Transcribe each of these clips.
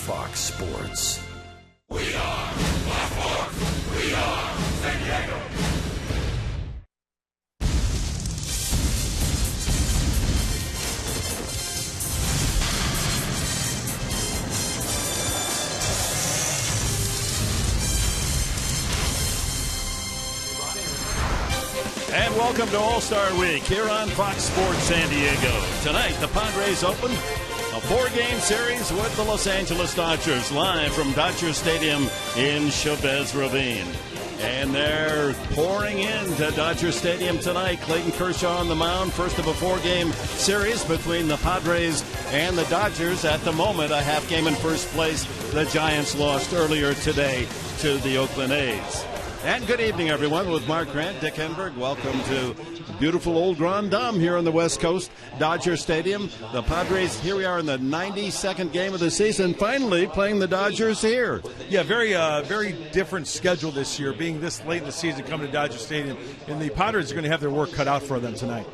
Fox Sports. We are Fox Sports. We are San Diego. And welcome to All-Star Week here on Fox Sports San Diego. Tonight, the Padres open a 4-game series with the Los Angeles Dodgers live from Dodger Stadium in Chavez Ravine. And they're pouring into Dodger Stadium tonight. Clayton Kershaw on the mound, first of a 4-game series between the Padres and the Dodgers. At the moment, a half game in first place. The Giants lost earlier today to the Oakland A's. And good evening, everyone, with Mark Grant, Dick Henberg. Welcome to beautiful old Grand Dame here on the West Coast, Dodger Stadium. The Padres, here we are in the 92nd game of the season, finally playing the Dodgers here. Yeah, very different schedule this year, being this late in the season coming to Dodger Stadium. And the Padres are going to have their work cut out for them tonight.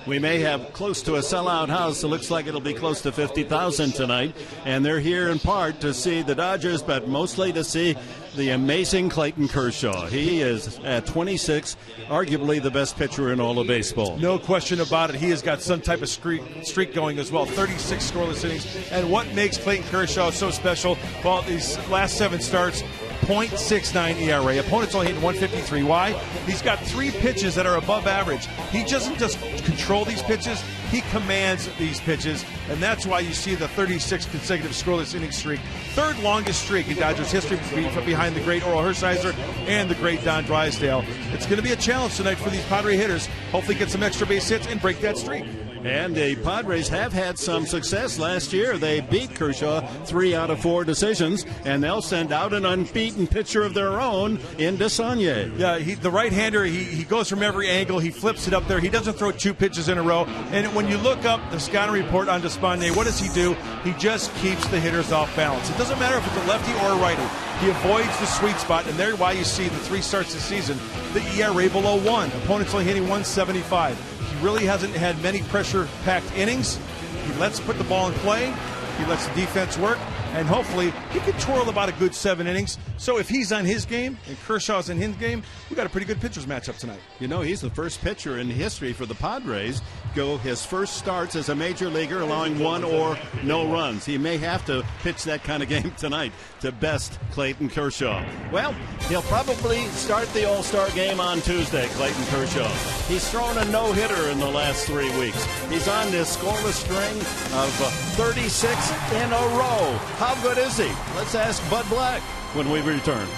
We may have close to a sellout house. It looks like it'll be close to 50,000 tonight. And they're here in part to see the Dodgers, but mostly to see the amazing Clayton Kershaw. He is, at 26, arguably the best pitcher in all of baseball. No question about it. He has got some type of streak going as well. 36 scoreless innings. And what makes Clayton Kershaw so special? Well, these last 7 starts, .69 ERA. Opponents only hitting 153. Why? He's got 3 pitches that are above average. He doesn't just control these pitches, he commands these pitches, and that's why you see the 36 consecutive scoreless inning streak. 3rd longest streak in Dodgers history, behind the great Oral Hershiser and the great Don Drysdale. It's going to be a challenge tonight for these Padre hitters. Hopefully get some extra base hits and break that streak. And the Padres have had some success last year. They beat Kershaw 3 out of 4 decisions, and they'll send out an unbeaten pitcher of their own in Desanye. Yeah, the right-hander, he goes from every angle. He flips it up there. He doesn't throw 2 pitches in a row. And when you look up the scouting report on Despagne, what does he do? He just keeps the hitters off balance. It doesn't matter if it's a lefty or a righty. He avoids the sweet spot, and there's why you see the 3 starts this season, the ERA below 1. Opponents only hitting 175. He really hasn't had many pressure-packed innings. He lets put the ball in play. He lets the defense work. And hopefully he can twirl about a good 7 innings. So if he's on his game and Kershaw's in his game, we got a pretty good pitchers matchup tonight. You know, he's the first pitcher in history for the Padres go his first starts as a major leaguer allowing 1 or no runs. He may have to pitch that kind of game tonight to best Clayton Kershaw. Well, he'll probably start the All-Star game on Tuesday, Clayton Kershaw. He's thrown a no-hitter in the last 3 weeks. He's on this scoreless string of 36 in a row. How good is he? Let's ask Bud Black when we return.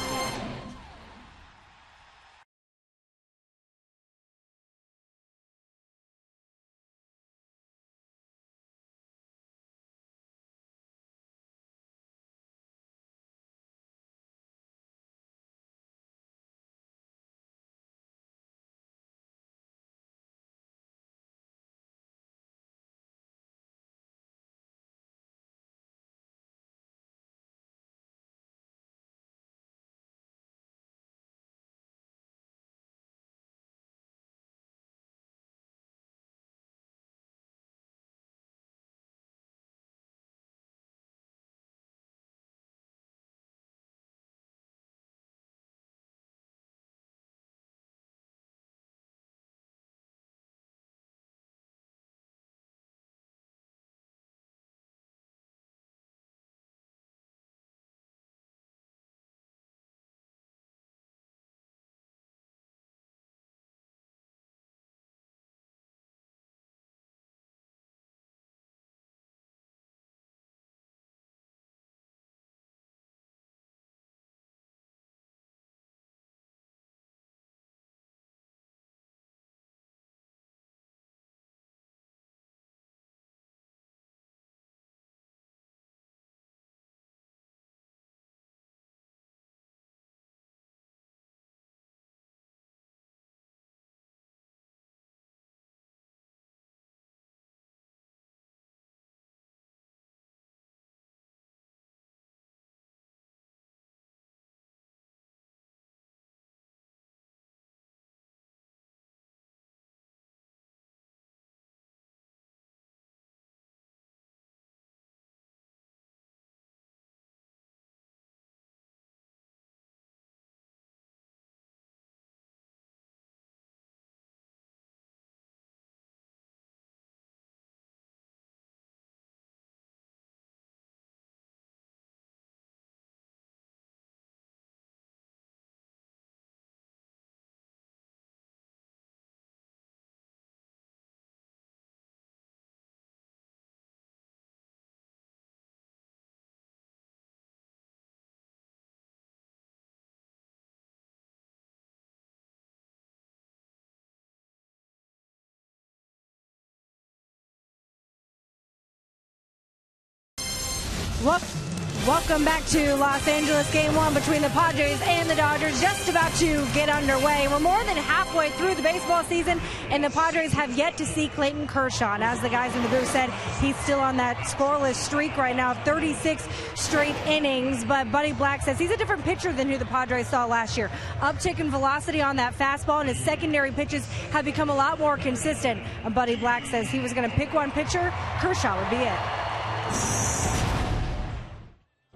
Welcome back to Los Angeles. Game 1 between the Padres and the Dodgers just about to get underway. We're more than halfway through the baseball season, and the Padres have yet to see Clayton Kershaw. And as the guys in the booth said, he's still on that scoreless streak right now, 36 straight innings. But Buddy Black says he's a different pitcher than who the Padres saw last year. Uptick in velocity on that fastball, and his secondary pitches have become a lot more consistent. And Buddy Black says he was going to pick one pitcher. Kershaw would be it.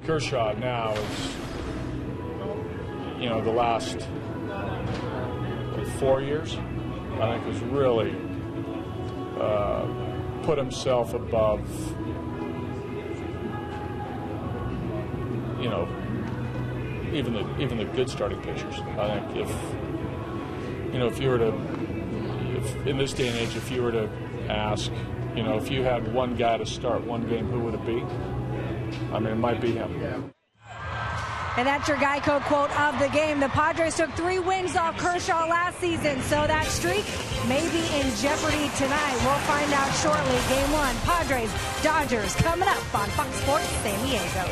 Kershaw now is, the last 4 years, I think, has really put himself above, even the good starting pitchers. I think if you were to, in this day and age, if you were to ask, if you had one guy to start one game, who would it be? I mean, it might be him. And that's your Geico quote of the game. The Padres took 3 wins off Kershaw last season, so that streak may be in jeopardy tonight. We'll find out shortly. Game 1, Padres, Dodgers, coming up on Fox Sports San Diego.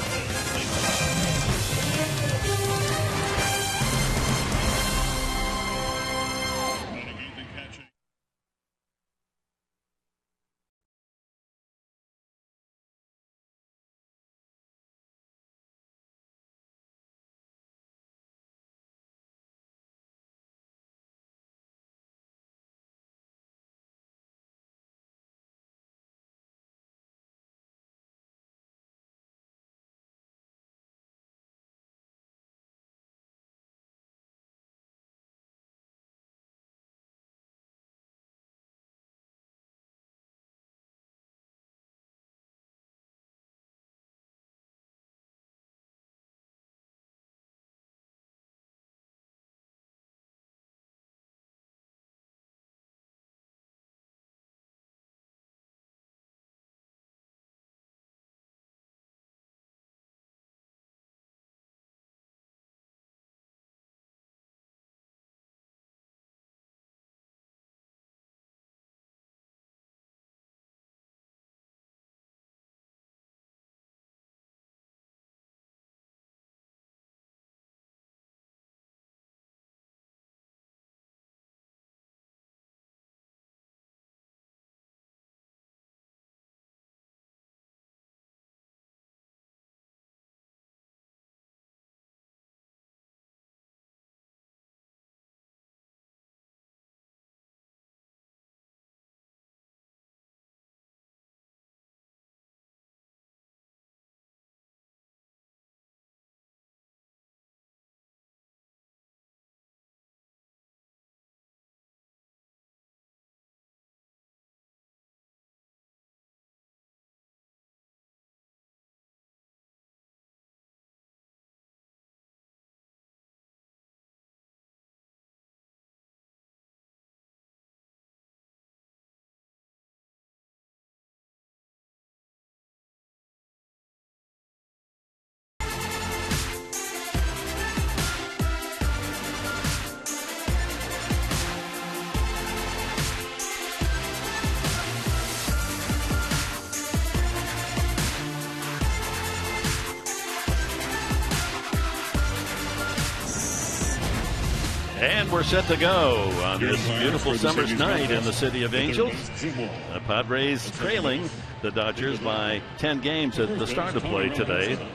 And we're set to go on this beautiful summer's night in the City of Angels. The Padres trailing the Dodgers by 10 games at the start of play today. The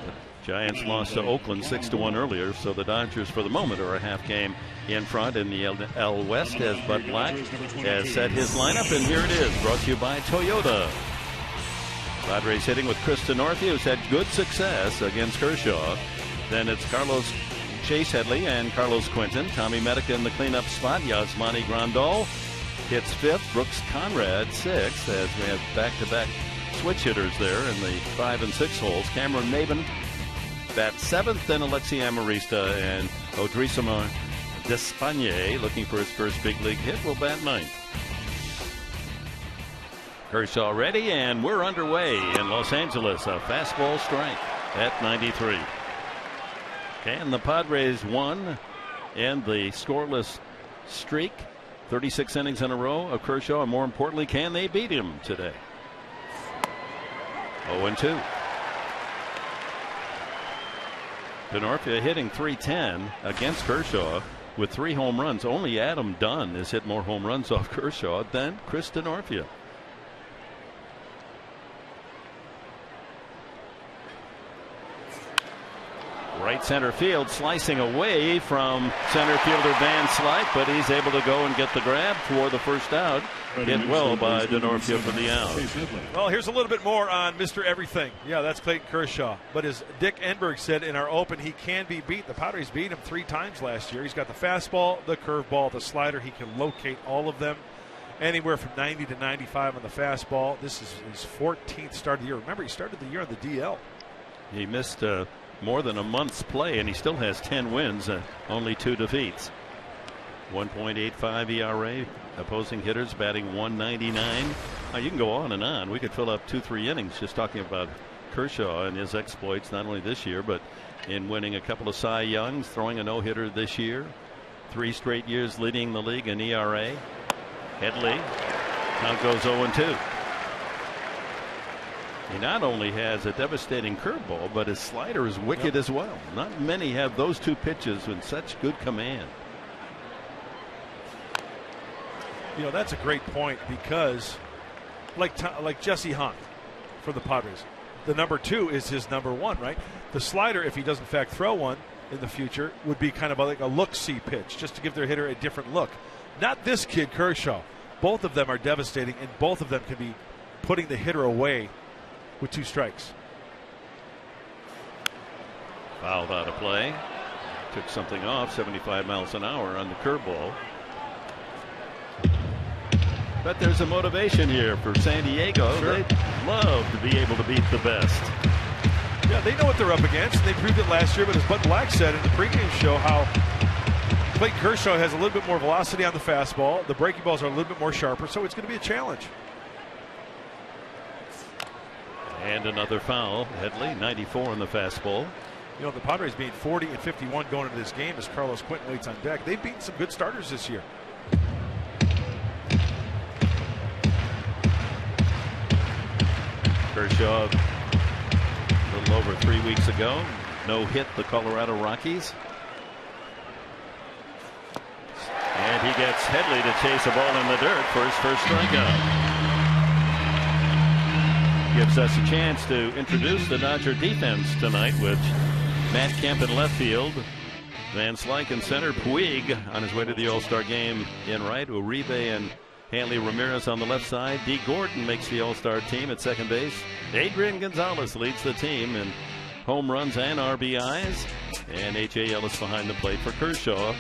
Giants lost to Oakland 6-1 earlier, so the Dodgers for the moment are a half game in front in the L West as Bud Black has set his lineup, and here it is, brought to you by Toyota. Padres hitting with Chris Northey, who's had good success against Kershaw. Then it's Chase Headley and Carlos Quinton. Tommy Medica in the cleanup spot. Yasmani Grandal hits 5th. Brooks Conrad 6th, as we have back-to-back switch hitters there in the 5 and 6 holes. Cameron Maben bats 7th. Then Alexi Amarista and Odrisama Despagne, looking for his first big league hit, will bat 9th. Kershaw ready, and we're underway in Los Angeles. A fastball strike at 93. And the Padres won and the scoreless streak, 36 innings in a row of Kershaw, and more importantly, can they beat him today? 0-2. Denorfia hitting .310 against Kershaw with 3 home runs. Only Adam Dunn has hit more home runs off Kershaw than Chris Denorfia. Right center field, slicing away from center fielder Van Slyke, but he's able to go and get the grab for the first out. Hit well by Denorfia for the out. Well, here's a little bit more on Mr. Everything. Yeah, that's Clayton Kershaw. But as Dick Enberg said in our open, he can be beat. The Padres beat him 3 times last year. He's got the fastball, the curveball, the slider. He can locate all of them. Anywhere from 90 to 95 on the fastball. This is his 14th start of the year. Remember, he started the year on the DL. He missed more than a month's play, and he still has 10 wins, only 2 defeats. 1.85 ERA. Opposing hitters batting .199. You can go on and on. We could fill up 2-3 innings just talking about Kershaw and his exploits, not only this year, but in winning a couple of Cy Youngs, throwing a no-hitter this year, 3 straight years leading the league in ERA. Headley now goes 0-2. He not only has a devastating curveball, but his slider is wicked as well. Not many have those 2 pitches with such good command. You know, that's a great point because like Jesse Hahn for the Padres, the number 2 is his number 1, right? The slider, if he does in fact throw one in the future, would be kind of like a look-see pitch just to give their hitter a different look. Not this kid Kershaw. Both of them are devastating, and both of them can be putting the hitter away with 2 strikes. Fouled out of play. Took something off, 75 miles an hour on the curveball. But there's a motivation here for San Diego. Sure. They'd love to be able to beat the best. Yeah, they know what they're up against. They proved it last year, but as Bud Black said in the pregame show, how Clayton Kershaw has a little bit more velocity on the fastball. The breaking balls are a little bit more sharper, so it's going to be a challenge. And another foul. Headley, 94 on the fastball. You know, the Padres being 40 and 51 going into this game as Carlos Quentin waits on deck. They've beaten some good starters this year. Kershaw, a little over 3 weeks ago, no hit the Colorado Rockies. And he gets Headley to chase a ball in the dirt for his first strikeout. Gives us a chance to introduce the Dodger defense tonight with Matt Kemp in left field, Van Slyke in center, Puig on his way to the All-Star game in right, Uribe and Hanley Ramirez on the left side. D. Gordon makes the All-Star team at second base. Adrian Gonzalez leads the team in home runs and RBIs. And H.A. Ellis behind the plate for Kershaw.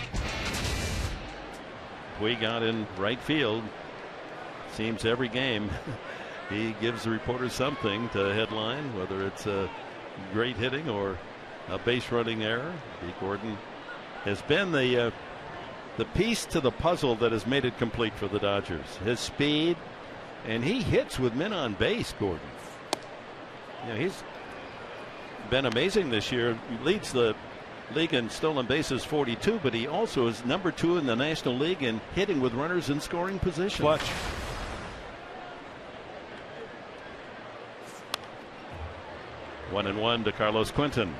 Puig out in right field. Seems every game he gives the reporters something to headline, whether it's a great hitting or a base running error. D. Gordon has been the piece to the puzzle that has made it complete for the Dodgers. His speed, and he hits with men on base, Gordon. Yeah, he's been amazing this year. He leads the league in stolen bases, 42, but he also is number 2 in the National League in hitting with runners in scoring position. Clutch. One and one to Carlos Quentin.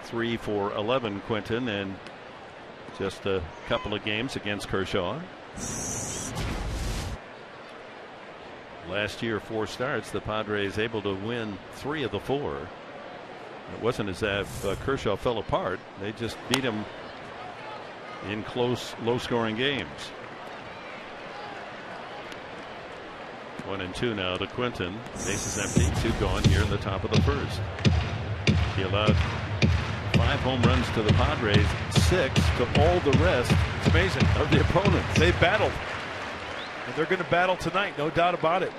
3 for 11, Quentin, and just a couple of games against Kershaw. Last year, 4 starts, the Padres able to win 3 of the 4. It wasn't as if Kershaw fell apart. They just beat him in close, low-scoring games. 1 and 2 now to Quentin. Bases empty, 2 gone here in the top of the first. He allowed 5 home runs to the Padres, 6 to all the rest. It's amazing of the opponents. They battled, and they're going to battle tonight, no doubt about it.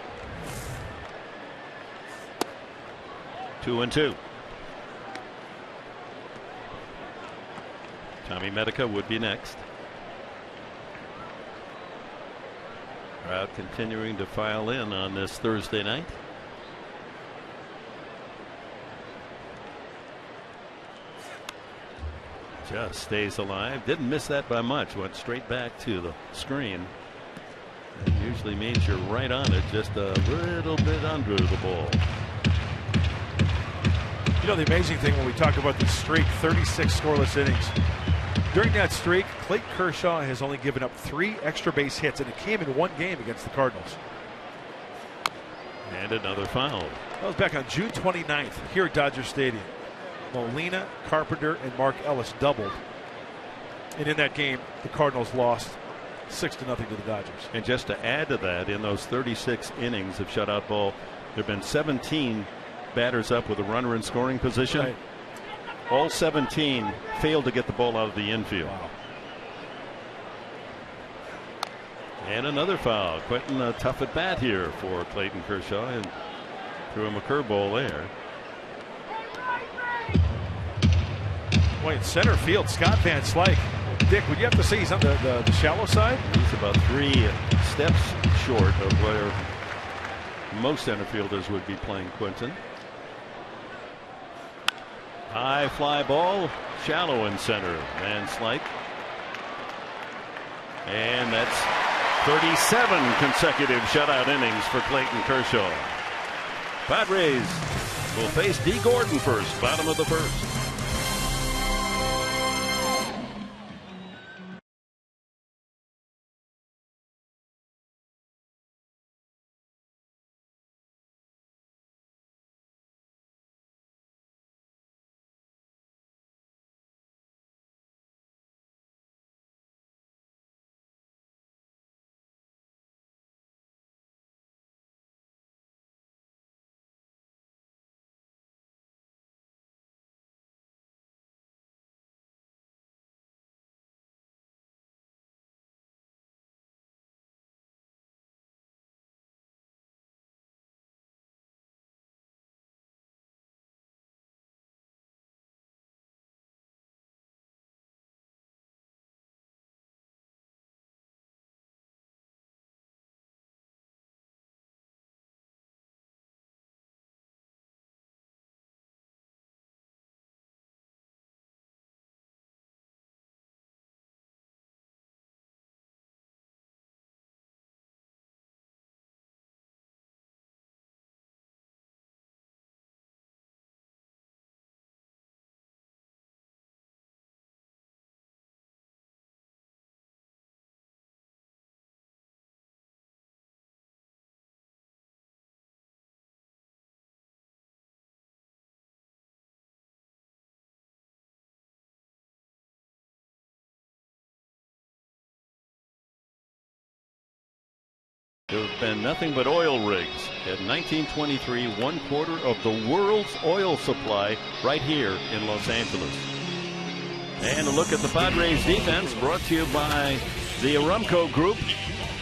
2 and 2. Tommy Medica would be next. Crowd continuing to file in on this Thursday night. Just stays alive. Didn't miss that by much. Went straight back to the screen. That usually means you're right on it, just a little bit under the ball. You know, the amazing thing when we talk about this streak, 36 scoreless innings. During that streak, Clayton Kershaw has only given up 3 extra base hits, and it came in 1 game against the Cardinals. And another foul. That was back on June 29th here at Dodger Stadium. Molina, Carpenter, and Mark Ellis doubled. And in that game, the Cardinals lost 6-0 to the Dodgers. And just to add to that, in those 36 innings of shutout ball, there have been 17 batters up with a runner in scoring position. Right. All 17 failed to get the ball out of the infield. Wow. And another foul. Quentin, a tough at bat here for Clayton Kershaw, and threw him a curveball there. Boy, in center field, Scott Van Slyke. Dick, would you have to say he's on the shallow side? He's about 3 steps short of where most center fielders would be playing Quentin. High fly ball, shallow in center. Van Slyke. And that's 37 consecutive shutout innings for Clayton Kershaw. Padres will face D. Gordon first, bottom of the first. There have been nothing but oil rigs. In 1923, 1/4 of the world's oil supply right here in Los Angeles. And a look at the Padres defense brought to you by the Aramco Group.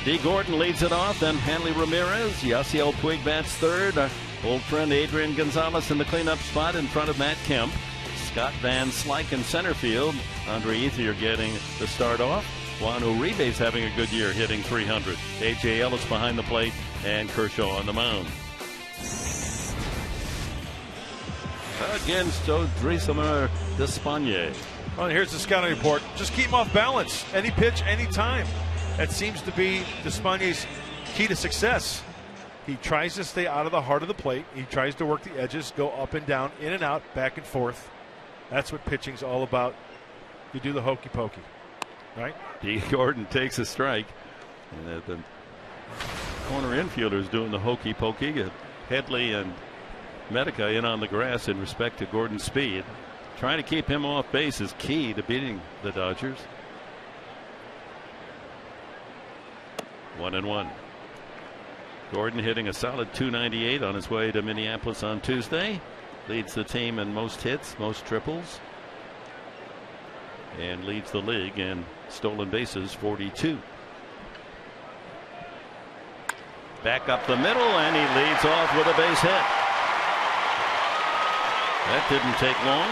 D. Gordon leads it off, then Hanley Ramirez. Yasiel Puig bats third. Our old friend Adrian Gonzalez in the cleanup spot in front of Matt Kemp. Scott Van Slyke in center field. Andre Ethier getting the start off. Juan Uribe's having a good year, hitting 300. A.J. Ellis behind the plate, and Kershaw on the mound. Against Odrisamer Despaigne. Well, here's the scouting report. Just keep him off balance. Any pitch, any time. That seems to be Despaigne's key to success. He tries to stay out of the heart of the plate. He tries to work the edges, go up and down, in and out, back and forth. That's what pitching's all about. You do the hokey pokey. Right? D. Gordon takes a strike. And the corner infielders doing the hokey pokey. Headley and Medica in on the grass in respect to Gordon's speed. Trying to keep him off base is key to beating the Dodgers. 1-1. Gordon hitting a solid .298 on his way to Minneapolis on Tuesday. Leads the team in most hits, most triples. And leads the league in stolen bases, 42. Back up the middle, and he leads off with a base hit. That didn't take long.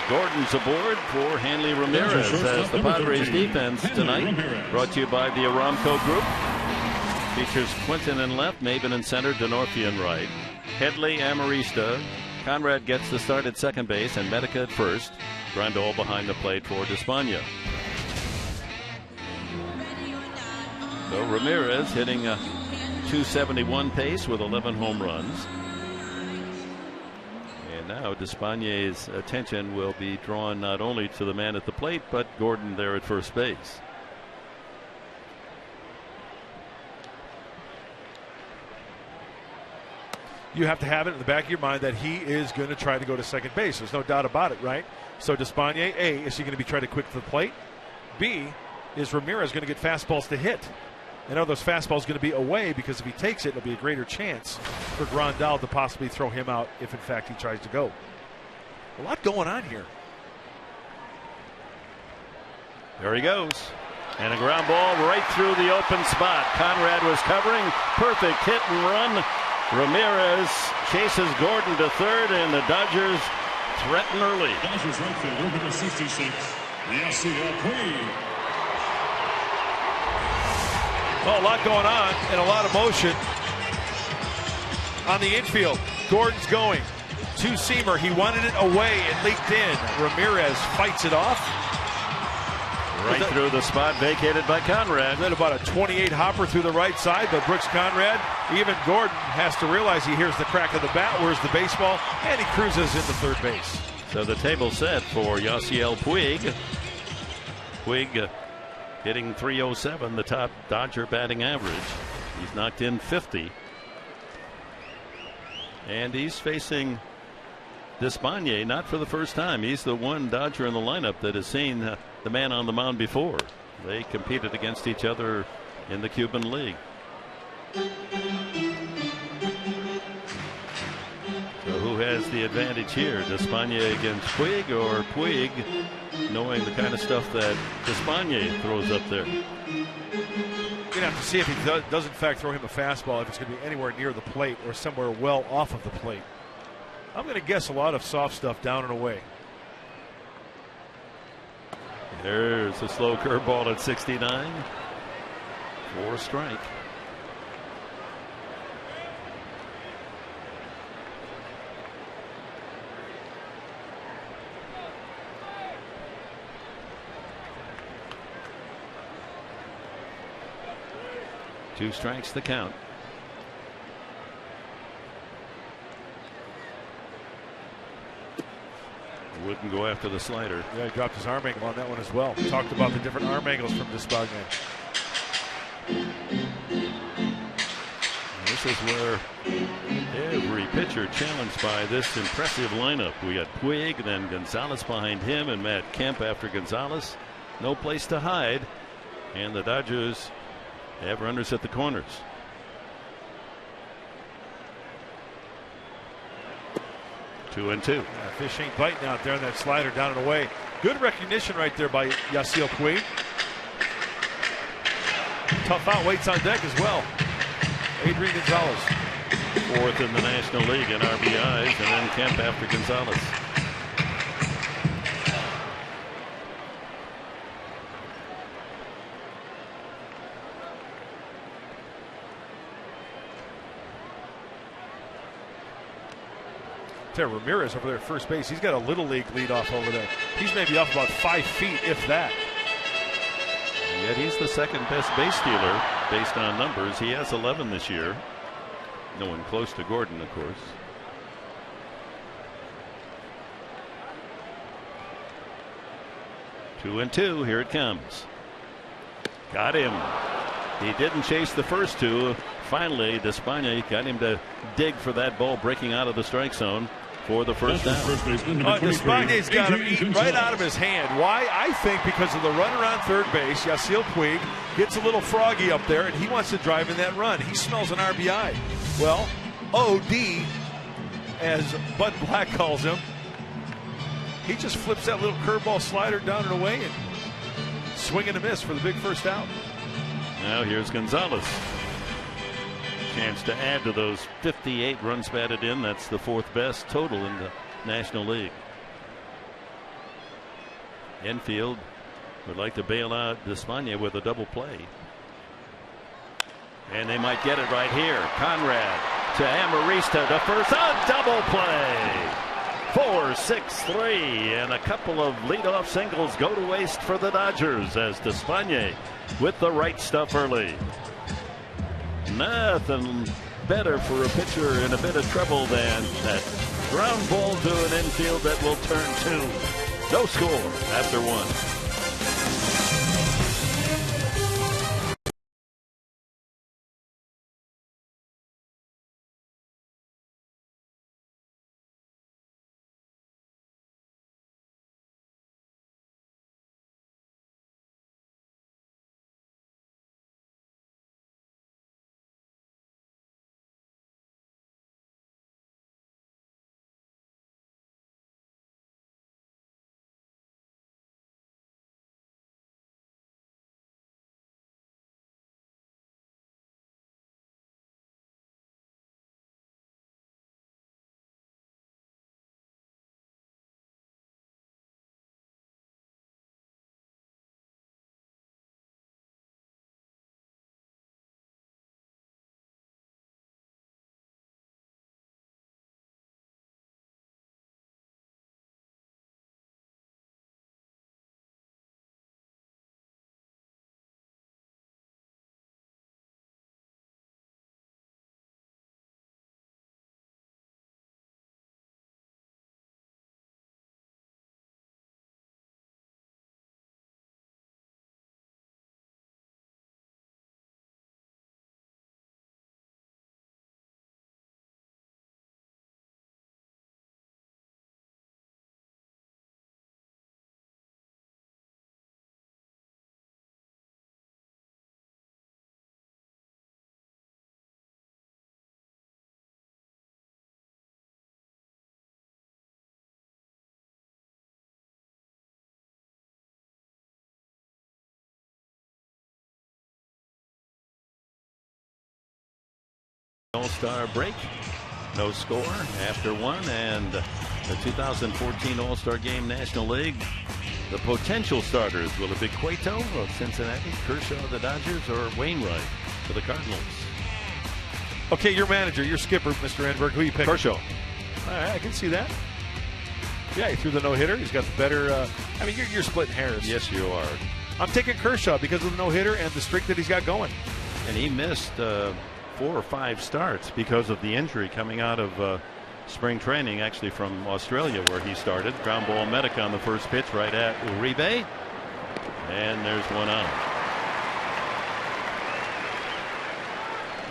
Gordon's aboard for Hanley Ramirez as the Padres defense tonight. Brought to you by the Aramco Group. Features Quinton in left, Maven in center, Denorfia in right. Headley, Amarista. Conrad gets the start at second base, and Medica at first. Grandal behind the plate for Despaigne. So Ramirez hitting a .271 pace with 11 home runs. And And now Despaignet's attention will be drawn not only to the man at the plate, but Gordon there at first base. You have to have it in the back of your mind that he is going to try to go to second base. There's no doubt about it, right? So Despaigne, A, is he going to be trying to quick to the plate? B, is Ramirez going to get fastballs to hit? And are those fastballs going to be away? Because if he takes it, it'll be a greater chance for Grandal to possibly throw him out if, in fact, he tries to go. A lot going on here. There he goes. And a ground ball right through the open spot. Conrad was covering. Perfect hit and run. Ramirez chases Gordon to third, and the Dodgers threaten early. Dodgers right fielder, number 66, Yasiel Puig. Well, a lot going on and a lot of motion on the infield. Gordon's going. Two-seamer. He wanted it away. It leaked in. Ramirez fights it off. Right through the spot vacated by Conrad. Then about a 28 hopper through the right side, but Brooks Conrad, even Gordon has to realize he hears the crack of the bat. Where's the baseball? And he cruises into third base. So the table set for Yasiel Puig. Puig hitting .307, the top Dodger batting average. He's knocked in 50. And he's facing Despaigne, not for the first time. He's the one Dodger in the lineup that has seen the man on the mound before. They competed against each other in the Cuban League. So who has the advantage here? Despaigne against Puig, or Puig knowing the kind of stuff that Despaigne throws up there? You're going to have to see if he does in fact throw him a fastball, if it's going to be anywhere near the plate or somewhere well off of the plate. I'm going to guess a lot of soft stuff down and away. There's a slow curveball at 69 for a strike. Two strikes the count. Wouldn't go after the slider. Yeah, he dropped his arm angle on that one as well. We talked about the different arm angles from Despaigne. This is where every pitcher challenged by this impressive lineup. We got Puig, then Gonzalez behind him, and Matt Kemp after Gonzalez. No place to hide. And the Dodgers have runners at the corners. Two and two. Yeah, fish ain't biting out there on that slider down and away. Good recognition right there by Yasiel Puig. Tough out, waits on deck as well. Adrian Gonzalez. Fourth in the National League in RBIs, and then Kemp after Gonzalez. Ramirez over there at first base. He's got a little league lead off over there. He's maybe off about 5 feet, if that. Yet he's the second best base stealer based on numbers. He has 11 this year. No one close to Gordon, of course. Two and two. Here it comes. Got him. He didn't chase the first two. Finally, Despaigne got him to dig for that ball breaking out of the strike zone for the first down. Despaign's got him eaten right out of his hand. Why? I think because of the runner on third base. Yasiel Puig gets a little froggy up there, and he wants to drive in that run. He smells an RBI. Well, OD, as Bud Black calls him, he just flips that little curveball slider down and away and swing and a miss for the big first out. Now here's Gonzalez. Chance to add to those 58 runs batted in. That's the fourth best total in the National League. Infield would like to bail out Despaigne with a double play. And they might get it right here. Conrad to Amarista to first. A double play. 4-6-3. And a couple of leadoff singles go to waste for the Dodgers as Despaigne with the right stuff early. Nothing better for a pitcher in a bit of trouble than that ground ball to an infield that will turn 2. No score after 1. All-Star break. No score after 1, and the 2014 All-Star Game National League. The potential starters, will it be Cueto of Cincinnati, Kershaw of the Dodgers, or Wainwright for the Cardinals? Okay, your manager, your skipper, Mr. Enberg, who you pick? Kershaw. All right, I can see that. Yeah, he threw the no-hitter. He's got the better. I mean, you're splitting hairs. Yes, you are. I'm taking Kershaw because of the no-hitter and the streak that he's got going. And he missed 4 or 5 starts because of the injury coming out of spring training, actually from Australia where he started. Ground ball Medica on the first pitch right at Uribe. And there's one out.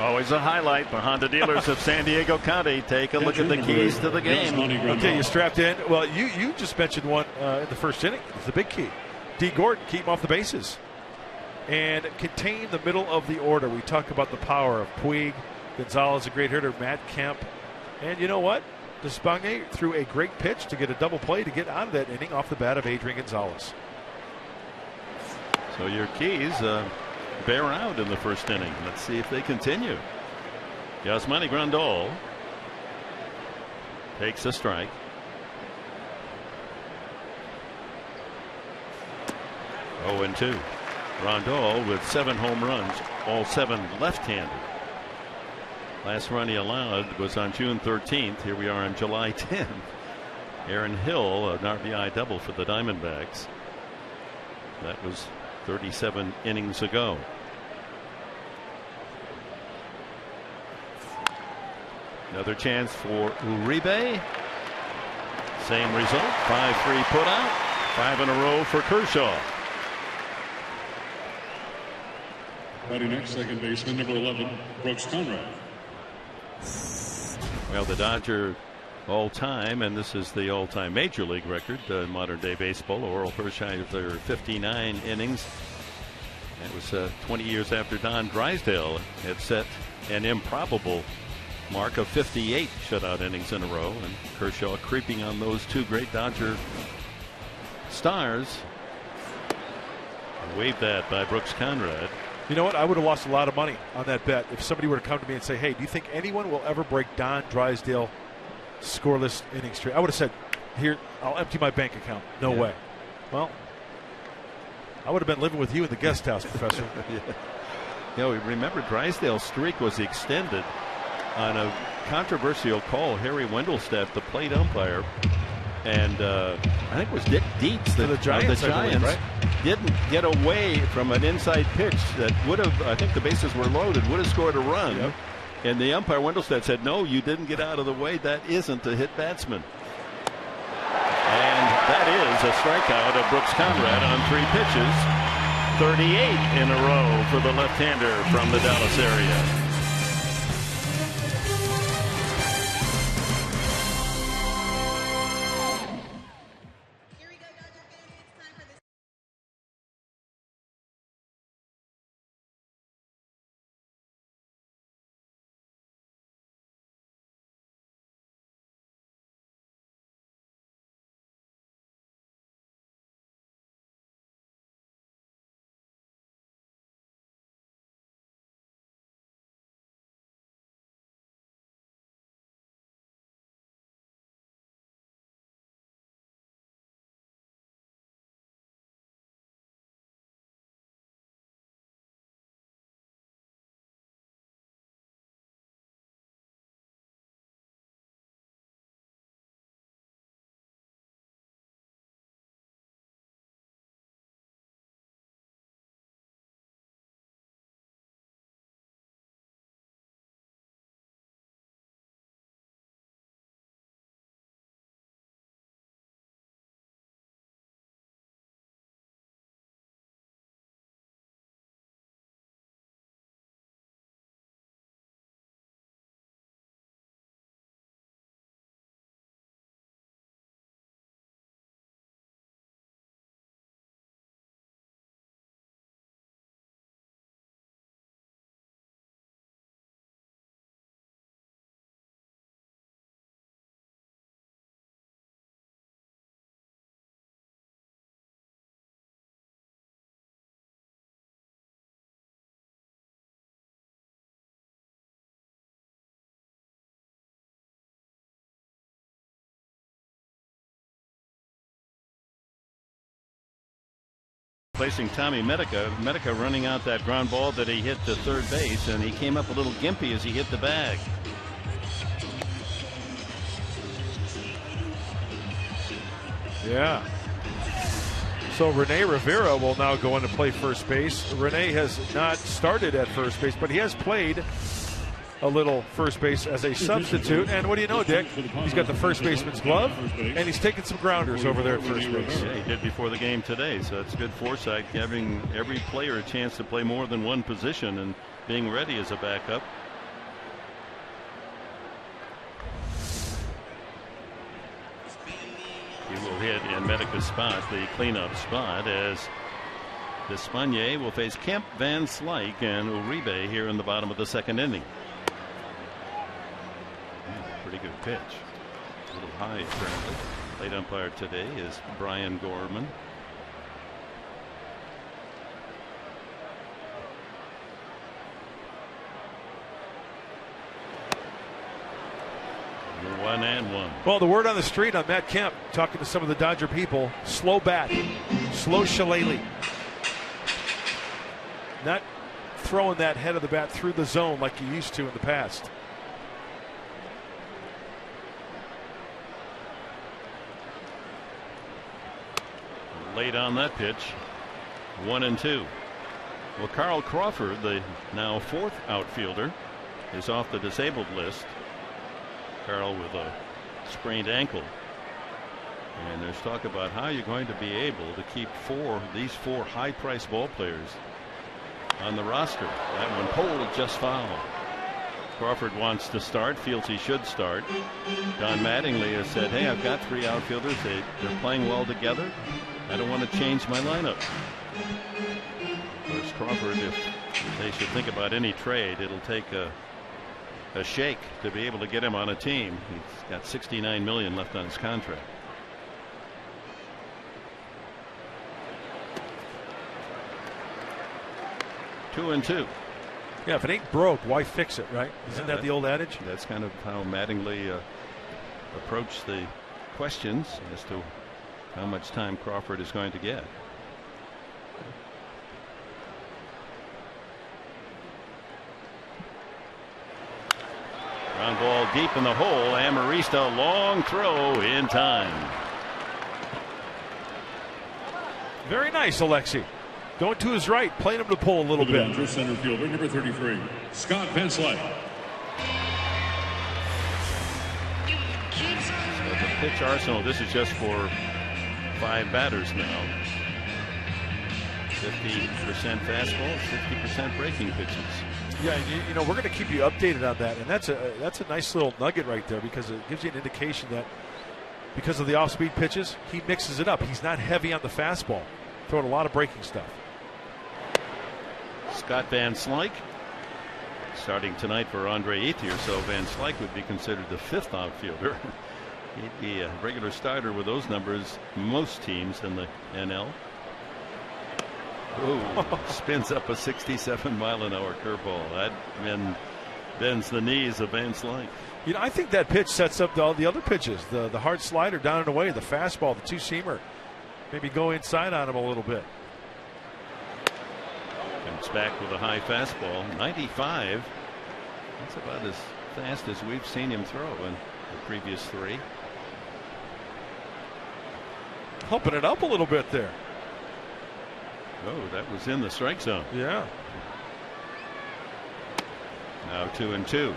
Always a highlight. The Honda dealers of San Diego County. Take a look at the keys to the game. Okay, you strapped in. Well, you just mentioned one in the first inning. It's the big key. D. Gordon, keep him off the bases. And contain the middle of the order. We talk about the power of Puig, Gonzalez, a great hitter, Matt Kemp. And you know what? Despagne threw a great pitch to get a double play to get out of that inning off the bat of Adrian Gonzalez. So your keys bear out in the first inning. Let's see if they continue. Yasmani Grandal takes a strike. Oh, and 2. Grandal with 7 home runs, all 7 left-handed. Last run he allowed was on June 13th. Here we are on July 10th. Aaron Hill, an RBI double for the Diamondbacks. That was 37 innings ago. Another chance for Uribe. Same result. 5-3 put out. 5 in a row for Kershaw. Batting next, second baseman, number 11, Brooks Conrad. Well, the Dodger all-time, and this is the all-time Major League record in modern-day baseball. Orel Hershiser, 59 innings. That was 20 years after Don Drysdale had set an improbable mark of 58 shutout innings in a row, and Kershaw creeping on those 2 great Dodger stars. Waved at by Brooks Conrad. You know what? I would have lost a lot of money on that bet if somebody were to come to me and say, hey, do you think anyone will ever break Don Drysdale scoreless inning streak? I would have said, here, I'll empty my bank account. No way. Well, I would have been living with you in the guest house, Professor. You know, remember Drysdale's streak was extended on a controversial call. Harry Wendelstedt, the plate umpire, and I think it was Dick Dietz, the Giants, right? Didn't get away from an inside pitch that would have, I think the bases were loaded, would have scored a run. Yep. And the umpire Wendelstedt said, no, you didn't get out of the way. That isn't a hit batsman. And that is a strikeout of Brooks Conrad on 3 pitches. 38 in a row for the left-hander from the Dallas area. Placing Tommy Medica. Medica running out that ground ball that he hit to third base, and he came up a little gimpy as he hit the bag. Yeah. So Rene Rivera will now go in to play first base. Rene has not started at first base, but he has played a little first base as a substitute. And what do you know, Dick? He's got the first baseman's glove, and he's taking some grounders over there at first base. Yeah, he did before the game today, so it's good foresight, giving every player a chance to play more than one position and being ready as a backup. He will hit in Medica's spot, the cleanup spot, as Despaigne will face Kemp, Van Slyke, and Uribe here in the bottom of the second inning. Pretty good pitch. A little high apparently. Late umpire today is Brian Gorman. One and one. Well, the word on the street on Matt Kemp, talking to some of the Dodger people, slow bat, slow shillelagh. Not throwing that head of the bat through the zone like he used to in the past. Late on that pitch. 1-2. Well, Carl Crawford, the now 4th outfielder, is off the disabled list. Carl with a sprained ankle. And there's talk about how you're going to be able to keep these four high-priced ball players on the roster. That one pulled just foul. Crawford wants to start, feels he should start. Don Mattingly has said, hey, I've got 3 outfielders. They're playing well together. I don't want to change my lineup. Whereas Crawford, if they should think about any trade, it'll take a shake to be able to get him on a team. He's got $69 million left on his contract. Two and two. Yeah, if it ain't broke, why fix it, right? Isn't that the old adage? That's kind of how Mattingly approached the questions as to how much time Crawford is going to get. Ground ball deep in the hole. Amarista, long throw in time. Very nice, Alexi. Going to his right, playing him to pull a little bit. Center fielder, number 33, Scott Van Slyke. pitch arsenal. This is just for 5 batters now. 50% fastball, 50% breaking pitches. Yeah, you know, we're going to keep you updated on that, and that's a nice little nugget right there, because it gives you an indication that because of the off-speed pitches, he mixes it up. He's not heavy on the fastball, throwing a lot of breaking stuff. Scott Van Slyke starting tonight for Andre Ethier, so Van Slyke would be considered the 5th outfielder. He'd be a regular starter with those numbers most teams in the NL. Ooh, spins up a 67-mile-an-hour curveball. That bends the knees of Van Slyke. You know, I think that pitch sets up all the other pitches. The hard slider down and away, the fastball, the two-seamer. Maybe go inside on him a little bit. Comes back with a high fastball, 95. That's about as fast as we've seen him throw in the previous 3. Pumping it up a little bit there. Oh, that was in the strike zone. Yeah. Now 2-2.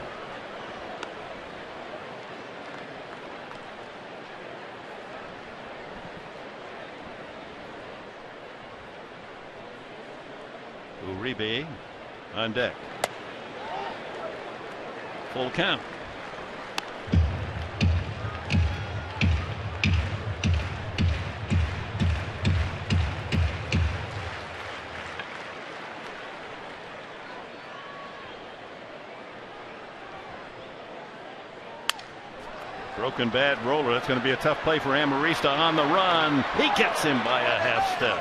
Uribe on deck. Full count. Broken bat roller. That's going to be a tough play for Amarista on the run. He gets him by a half step.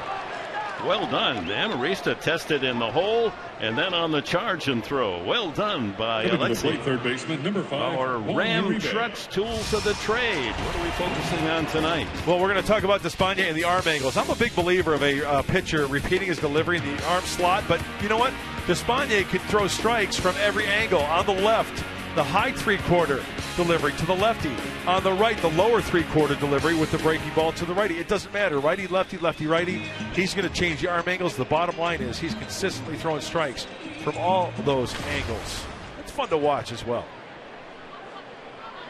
Well done. Amarista tested in the hole and then on the charge and throw. Well done by Alexi. Third baseman, number 5. Our Ram Trucks tools of the trade. What are we focusing on tonight? Well, we're going to talk about Despaigne and the arm angles. I'm a big believer of a pitcher repeating his delivery in the arm slot, but you know what? Despaigne can throw strikes from every angle. On the left, the high 3/4 delivery to the lefty. On the right, the lower 3/4 delivery with the breaking ball to the righty. It doesn't matter. Righty, lefty, lefty, righty. He's going to change the arm angles. The bottom line is he's consistently throwing strikes from all those angles. It's fun to watch as well.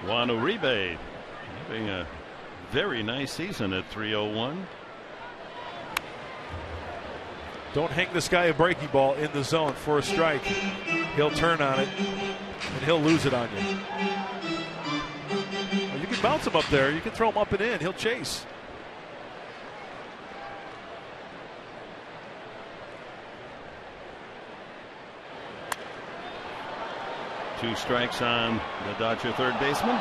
Juan Uribe having a very nice season at 301. Don't hang this guy a breaking ball in the zone for a strike. He'll turn on it, and he'll lose it on you. Well, you can bounce him up there. You can throw him up and in. He'll chase. Two strikes on the Dodger third baseman.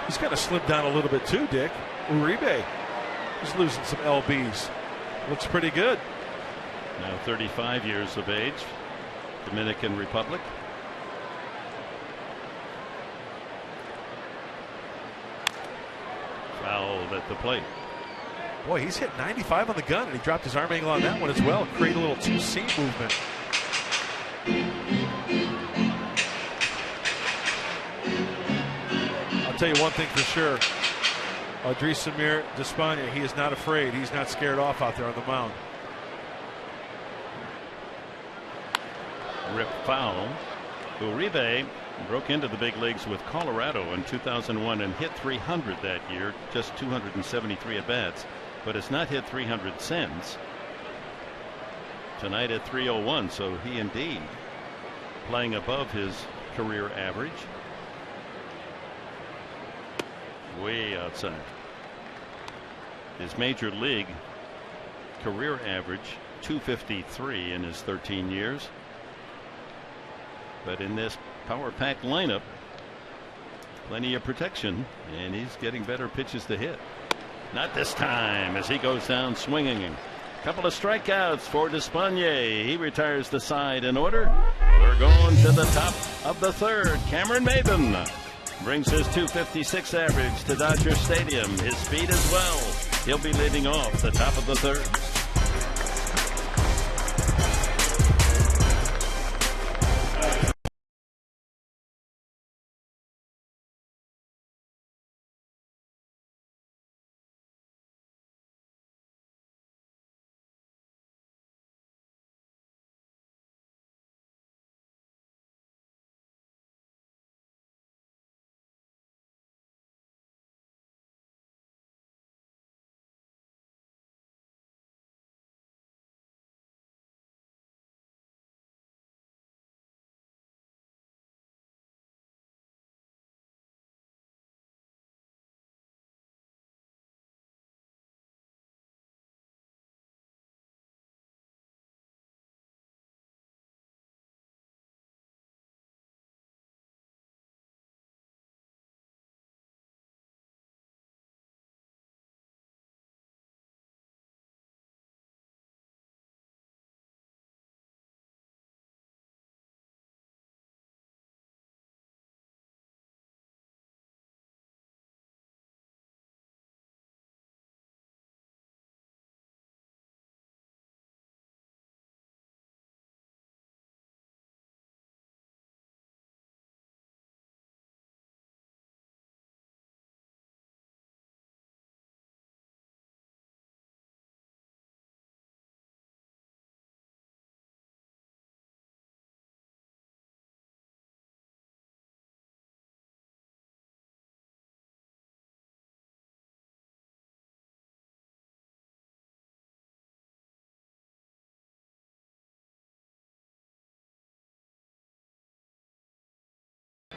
He's kind of slimmed down a little bit too, Dick. Uribe. He's losing some LBs. Looks pretty good. Now 35 years of age. Dominican Republic. Fouled at the plate. Boy, he's hit 95 on the gun, and he dropped his arm angle on that one as well. Create a little 2-seam movement. I'll tell you one thing for sure. Andres Samir Despaigne, he is not afraid. He's not scared off out there on the mound. Rip foul. Uribe broke into the big leagues with Colorado in 2001 and hit 300 that year, just 273 at bats, but has not hit 300 since. Tonight at 301, so he indeed playing above his career average. Way outside. His major league career average 253 in his 13 years. But in this power pack lineup, plenty of protection, and he's getting better pitches to hit. Not this time as he goes down swinging. A couple of strikeouts for Despaigne. He retires the side in order. We're going to the top of the third. Cameron Maben brings his 256 average to Dodger Stadium. His speed as well. He'll be leading off the top of the third.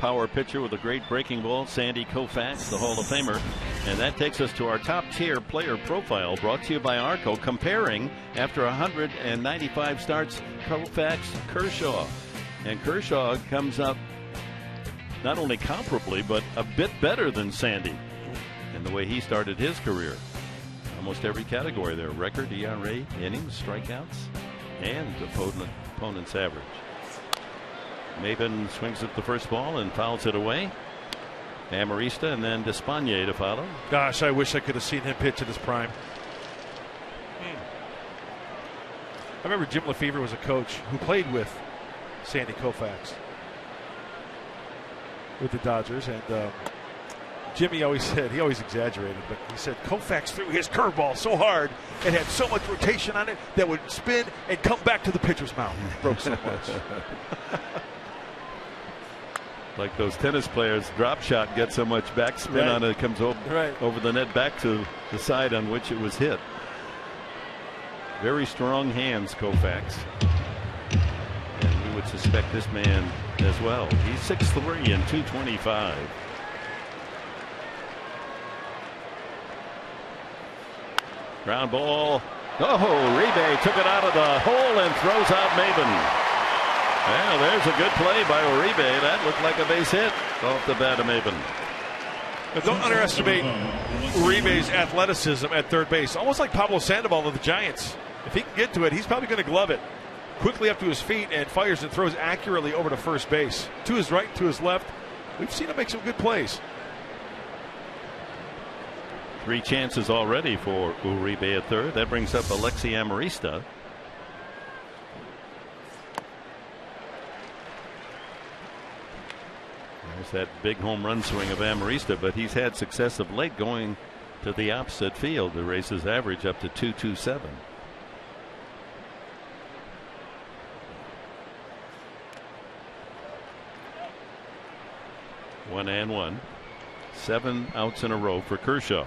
power pitcher with a great breaking ball, Sandy Koufax, the Hall of Famer. And that takes us to our top tier player profile, brought to you by Arco, comparing after 195 starts Koufax, Kershaw. And Kershaw comes up not only comparably, but a bit better than Sandy in the way he started his career. Almost every category there: record, ERA, innings, strikeouts, and opponent's average. Maben swings at the first ball and fouls it away. Amarista and then Despaigne to follow. Gosh, I wish I could have seen him pitch at his prime. I remember Jim Lefevre was a coach who played with Sandy Koufax with the Dodgers, and Jimmy always said, he always exaggerated, but he said Koufax threw his curveball so hard it had so much rotation on it that would spin and come back to the pitcher's mouth. It broke so much. Like those tennis players, drop shot gets so much backspin on it, it comes over the net back to the side on which it was hit. Very strong hands, Koufax. And we would suspect this man as well. He's 6'3" and 225. Ground ball. Oh, Uribe took it out of the hole and throws out Maben. Well, there's a good play by Uribe. That looked like a base hit off the bat of Maben. Now, don't underestimate Uribe's athleticism at third base. Almost like Pablo Sandoval of the Giants. If he can get to it, he's probably going to glove it quickly up to his feet and fires and throws accurately over to first base. To his right, to his left. We've seen him make some good plays. 3 chances already for Uribe at third. That brings up Alexi Amarista. There's that big home run swing of Amarista, but he's had success of late going to the opposite field to raise his average up to .227. One and one. 7 outs in a row for Kershaw.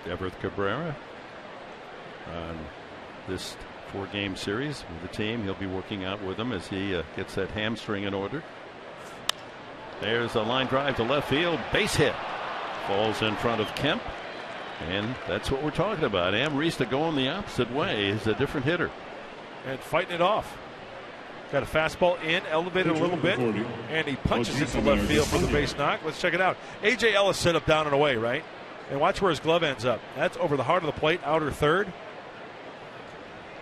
Everett Cabrera on this 4-game series with the team. He'll be working out with them as he gets that hamstring in order. There's a line drive to left field. Base hit. Falls in front of Kemp. And that's what we're talking about. Amarista going the opposite way is a different hitter. And fighting it off. Got a fastball in, elevated a little bit, and he punches it to left field for the base knock. Let's check it out. A.J. Ellis set up down and away, right? And watch where his glove ends up. That's over the heart of the plate, outer third.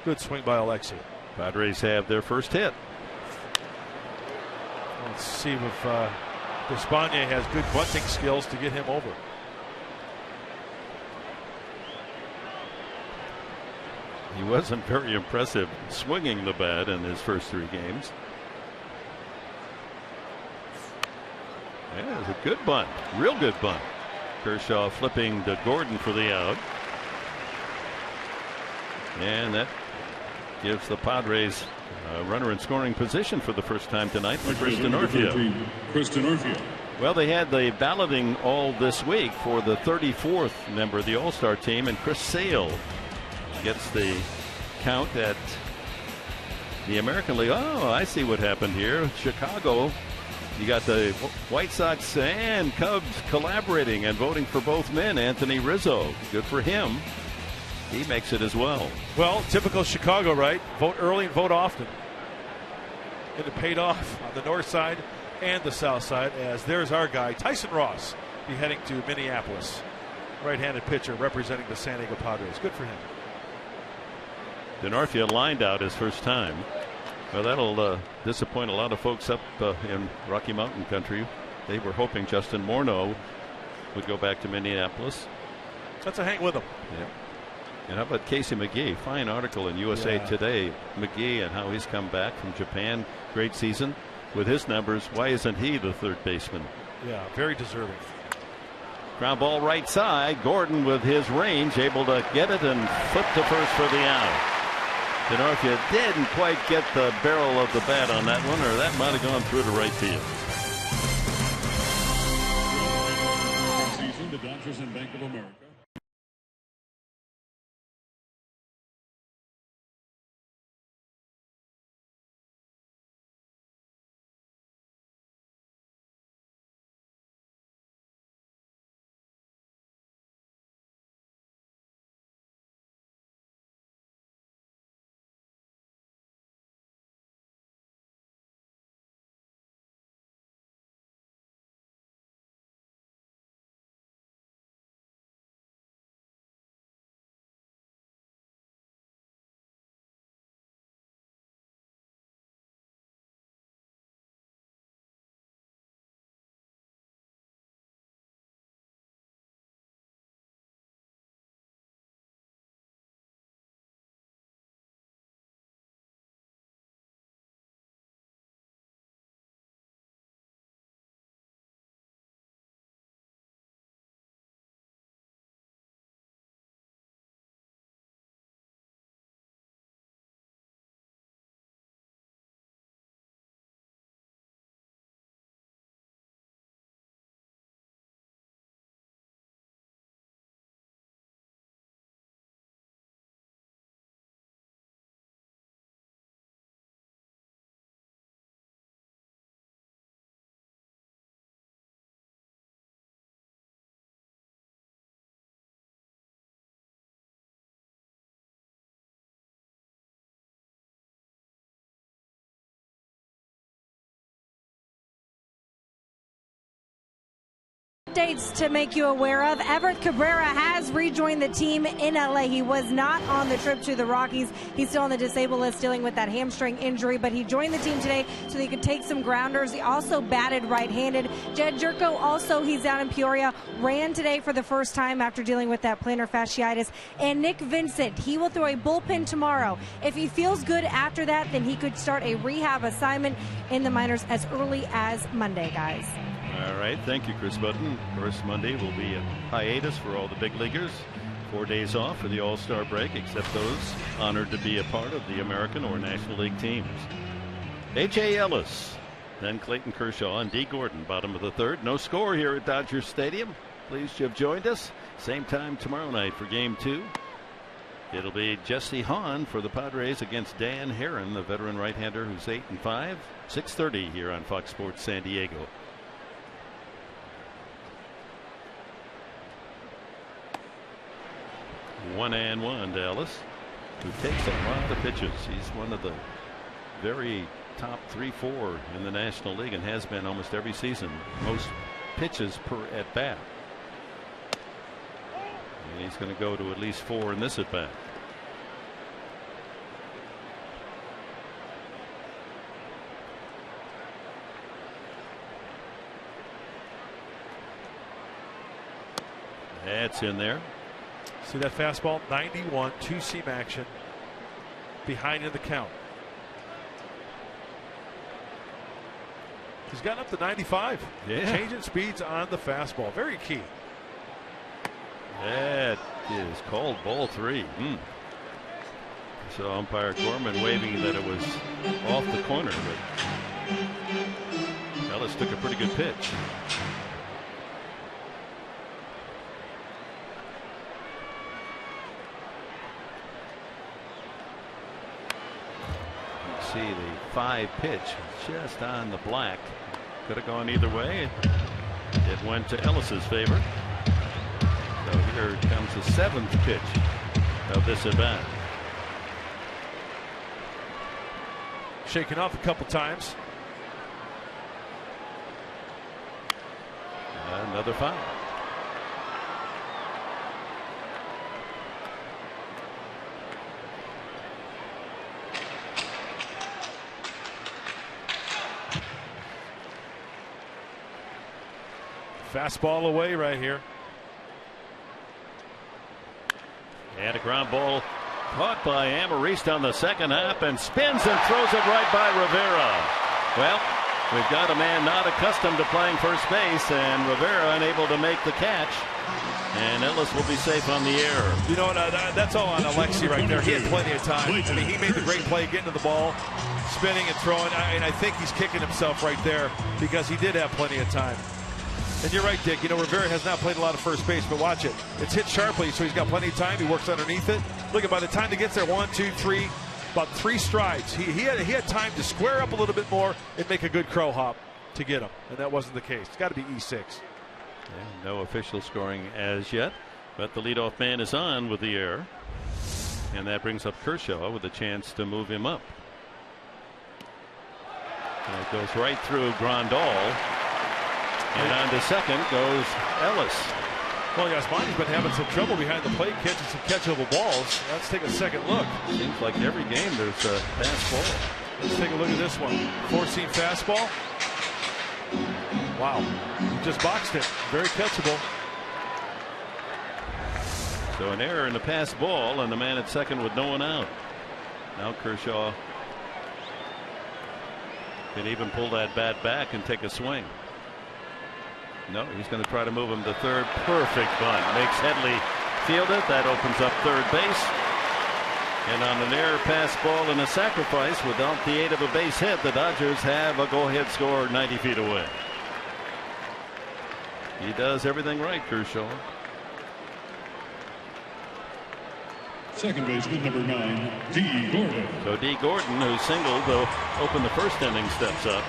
Good swing by Alexi. Padres have their first hit. Let's see if Despaigne has good bunting skills to get him over. He wasn't very impressive swinging the bat in his first 3 games. Yeah, it was a good bunt, real good bunt. Kershaw flipping to Gordon for the out. And that gives the Padres a runner in scoring position for the first time tonight for Chris Denorfia. Well, they had the balloting all this week for the 34th member of the All-Star team, and Chris Sale gets the count at the American League. Oh, I see what happened here. Chicago, you got the White Sox and Cubs collaborating and voting for both men. Anthony Rizzo, good for him. He makes it as well. Well, typical Chicago, right? Vote early and vote often. And it paid off on the north side and the south side, as there's our guy, Tyson Ross, be heading to Minneapolis. Right-handed pitcher representing the San Diego Padres. Good for him. Denorfia lined out his first time. Well, that'll disappoint a lot of folks up in Rocky Mountain country. They were hoping Justin Morneau would go back to Minneapolis. That's a hang with him. Yeah. And how about Casey McGee? Fine article in USA Today. McGee and how he's come back from Japan. Great season. With his numbers, why isn't he the third baseman? Yeah, very deserving. Ground ball right side. Gordon with his range able to get it and flip to first for the out. Denorfia didn't quite get the barrel of the bat on that one, or that might have gone through to right field. The Dodgers and Bank of America. updates to make you aware of. Everett Cabrera has rejoined the team in LA. He was not on the trip to the Rockies. He's still on the disabled list dealing with that hamstring injury, but he joined the team today so that he could take some grounders. He also batted right-handed. Jed Jerko also, he's down in Peoria, ran today for the first time after dealing with that plantar fasciitis. And Nick Vincent, he will throw a bullpen tomorrow. If he feels good after that, then he could start a rehab assignment in the minors as early as Monday, guys. All right, thank you, Chris Button. Of course, Monday will be a hiatus for all the big leaguers. 4 days off for the All-Star break, except those honored to be a part of the American or National League teams. A.J. Ellis, then Clayton Kershaw and D. Gordon, bottom of the third. No score here at Dodger Stadium. Pleased you have joined us. Same time tomorrow night for Game 2. It'll be Jesse Hahn for the Padres against Dan Herron, the veteran right-hander who's 8-5. 6:30 here on Fox Sports San Diego. One and one to Ellis, who takes a lot of pitches. He's one of the very top 3-4 in the National League and has been almost every season. Most pitches per at bat. And he's going to go to at least 4 in this at bat. That's in there. See that fastball? 91, two-seam action. Behind in the count. He's gotten up to 95. Yeah. Changing speeds on the fastball. Very key. That is called ball 3. So umpire Gorman waving that it was off the corner, but Ellis took a pretty good pitch. See the 5 pitch just on the black. Could have gone either way. It went to Ellis's favor. So here comes the 7th pitch of this at bat. Shaken off a couple times. Another foul. Fastball away right here. And a ground ball caught by Amariste on the second half and spins and throws it right by Rivera. Well, we've got a man not accustomed to playing first base, and Rivera unable to make the catch. And Ellis will be safe on the air. You know, that's all on Alexi right there. He had plenty of time. I mean, he made the great play getting to the ball, spinning and throwing. And I think he's kicking himself right there because he did have plenty of time. And you're right, Dick. You know, Rivera has not played a lot of first base, but watch it. It's hit sharply, so he's got plenty of time. He works underneath it. Look at by the time he gets there, 1, 2, 3, about 3 strides. He had time to square up a little bit more and make a good crow hop to get him, and that wasn't the case. It's got to be E6. Yeah, no official scoring as yet, but the leadoff man is on with the error, and that brings up Kershaw with a chance to move him up. And it goes right through Grandal. And on to second goes Ellis. Well, Yasmani's been having some trouble behind the plate, catching some catchable balls. Let's take a second look. Seems like every game there's a fastball. Let's take a look at this one. 4-seam fastball. Wow. He just boxed it. Very catchable. So an error in the pass ball, and the man at second with no one out. Now Kershaw can even pull that bat back and take a swing. No, he's going to try to move him to third. Perfect bunt. Makes Headley field it. That opens up third base. And on an error pass ball and a sacrifice without the aid of a base hit, the Dodgers have a go-ahead score 90 feet away. He does everything right, Kershaw. Second baseman, number 9, D. Gordon. So D. Gordon, who singled, will open the first inning, steps up.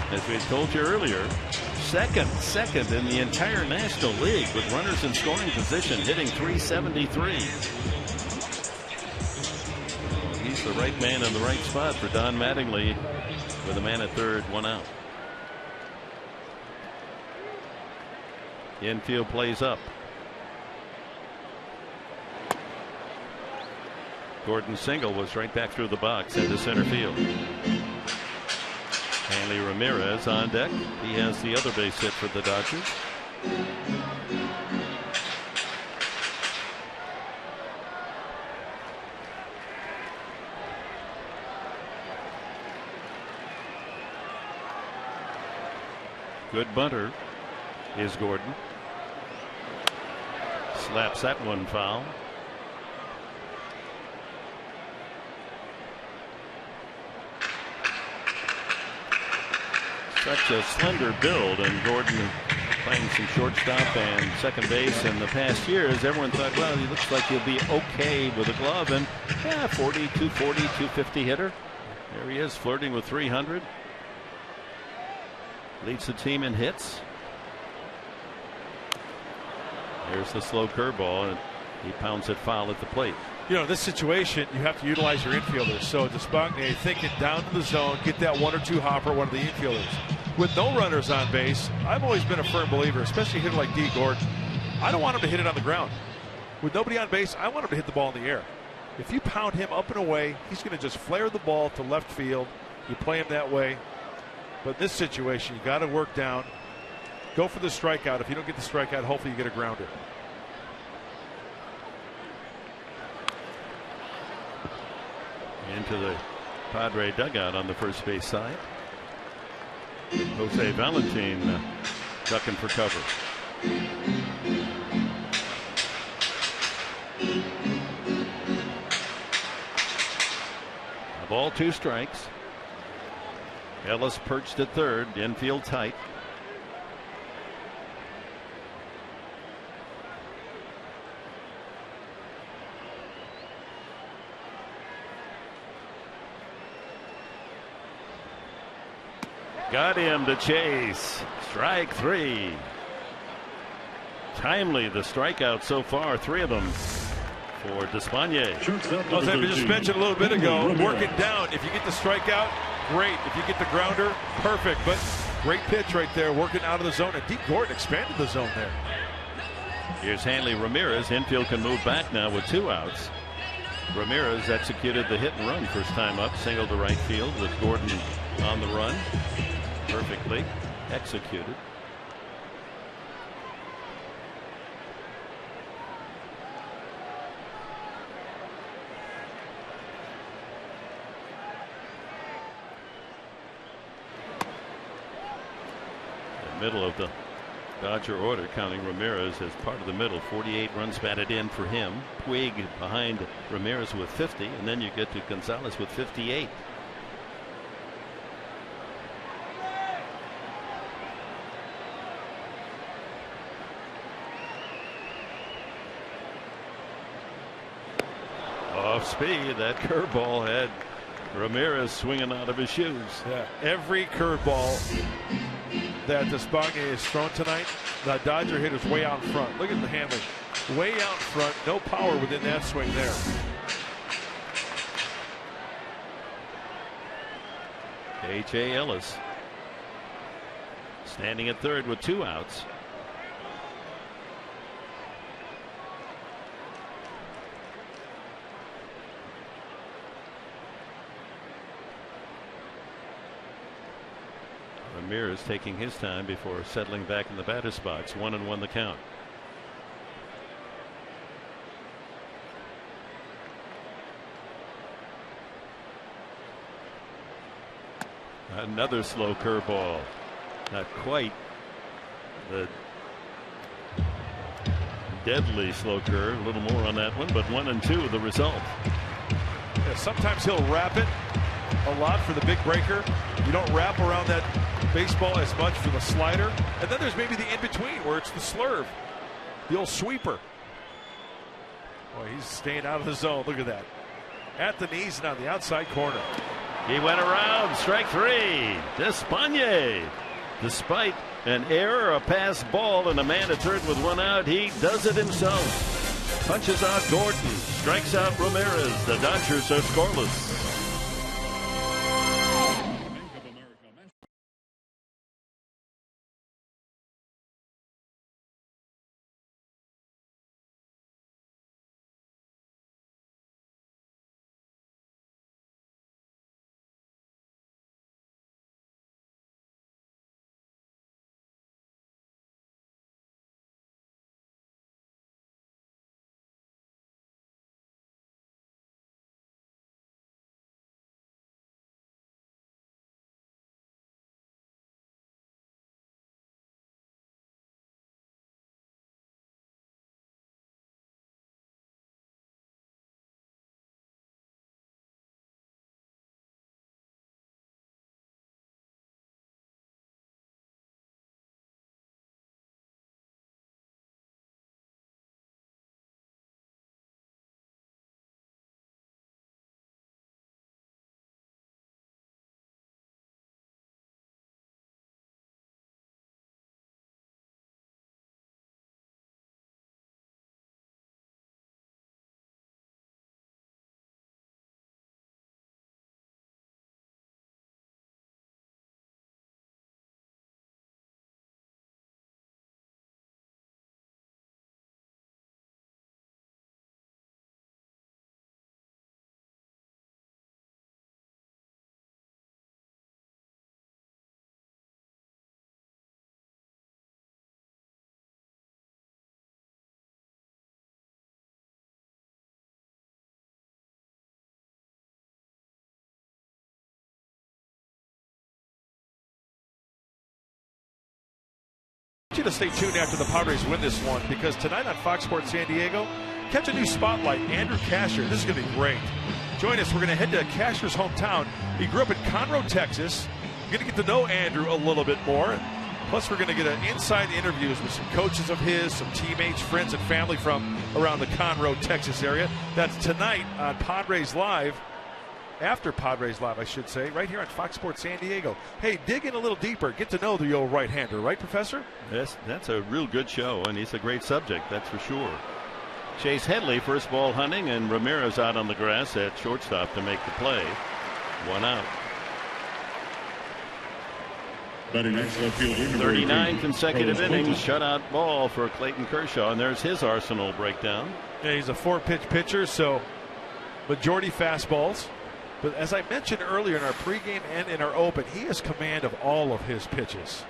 As we told you earlier, second in the entire National League with runners in scoring position, hitting .373. He's the right man in the right spot for Don Mattingly with a man at third, 1 out. Infield plays up. Gordon's single was right back through the box into center field. Hanley Ramirez on deck. He has the other base hit for the Dodgers. Good bunter is Gordon. Slaps that one foul. Such a slender build, and Gordon playing some shortstop and second base in the past years. Everyone thought, well, he looks like he'll be okay with a glove, and yeah, 40, 240, 250 hitter. There he is, flirting with 300. Leads the team in hits. There's the slow curveball, and he pounds it foul at the plate. You know, in this situation, you have to utilize your infielders. So Despaigne thinking down to the zone, get that 1 or 2 hopper, one of the infielders. With no runners on base, I've always been a firm believer, especially a hitter like D. Gordon. I don't want him to hit it on the ground. With nobody on base, I want him to hit the ball in the air. If you pound him up and away, he's going to just flare the ball to left field. You play him that way. But in this situation, you got to work down. Go for the strikeout. If you don't get the strikeout, hopefully you get a grounder. Into the Padre dugout on the first base side. Jose Valentin ducking for cover. A ball, 2 strikes. Ellis perched at third, infield tight. Got him to Chase. Strike 3. Timely, the strikeout so far, 3 of them for Despaigne. As I just mentioned a little bit ago, work it down. If you get the strikeout, great. If you get the grounder, perfect. But great pitch right there, working out of the zone. And D. Gordon expanded the zone there. Here's Hanley Ramirez. Infield can move back now with 2 outs. Ramirez executed the hit and run first time up, single to right field with Gordon on the run. Perfectly executed. The middle of the Dodger order, counting Ramirez as part of the middle. 48 runs batted in for him. Puig behind Ramirez with 50, and then you get to Gonzalez with 58. Off speed, that curveball had Ramirez swinging out of his shoes. Yeah, every curveball that Despaigne has thrown tonight, the Dodger hitter's way out in front. Look at the handling. Way out in front, no power within that swing there. A.J. Ellis standing at third with 2 outs. Ramirez taking his time before settling back in the batter's box. 1-1 the count. Another slow curveball. Not quite the deadly slow curve. A little more on that one, but 1-2 the result. Yeah, sometimes he'll wrap it a lot for the big breaker. You don't wrap around that baseball as much for the slider. And then there's maybe the in-between where it's the slurve, the old sweeper. Boy, he's staying out of the zone. Look at that. At the knees and on the outside corner. He went around. Strike 3. Despaigne. Despite an error, a pass ball, and a man at third with 1 out, he does it himself. Punches out Gordon. Strikes out Ramirez. The Dodgers are scoreless. You to stay tuned after the Padres win this one, because tonight on Fox Sports San Diego, catch a new spotlight, Andrew Kasher. This is going to be great. Join us. We're going to head to Kasher's hometown. He grew up in Conroe, Texas. We're going to get to know Andrew a little bit more. Plus, we're going to get an inside interviews with some coaches of his, some teammates, friends, and family from around the Conroe, Texas area. That's tonight on Padres Live. After Padres Live, I should say, right here on Fox Sports San Diego. Hey, dig in a little deeper. Get to know the old right-hander, right, Professor? Yes, that's a real good show, and he's a great subject, that's for sure. Chase Headley, first ball hunting, and Ramirez out on the grass at shortstop to make the play. 1 out. 39 consecutive innings, shutout ball for Clayton Kershaw, and there's his arsenal breakdown. Yeah, he's a 4-pitch pitcher, so majority fastballs. But as I mentioned earlier in our pregame and in our open, he has command of all of his pitches.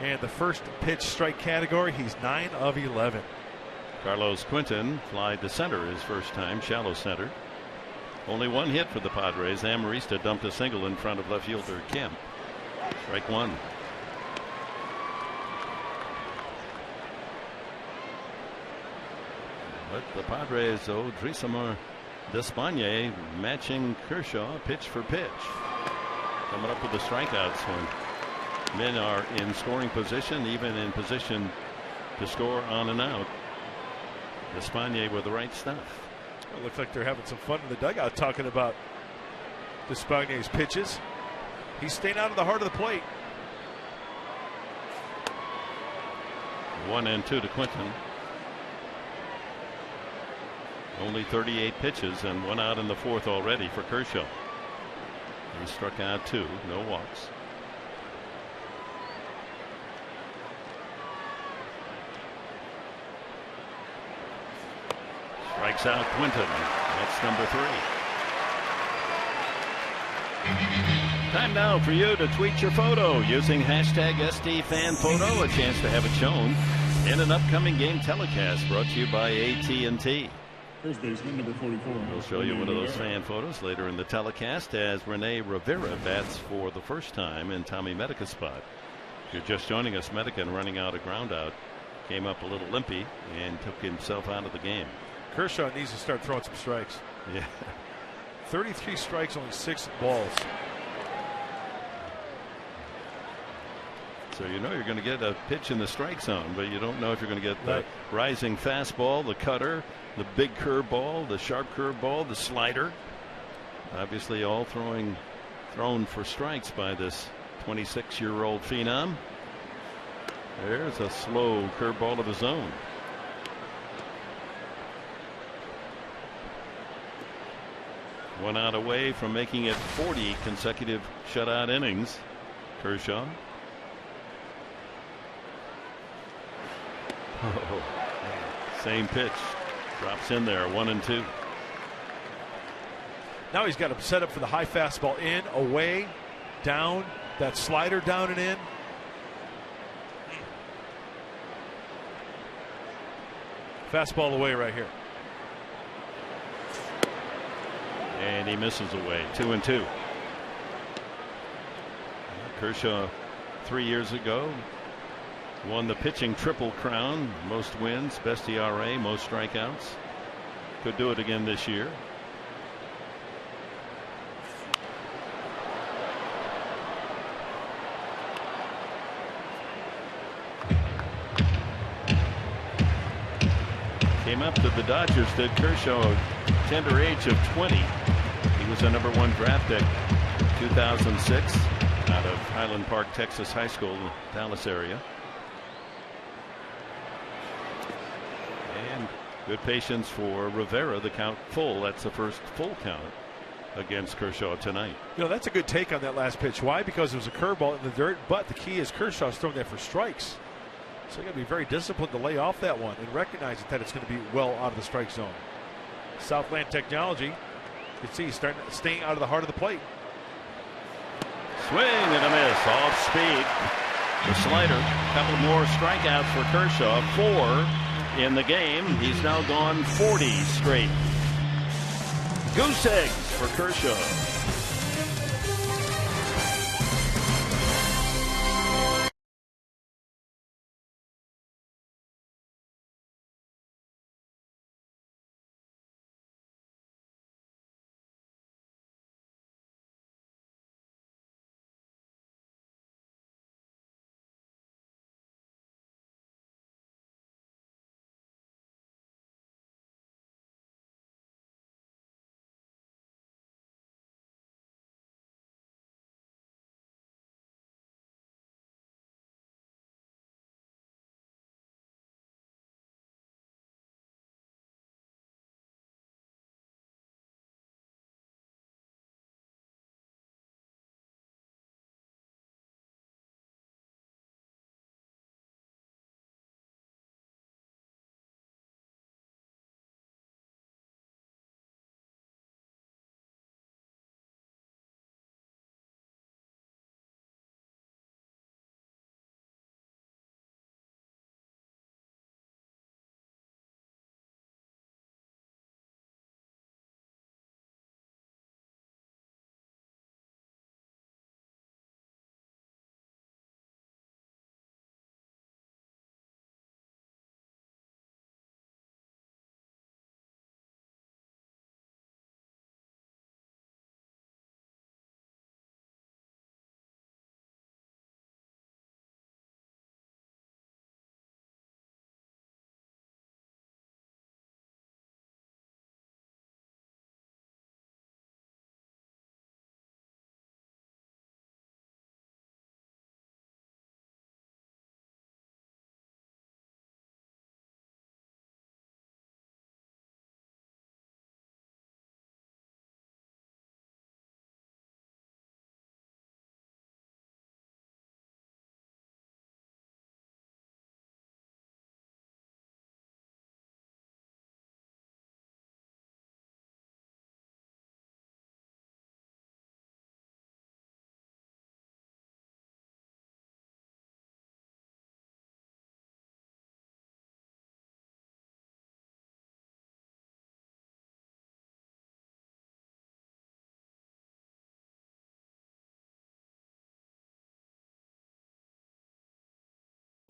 And the first pitch strike category, he's 9 of 11. Carlos Quinton flied to center his first time, shallow center. Only 1 hit for the Padres. Amarista dumped a single in front of left fielder Kemp. Strike 1. But the Padres, Drisamar Despaigne matching Kershaw pitch for pitch. Coming up with the strikeouts when men are in scoring position, even in position to score on and out. Despaigne with the right stuff. It looks like they're having some fun in the dugout talking about Despaigne's pitches. He's staying out of the heart of the plate. 1-2 to Quinton. Only 38 pitches and 1 out in the 4th already for Kershaw. He struck out 2, no walks. Strikes out Quinton. That's number 3. Time now for you to tweet your photo using hashtag SDFanPhoto. A chance to have it shown in an upcoming game telecast brought to you by AT&T. First baseman, number 44. We'll show you one of those fan photos later in the telecast as Rene Rivera bats for the first time in Tommy Medica's spot. If you're just joining us, Medica, running out a ground out, came up a little limpy and took himself out of the game. Kershaw needs to start throwing some strikes. Yeah. 33 strikes, only 6 balls. So you know you're going to get a pitch in the strike zone, but you don't know if you're going to get the rising fastball, the cutter, the big curveball, the sharp curveball, the slider. Obviously all thrown for strikes by this 26-year-old phenom. There's a slow curveball of his own. One out away from making it 40 consecutive shutout innings. Kershaw. Oh, same pitch. Drops in there, 1-2. Now he's got him set up for the high fastball, in, away, down, that slider down and in. Fastball away right here. And he misses away, 2-2. Kershaw 3 years ago won the pitching triple crown, most wins, best ERA, most strikeouts. Could do it again this year. Came up to the Dodgers, did Kershaw, tender age of 20. He was a number 1 draft pick 2006 out of Highland Park, Texas High School, Dallas area. And good patience for Rivera. The count full. That's the first full count against Kershaw tonight. You know, that's a good take on that last pitch. Why? Because it was a curveball in the dirt, but the key is Kershaw's throwing that for strikes. So you got to be very disciplined to lay off that one and recognize that it's going to be well out of the strike zone. Southland technology. You can see he's staying out of the heart of the plate. Swing and a miss, off speed. The slider. A couple more strikeouts for Kershaw. 4 in the game. He's now gone 40 straight. Goose eggs for Kershaw.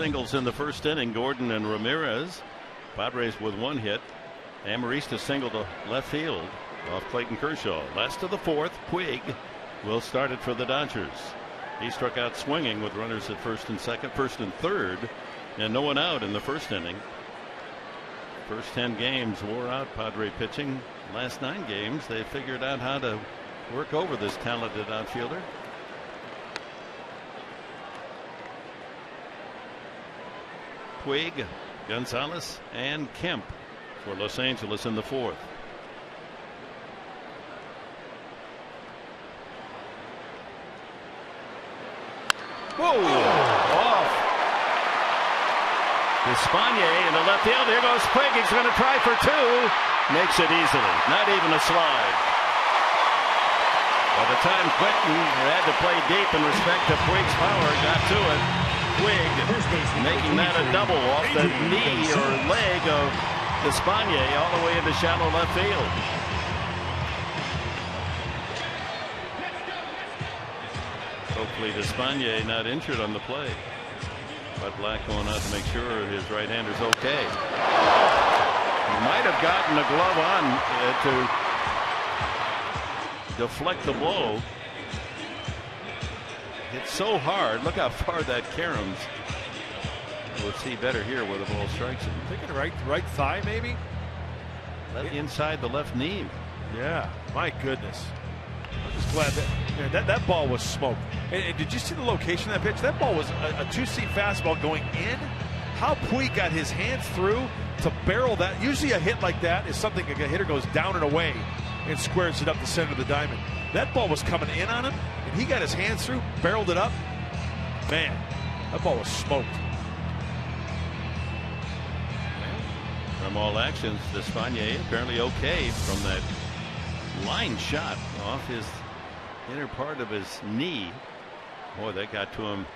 Singles in the first inning, Gordon and Ramirez. Padres with one hit. Amarista single to left field off Clayton Kershaw. Last of the fourth, Puig will start it for the Dodgers. He struck out swinging with runners at first and second, first and third, and no one out in the first inning. First 10 games wore out Padre pitching. Last 9 games, they figured out how to work over this talented outfielder. Puig, Gonzalez, and Kemp for Los Angeles in the fourth. Whoa! Off. Despagne in the left field. Here goes Puig. He's going to try for 2. Makes it easily. Not even a slide. By the time Quentin had to play deep in respect to Puig's power, got to it. Puig making that a double off the knee or leg of Despagne all the way into shallow left field. Hopefully Despagne not injured on the play. But Black going out to make sure his right hander's okay. He might have gotten a glove on to deflect the blow. Hit so hard. Look how far that caroms. We'll see better here where the ball strikes him. Thinking right thigh maybe. Inside the left knee. Yeah, my goodness. I'm just glad that ball was smoked. And did you see the location of that pitch? That ball was a 2-seam fastball going in. How Puig got his hands through to barrel that. Usually a hit like that is something like a hitter goes down and away and squares it up the center of the diamond. That ball was coming in on him, and he got his hands through, barreled it up. Man, that ball was smoked. From all actions, Despagne apparently okay from that line shot off his inner part of his knee. Boy, that got to him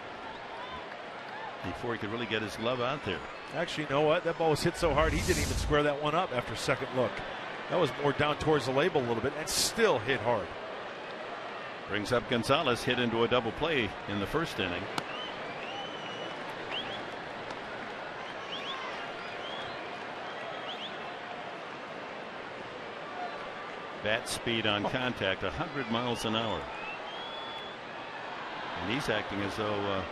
before he could really get his glove out there. Actually, you know what? That ball was hit so hard he didn't even square that one up after second look. That was more down towards the label a little bit and still hit hard. Brings up Gonzalez, hit into a double play in the first inning. Bat speed on contact, 100 miles an hour. And he's acting as though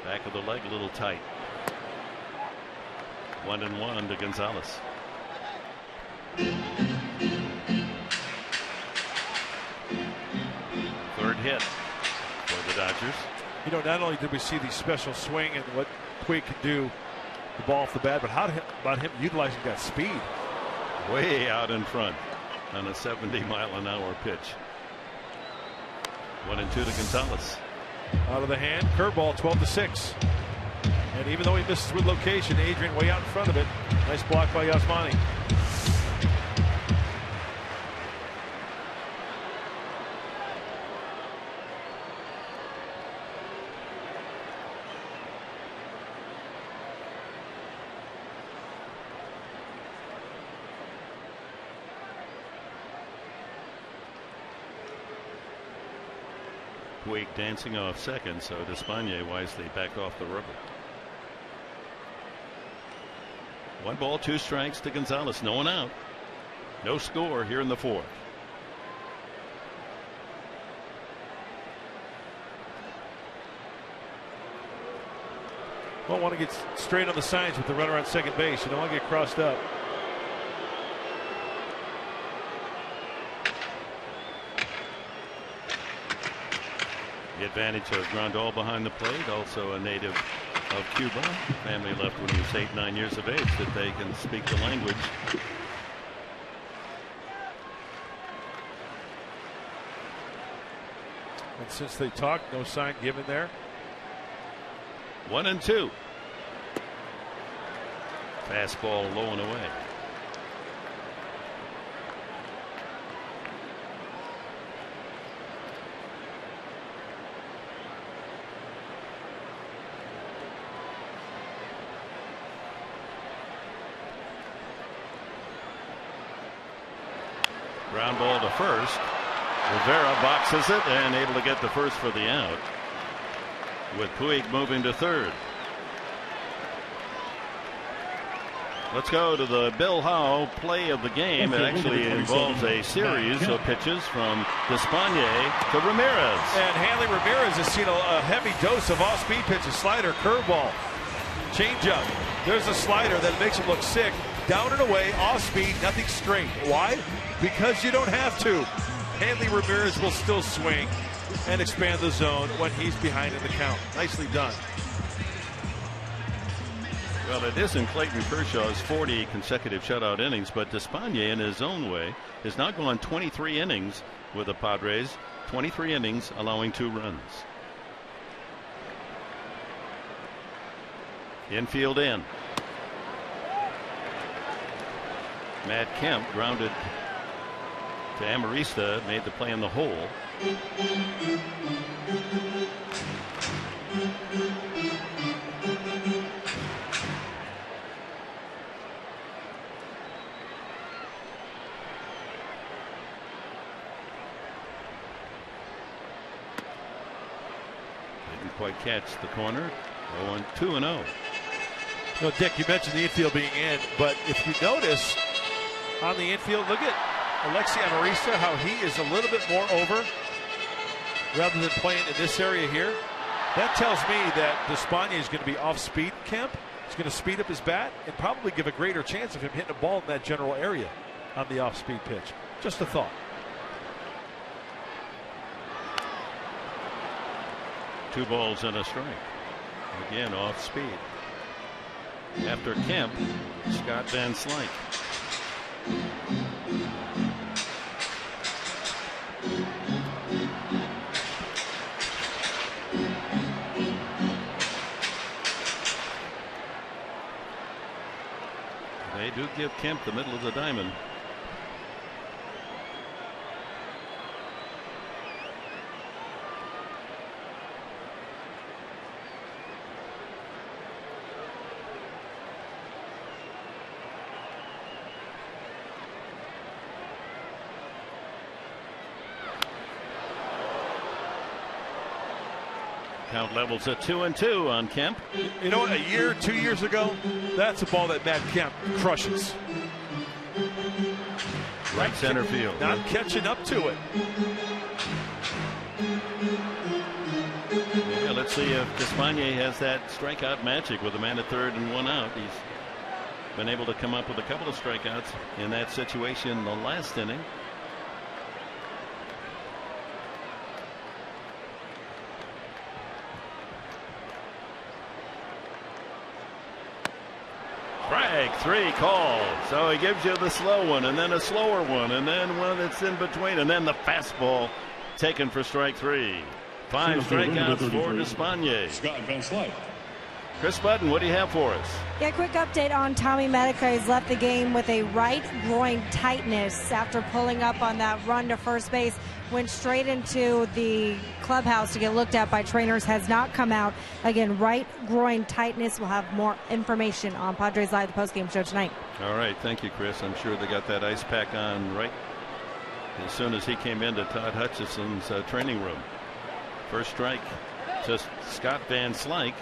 back of the leg a little tight. 1-1 to Gonzalez. Third hit for the Dodgers. You know, not only did we see the special swing and what Puig could do, the ball off the bat, but how about him utilizing that speed? Way out in front on a 70-mile-an-hour pitch. 1-2 to Gonzalez. Out of the hand, curveball, 12-6. And even though he misses with location, Adrian way out in front of it. Nice block by Yasmani. Puig dancing off second, so Despagne wisely backed off the rubber. 1 ball, 2 strikes to Gonzalez. No one out. No score here in the fourth. Don't want to get straight on the signs with the runner on second base. You don't want to get crossed up. The advantage of Grandal behind the plate, also a native of Cuba. Family left when he was 8-9 years of age, that they can speak the language. And since they talked, no sign given there. 1-2. Fastball low and away. Ground ball to first. Rivera boxes it and able to get the first for the out. with Puig moving to third. Let's go to the Bill Howe play of the game. It actually involves a series of pitches from Despaigne to Ramirez. And Hanley Ramirez has seen a heavy dose of off-speed pitches, slider, curveball, changeup. There's a slider that makes him look sick. Down and away, off-speed, nothing straight. Why? Because you don't have to. Hanley Ramirez will still swing and expand the zone when he's behind in the count. Nicely done. Well, it isn't Clayton Kershaw's 40 consecutive shutout innings, but Despaigne, in his own way, has now gone 23 innings with the Padres, 23 innings, allowing 2 runs. Infield in. Matt Kemp grounded to Amarista, made the play in the hole. Quite catch the corner. 2-0. No, Dick, you mentioned the infield being in, but if you notice on the infield, look at Alexi Amarista, how he is a little bit more over rather than playing in this area here. That tells me that Despaigne is going to be off speed. Kemp is going to speed up his bat and probably give a greater chance of him hitting a ball in that general area on the off speed pitch. Just a thought. 2 balls and a strike. Again, off speed. After Kemp, Scott Van Slyke. They do give Kemp the middle of the diamond. Count levels at 2-2 on Kemp. You know, a year, 2 years ago, that's a ball that Matt Kemp crushes. Right center field. Not catching up to it. Yeah, let's see if Despaigne has that strikeout magic with a man at third and 1 out. He's been able to come up with a couple of strikeouts in that situation in the last inning. Strike 3 called. So he gives you the slow one and then a slower one and then one that's in between and then the fastball taken for strike 3. 5 strikeouts for Despaigne. Scott Van Slyke. Chris Button, what do you have for us? Yeah, quick update on Tommy Medica. He's left the game with a right groin tightness after pulling up on that run to first base. Went straight into the clubhouse to get looked at by trainers. Has not come out. Again, right groin tightness. We'll have more information on Padres Live, the postgame show tonight. All right. Thank you, Chris. I'm sure they got that ice pack on right as soon as he came into Todd Hutchison's training room. First strike to Scott Van Slyke.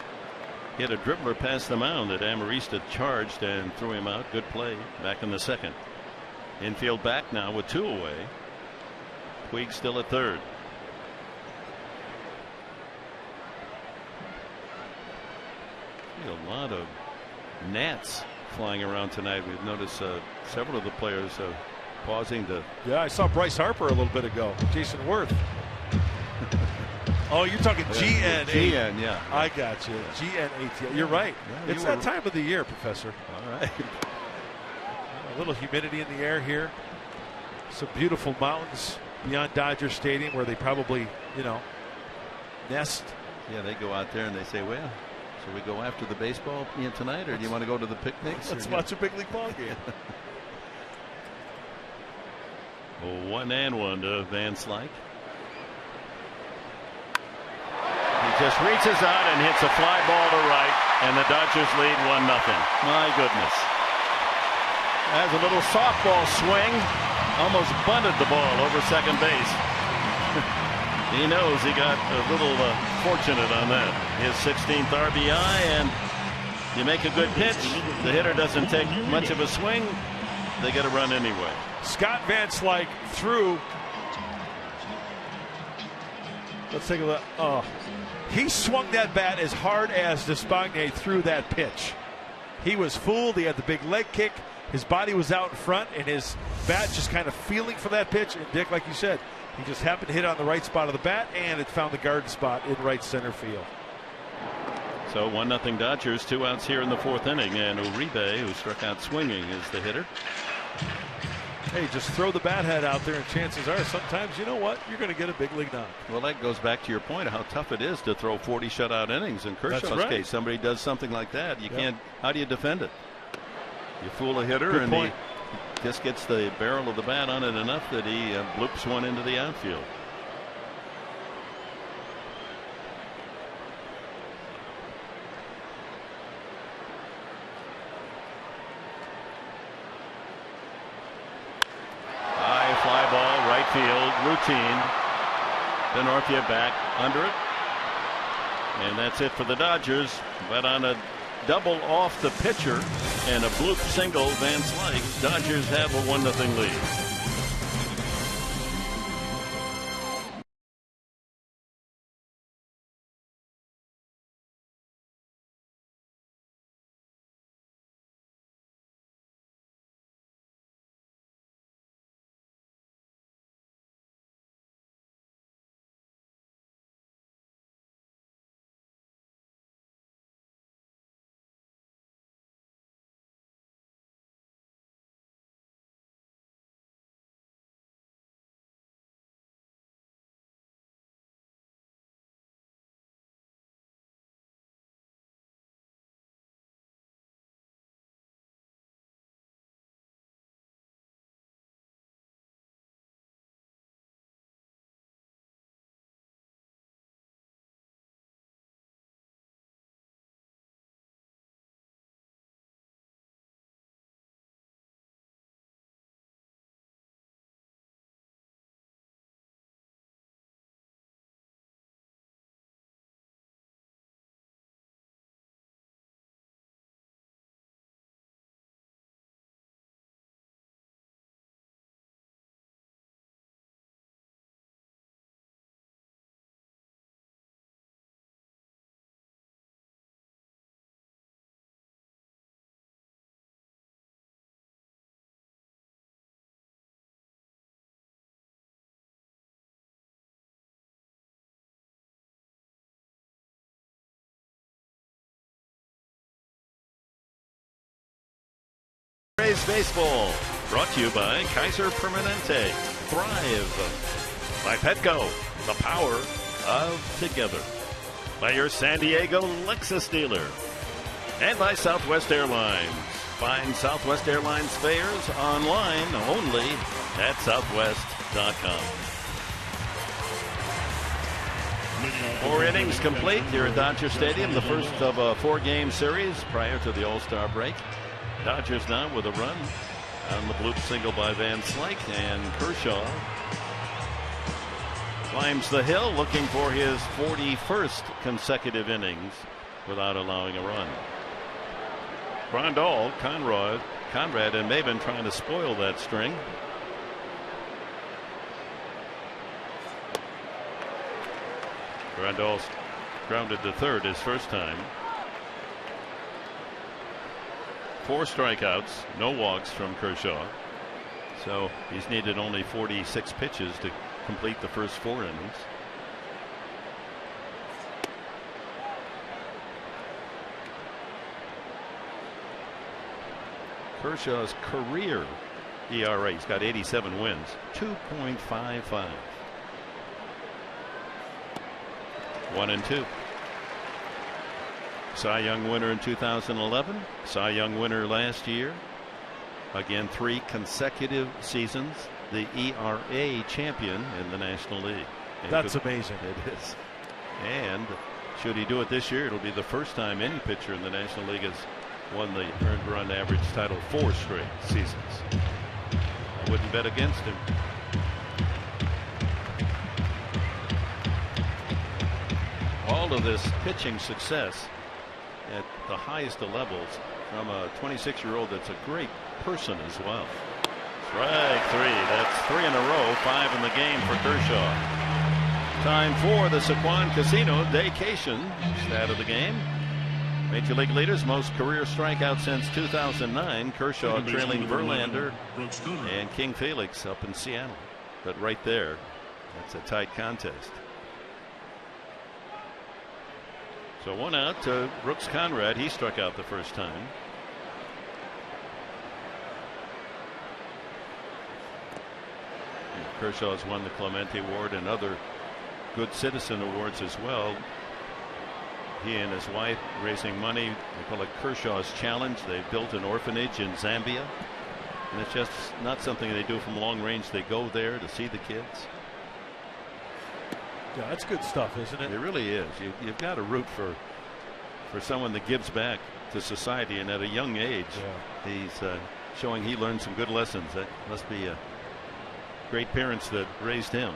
Hit a dribbler past the mound that Amarista charged and threw him out. Good play back in the second. Infield back now with 2 away. Puig still at third. A lot of gnats flying around tonight. We've noticed several of the players pausing to. Yeah, I saw Bryce Harper a little bit ago. Jason Worth. Oh, you're talking GN. GN, yeah. I got you. GN AT. You're right. Yeah, it's that time of the year, Professor. All right. A little humidity in the air here. Some beautiful mountains beyond Dodger Stadium where they probably, nest. Yeah, they go out there and they say, well, should we go after the baseball tonight, or do you want to go to the picnics? Let's watch a big league ball game. 1-1 to Van Slyke. He just reaches out and hits a fly ball to right, and the Dodgers lead 1-0. My goodness. Has a little softball swing. Almost bunted the ball over second base. He knows he got a little fortunate on that. His 16th RBI, and you make a good pitch. The hitter doesn't take much of a swing. They get a run anyway. Scott Van Slyke threw. Let's take a look. Oh, he swung that bat as hard as Despaigne threw that pitch. He was fooled. He had the big leg kick. His body was out in front, and his bat just kind of feeling for that pitch. And Dick, like you said, he just happened to hit on the right spot of the bat, and it found the garden spot in right center field. So 1-0 Dodgers, 2 outs here in the 4th inning, and Uribe, who struck out swinging, is the hitter. Hey, just throw the bat head out there, and chances are sometimes, you know what, you're going to get a big league knock. Well, that goes back to your point of how tough it is to throw 40 shutout innings. In Kershaw's case, somebody does something like that, you can't. How do you defend it? You fool a hitter, and he just gets the barrel of the bat on it enough that he bloops one into the outfield. High fly ball, right field, routine. Denorfia back under it. And that's it for the Dodgers. But on a double off the pitcher and a bloop single, Van Slyke, Dodgers have a 1-0 lead. Baseball brought to you by Kaiser Permanente. Thrive. By Petco. The power of together. By your San Diego Lexus dealer. And by Southwest Airlines. Find Southwest Airlines fares online only at southwest.com. 4 innings complete here at Dodger Stadium. The first of a 4-game series prior to the All-Star break. Dodgers now with a run on the bloop single by Van Slyke, and Kershaw climbs the hill looking for his 41st consecutive innings without allowing a run. Grandal, Conrad, and Maben trying to spoil that string. Grandal's grounded to third his first time. 4 strikeouts, no walks from Kershaw. So he's needed only 46 pitches to complete the first 4 innings. Kershaw's career ERA, he's got 87 wins, 2.55. 1-2. Cy Young winner in 2011. Cy Young winner last year. Again, 3 consecutive seasons. The ERA champion in the National League. That's amazing. It is. And should he do it this year, it'll be the first time any pitcher in the National League has won the earned run average title 4 straight seasons. I wouldn't bet against him. all of this pitching success at the highest of levels from a 26-year-old that's a great person as well. Strike 3. That's 3 in a row, 5 in the game for Kershaw. Time for the Saquon Casino Daycation stat of the game. Major League leaders, most career strikeouts since 2009. Kershaw trailing Verlander and King Felix up in Seattle. But right there, that's a tight contest. So 1 out to Brooks Conrad. He struck out the first time. And Kershaw's won the Clemente Award and other good citizen awards as well. He and his wife raising money. They call it Kershaw's Challenge. They built an orphanage in Zambia. And it's just not something they do from long range. They go there to see the kids. Yeah, that's good stuff, isn't it? It really is. You've got to root for someone that gives back to society, and at a young age, he's showing he learned some good lessons. That must be great parents that raised him.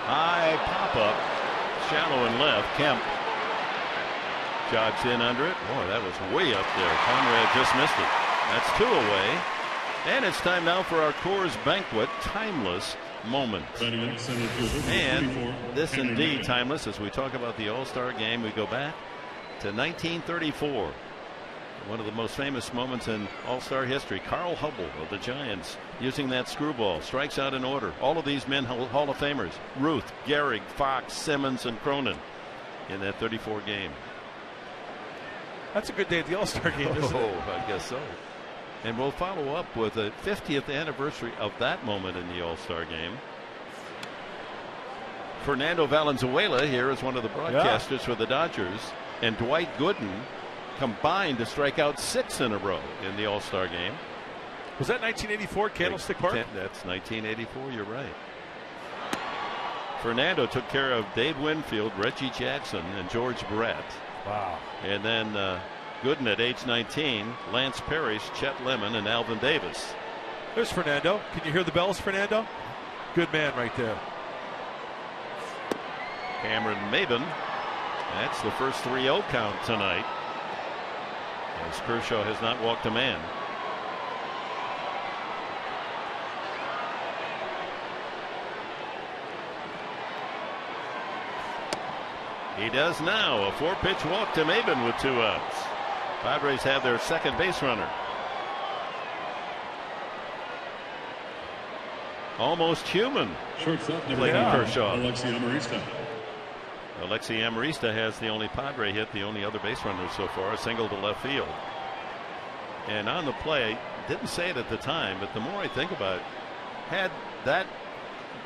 High pop up, shallow and left. Kemp jogs in under it. Boy, that was way up there. Conrad just missed it. That's 2 away. And it's time now for our Coors Banquet Timeless Moment. And this indeed timeless. As we talk about the All-Star game, we go back to 1934. One of the most famous moments in All-Star history. Carl Hubble of the Giants using that screwball. Strikes out in order. All of these men Hall of Famers. Ruth, Gehrig, Fox, Simmons, and Cronin in that 34 game. That's a good day at the All-Star game, isn't it? Oh, I guess so. And we'll follow up with the 50th anniversary of that moment in the All-Star game. Fernando Valenzuela here is one of the broadcasters for the Dodgers, and Dwight Gooden combined to strike out 6 in a row in the All-Star game. Was that 1984 Candlestick Park? That's 1984. You're right. Fernando took care of Dave Winfield, Reggie Jackson, and George Brett. Wow. And then Gooden at age 19, Lance Parrish, Chet Lemon, and Alvin Davis. There's Fernando. Can you hear the bells, Fernando? Good man right there. Cameron Maybin. That's the first 3-0 count tonight, as Kershaw has not walked a man. He does now. A 4-pitch walk to Maybin with 2 outs. Padres have their second base runner. Almost human. Shortstop number Clayton 5, Kershaw. Alexi Amarista. Alexi Amarista has the only Padre hit, the only other base runner so far, a single to left field. And on the play, didn't say it at the time, but the more I think about it, had that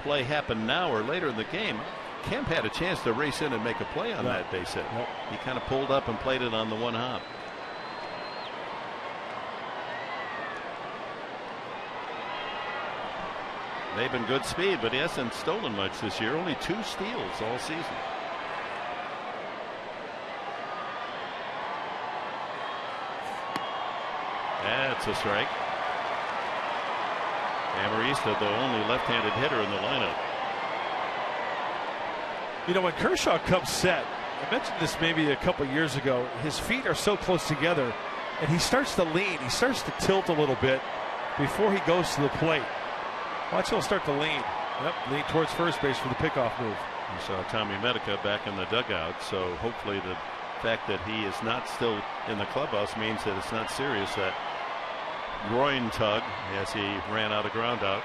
play happen now or later in the game, Kemp had a chance to race in and make a play on that base hit. He kind of pulled up and played it on the one hop. They've been good speed, but he hasn't stolen much this year. Only 2 steals all season. That's a strike. Amarista, the only left-handed hitter in the lineup. You know, when Kershaw comes set, I mentioned this maybe a couple years ago, his feet are so close together, and he starts to lean. He starts to tilt a little bit before he goes to the plate. Watch, he'll start to lean. Yep, lean towards first base for the pickoff move. You saw Tommy Medica back in the dugout, so hopefully the fact that he is not still in the clubhouse means that it's not serious, that groin tug as he ran out of ground out.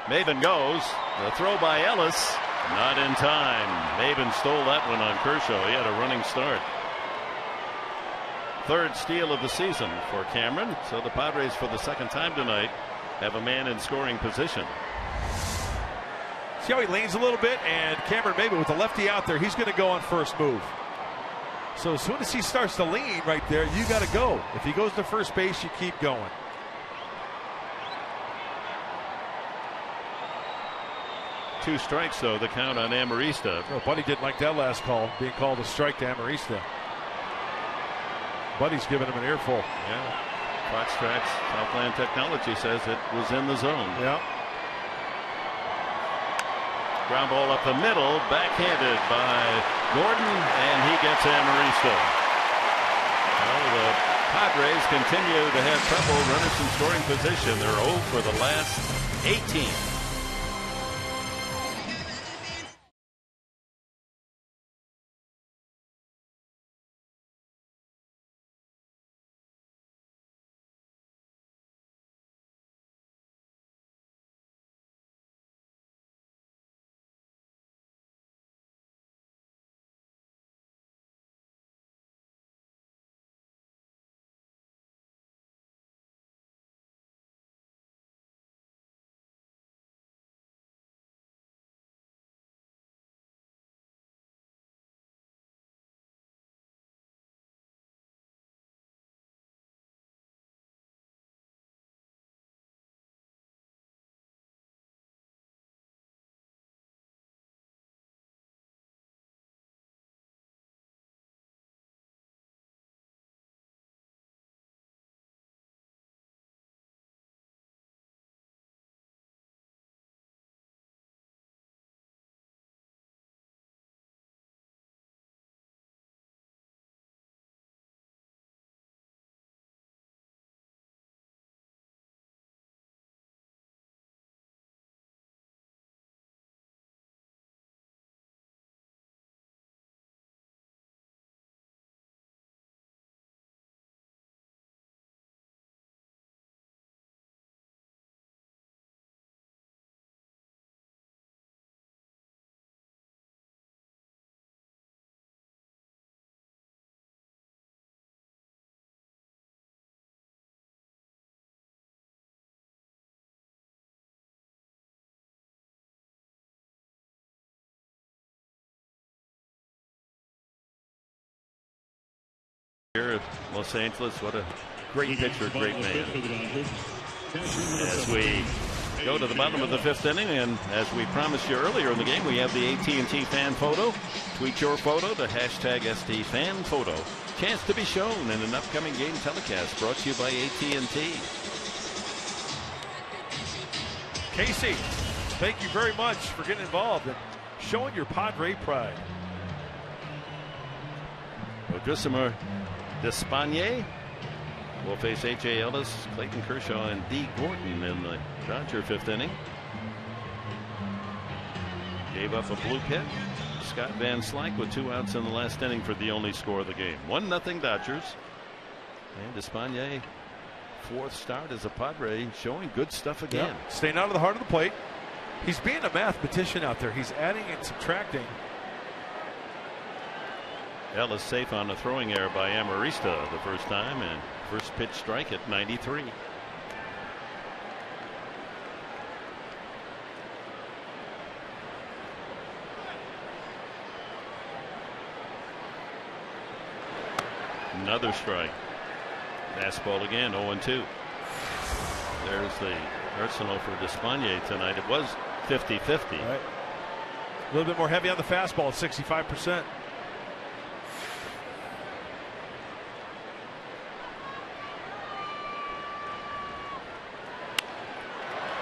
Maybin goes. The throw by Ellis. Not in time. Maybin stole that one on Kershaw. He had a running start. 3rd steal of the season for Cameron. So the Padres, for the 2nd time tonight, have a man in scoring position. See how he leans a little bit, and Cameron Maybin with the lefty out there, he's going to go on first move. So as soon as he starts to lean right there, you got to go. If he goes to first base, you keep going. Two strikes, though, the count on Amarista. Oh, Buddy didn't like that last call, being called a strike to Amarista. buddy's giving him an earful. Yeah. Fox Tracks Southland Technology says it was in the zone. Yeah. Ground ball up the middle, backhanded by Gordon, and he gets Amarista. Well, the Padres continue to have trouble runners in scoring position. They're 0 for the last 18. Here at Los Angeles, what a great pitcher, great man. As we go to the bottom of the 5th inning, and as we promised you earlier in the game, we have the AT&T fan photo. Tweet your photo to hashtag #SDFanPhoto. Chance to be shown in an upcoming game telecast brought to you by AT&T. Casey, thank you very much for getting involved and showing your Padre pride. Odrisamer Despaigne will face A.J. Ellis, Clayton Kershaw, and D. Gordon in the Dodger 5th inning. Gave up a blue hit. Scott Van Slyke with 2 outs in the last inning for the only score of the game. 1-0 Dodgers. And Despaigne, 4th start as a Padre, showing good stuff again. Yep. Staying out of the heart of the plate. He's being a mathematician out there. He's adding and subtracting. Ellis safe on a throwing error by Amarista the first time, and first pitch strike at 93. Another strike. Fastball again, 0-2. There's the arsenal for Despaigne tonight. It was 50-50. Right. A little bit more heavy on the fastball at 65%.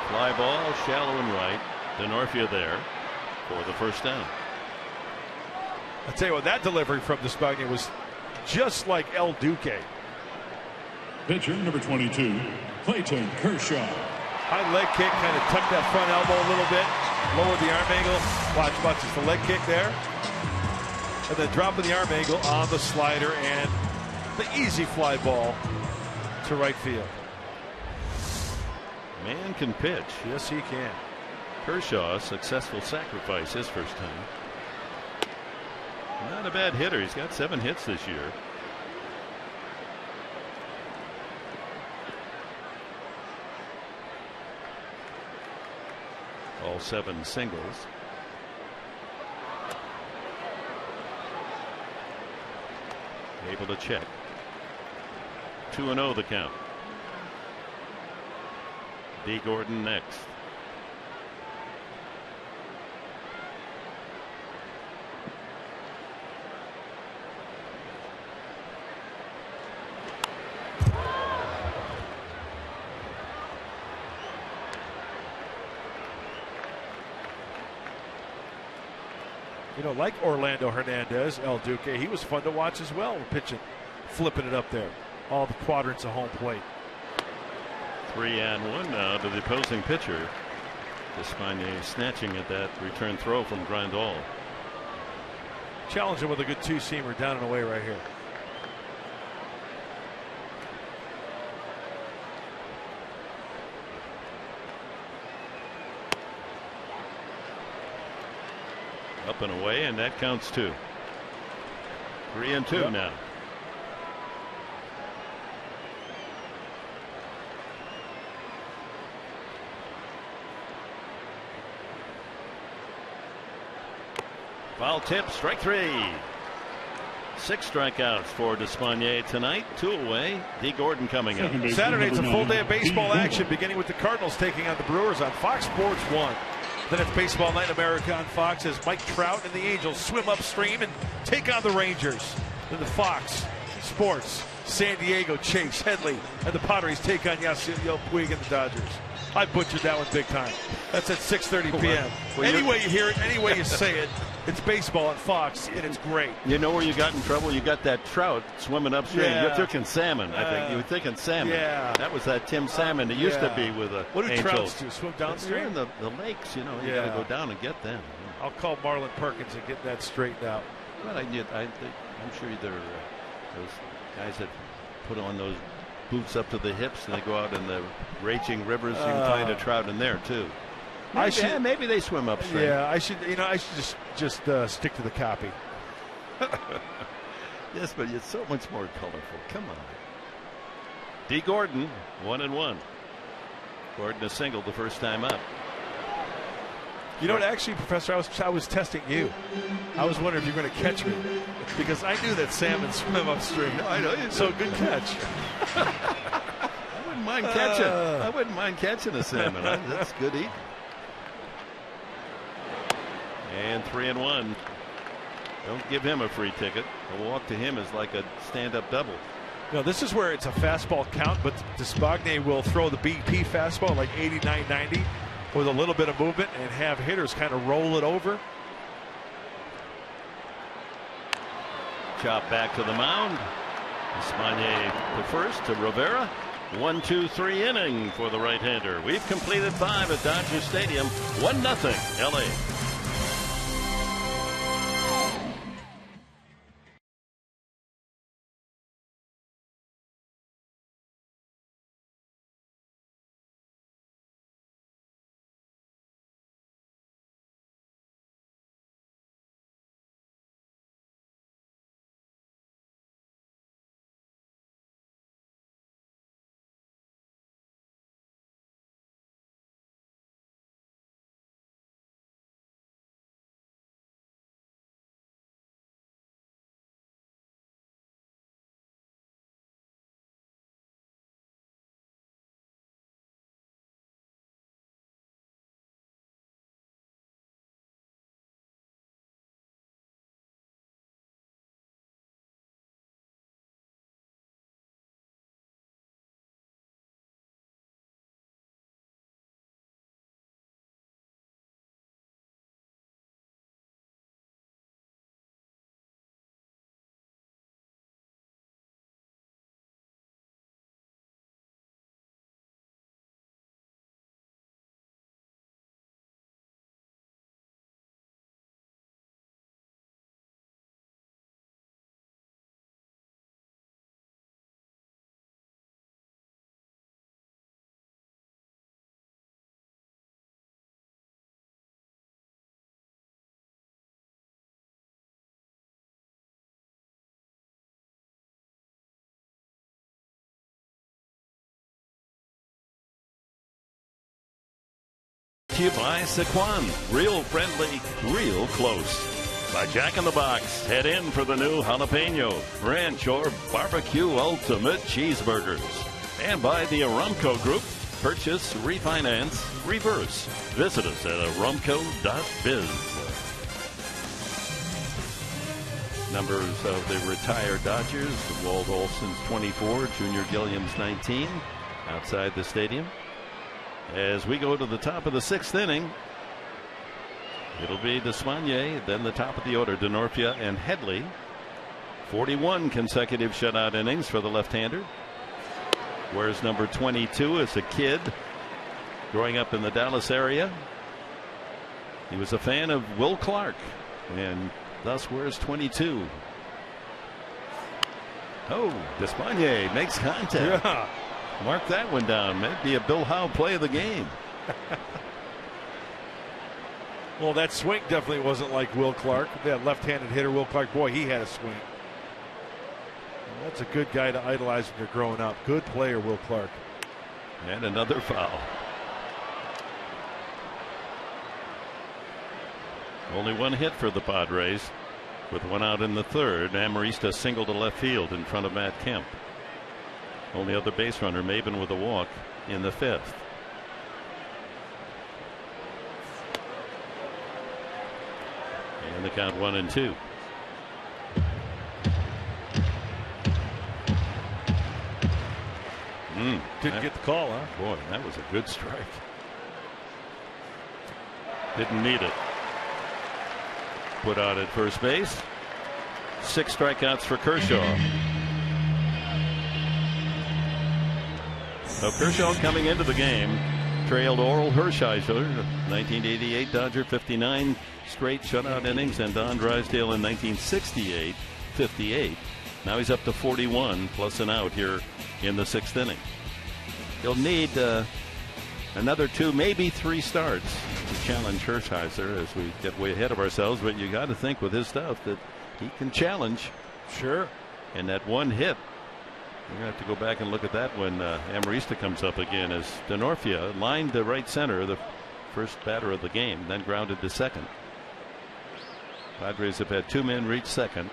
Fly ball, shallow and right. Denorfia there for the first down. I'll tell you what, that delivery from Despaigne was just like El Duque. Pitcher number 22, Clayton Kershaw. High leg kick, kind of tucked that front elbow a little bit, lowered the arm angle. Watch, it's the leg kick there. And then dropping the arm angle on the slider and the easy fly ball to right field. Man can pitch. Yes, he can. Kershaw, a successful sacrifice his first time. Not a bad hitter. He's got 7 hits this year. All 7 singles. Able to check. 2-0 the count. D. Gordon next. You know, like Orlando Hernandez, El Duque, he was fun to watch as well, pitching, flipping it up there. All the quadrants of home plate. 3-1 now to the opposing pitcher. Despaigne snatching at that return throw from Grandal. Challenge him with a good two-seamer down and away right here. Up and away, and that counts 2. 3-2 now. Foul tip, strike 3. 6 strikeouts for Despaigne tonight. 2 away. D. Gordon coming up. Saturday's a full day of baseball action, beginning with the Cardinals taking on the Brewers on Fox Sports 1. Then it's Baseball Night in America on Fox as Mike Trout and the Angels swim upstream and take on the Rangers. Then the Fox Sports San Diego Chase Headley and the Padres take on Yasiel Puig and the Dodgers. I butchered that one big time. That's at 6:30 p.m. Any way you hear it, any way you say it, it's baseball on Fox, and it's great. You know where you got in trouble? You got that trout swimming upstream. Yeah. You're thinking salmon, I think. You were thinking salmon. Yeah. That was that Tim Salmon that used to be with the What do Angels. trouts do? Swim downstream? They're in the lakes, you know. You got to go down and get them. I'll call Marlon Perkins and get that straightened out. But I'm sure they're those guys that put on those boots up to the hips and they go out in the raging rivers. You can find a trout in there too. Maybe they swim upstream. Yeah, I should just stick to the copy. Yes, but it's so much more colorful. Come on. D. Gordon, 1-1. Gordon a single the first time up. You know what, actually, Professor, I was testing you. I was wondering if you're going to catch me because I knew that salmon swim upstream. No, I know you. So good catch. I wouldn't mind catching. I wouldn't mind catching a salmon. That's good eating. And 3-1. Don't give him a free ticket. A walk to him is like a stand-up double. No, this is where it's a fastball count, but Despaigne will throw the BP fastball like 89, 90 with a little bit of movement and have hitters kind of roll it over. Chop back to the mound. Despaigne the first to Rivera. 1-2-3 inning for the right-hander. We've completed 5 at Dodger Stadium. 1-0 LA. To you by Sequan. Real friendly, real close. By Jack in the Box. Head in for the new jalapeno, ranch, or barbecue ultimate cheeseburgers. And by the Aramco Group. Purchase, refinance, reverse. Visit us at aramco.biz. Numbers of the retired Dodgers. Walt Olson's 24, Junior Gilliam's 19 outside the stadium. As we go to the top of the 6th inning, It'll be Despaigne, then the top of the order, Denorfia and Headley. 41 consecutive shutout innings for the left-hander. Wears number 22 as a kid growing up in the Dallas area. He was a fan of Will Clark and thus wears 22. Oh, Despaigne makes contact. Yeah. Mark that one down. Maybe a Bill Howe play of the game. Well, that swing definitely wasn't like Will Clark. That left-handed hitter, Will Clark, boy, he had a swing. That's a good guy to idolize when you're growing up. Good player, Will Clark. And another foul. Only one hit for the Padres. With one out in the third, Amarista singled to left field in front of Matt Kemp. Only other base runner, Maben, with a walk in the fifth. And the count 1-2. Didn't get the call, huh? Boy, that was a good strike. Didn't need it. Put out at first base. 6 strikeouts for Kershaw. So Kershaw coming into the game trailed Oral Hershiser, 1988 Dodger, 59 straight shutout innings, and Don Drysdale in 1968, 58. Now he's up to 41 plus an out here in the 6th inning. He'll need another 2, maybe 3 starts to challenge Hershiser as we get way ahead of ourselves. But you got to think with his stuff that he can challenge. Sure. And that one hit, we're going to have to go back and look at that when Amarista comes up again, as Denorfia lined to right center, the first batter of the game, then grounded to second. Padres have had 2 men reach second.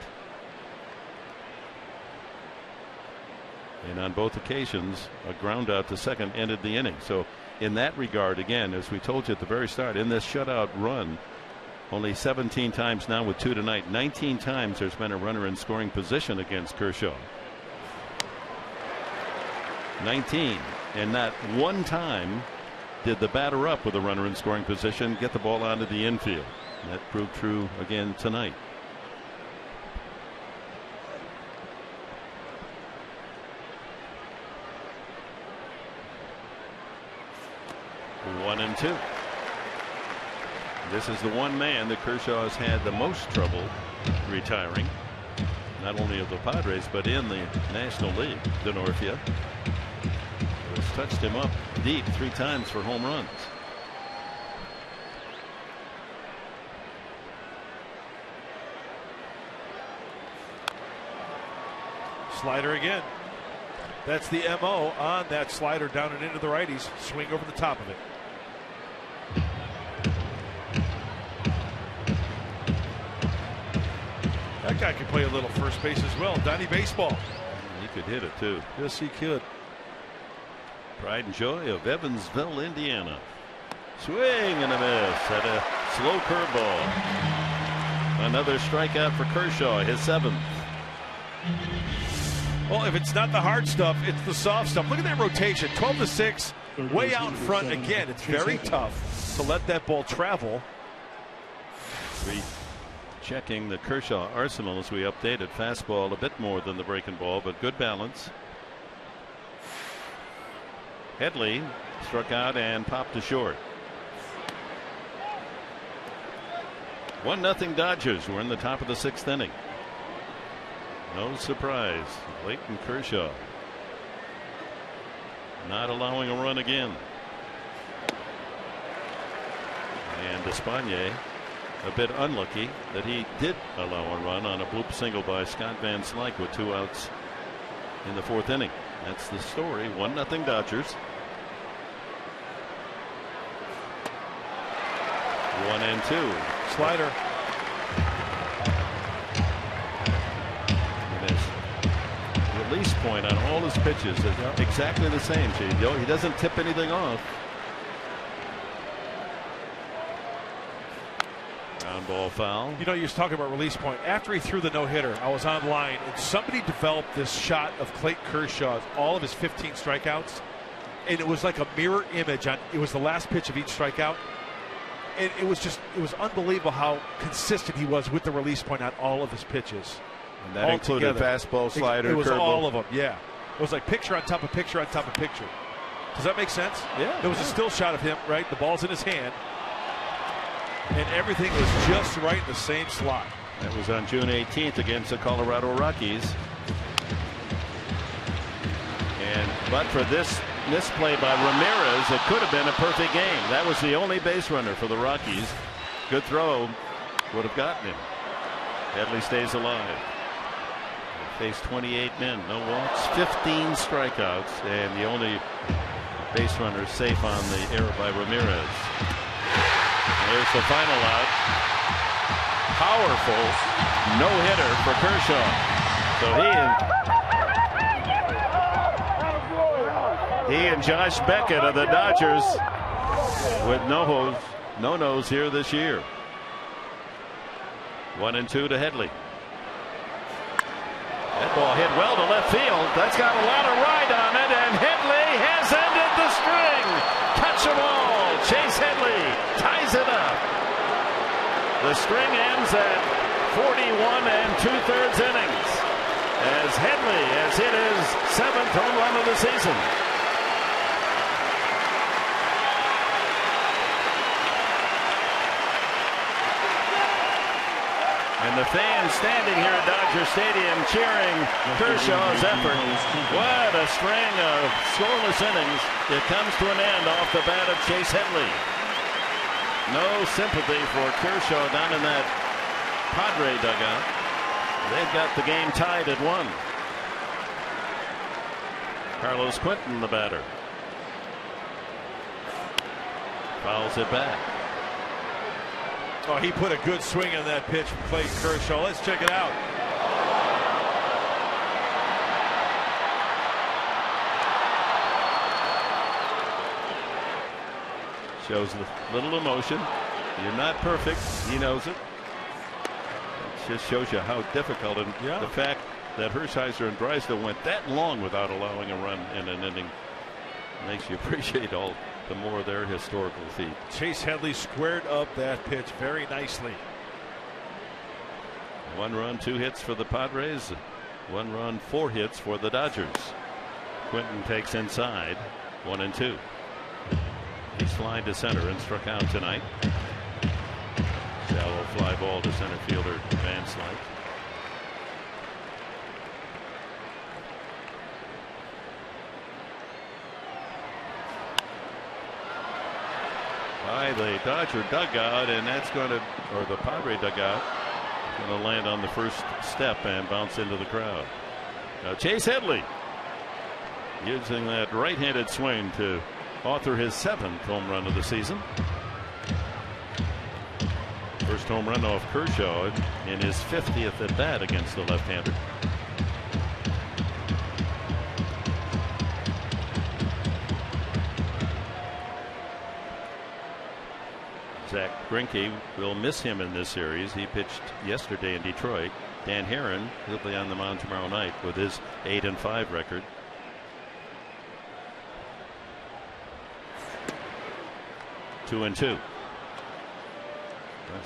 And on both occasions, a ground out to second ended the inning. So in that regard, again, as we told you at the very start, in this shutout run, only 17 times now with 2 tonight. 19 times there's been a runner in scoring position against Kershaw. 19. And not one time did the batter up with a runner in scoring position get the ball onto the infield. And that proved true again tonight. One and 2. This is the one man that Kershaw has had the most trouble retiring, not only of the Padres but in the National League. Denorfia has touched him up deep 3 times for home runs. Slider again. That's the MO on that slider down and into the righties. Swing over the top of it. That guy can play a little first base as well. Donnie Baseball. He could hit it too. Yes, he could. Pride and joy of Evansville, Indiana. Swing and a miss at a slow curveball. Another strikeout for Kershaw, his 7th. Well, if it's not the hard stuff, it's the soft stuff. Look at that rotation. 12-6, way out in front. Again, it's very tough to let that ball travel. Checking the Kershaw arsenal as we updated. Fastball a bit more than the breaking ball, but good balance. Headley struck out and popped to short. 1-0 Dodgers. We're in the top of the 6th inning. No surprise. Clayton Kershaw not allowing a run again. And Despaigne a bit unlucky that he did allow a run on a bloop single by Scott Van Slyke with 2 outs in the 4th inning. That's the story. 1-0 Dodgers. 1-2. Slider. Release point on all his pitches is exactly the same. He doesn't tip anything off. Ground ball foul. You know, you was talking about release point. After he threw the no-hitter, I was online, and somebody developed this shot of Clayton Kershaw, all of his 15 strikeouts, and it was like a mirror image. It was the last pitch of each strikeout. it was unbelievable how consistent he was with the release point on all of his pitches. And that included fastball, slider, It was curveball. all of them, yeah. It was like picture on top of picture on top of picture. Does that make sense? Yeah. There was a still shot of him, right? The ball's in his hand. And everything was just right in the same slot. That was on June 18th against the Colorado Rockies. But for this misplay by Ramirez, it could have been a perfect game. That was the only base runner for the Rockies. Good throw would have gotten him. Headley stays alive. They faced 28 men, no walks, 15 strikeouts, and the only base runner safe on the error by Ramirez. There's the final out. Powerful no-hitter for Kershaw. So he and Josh Beckett of the Dodgers with no-nos here this year. 1-2 to Headley. That ball hit well to left field. That's got a lot of ride on it, and Headley has ended the string. Touch them all. Chase Headley ties it up. The string ends at 41 2/3 innings as Headley has hit his 7th home run of the season. And the fans standing here at Dodger Stadium cheering Kershaw's effort. What a string of scoreless innings. It comes to an end off the bat of Chase Headley. No sympathy for Kershaw down in that Padre dugout. They've got the game tied at 1. Carlos Quentin, the batter. Fouls it back. Oh, he put a good swing on that pitch from Clayton Kershaw. Let's check it out. Shows a little emotion. You're not perfect. He knows it. It just shows you how difficult, and the fact that Hershiser and Drysdale went that long without allowing a run in an inning makes you appreciate all the more their historical feat. Chase Headley squared up that pitch very nicely. 1 run, 2 hits for the Padres. 1 run, 4 hits for the Dodgers. Quentin takes inside. 1-2. He's flying to center and struck out tonight. Shallow fly ball to center fielder Van Slyke. By the Dodger dugout, and that's going to, or the Padre dugout, going to land on the first step and bounce into the crowd. Now Chase Headley using that right-handed swing to author his 7th home run of the season. First home run off Kershaw in his 50th at bat against the left-hander. Zach Greinke will miss him in this series. He pitched yesterday in Detroit. Dan Herron, he'll be on the mound tomorrow night with his 8-5 record. Two and two.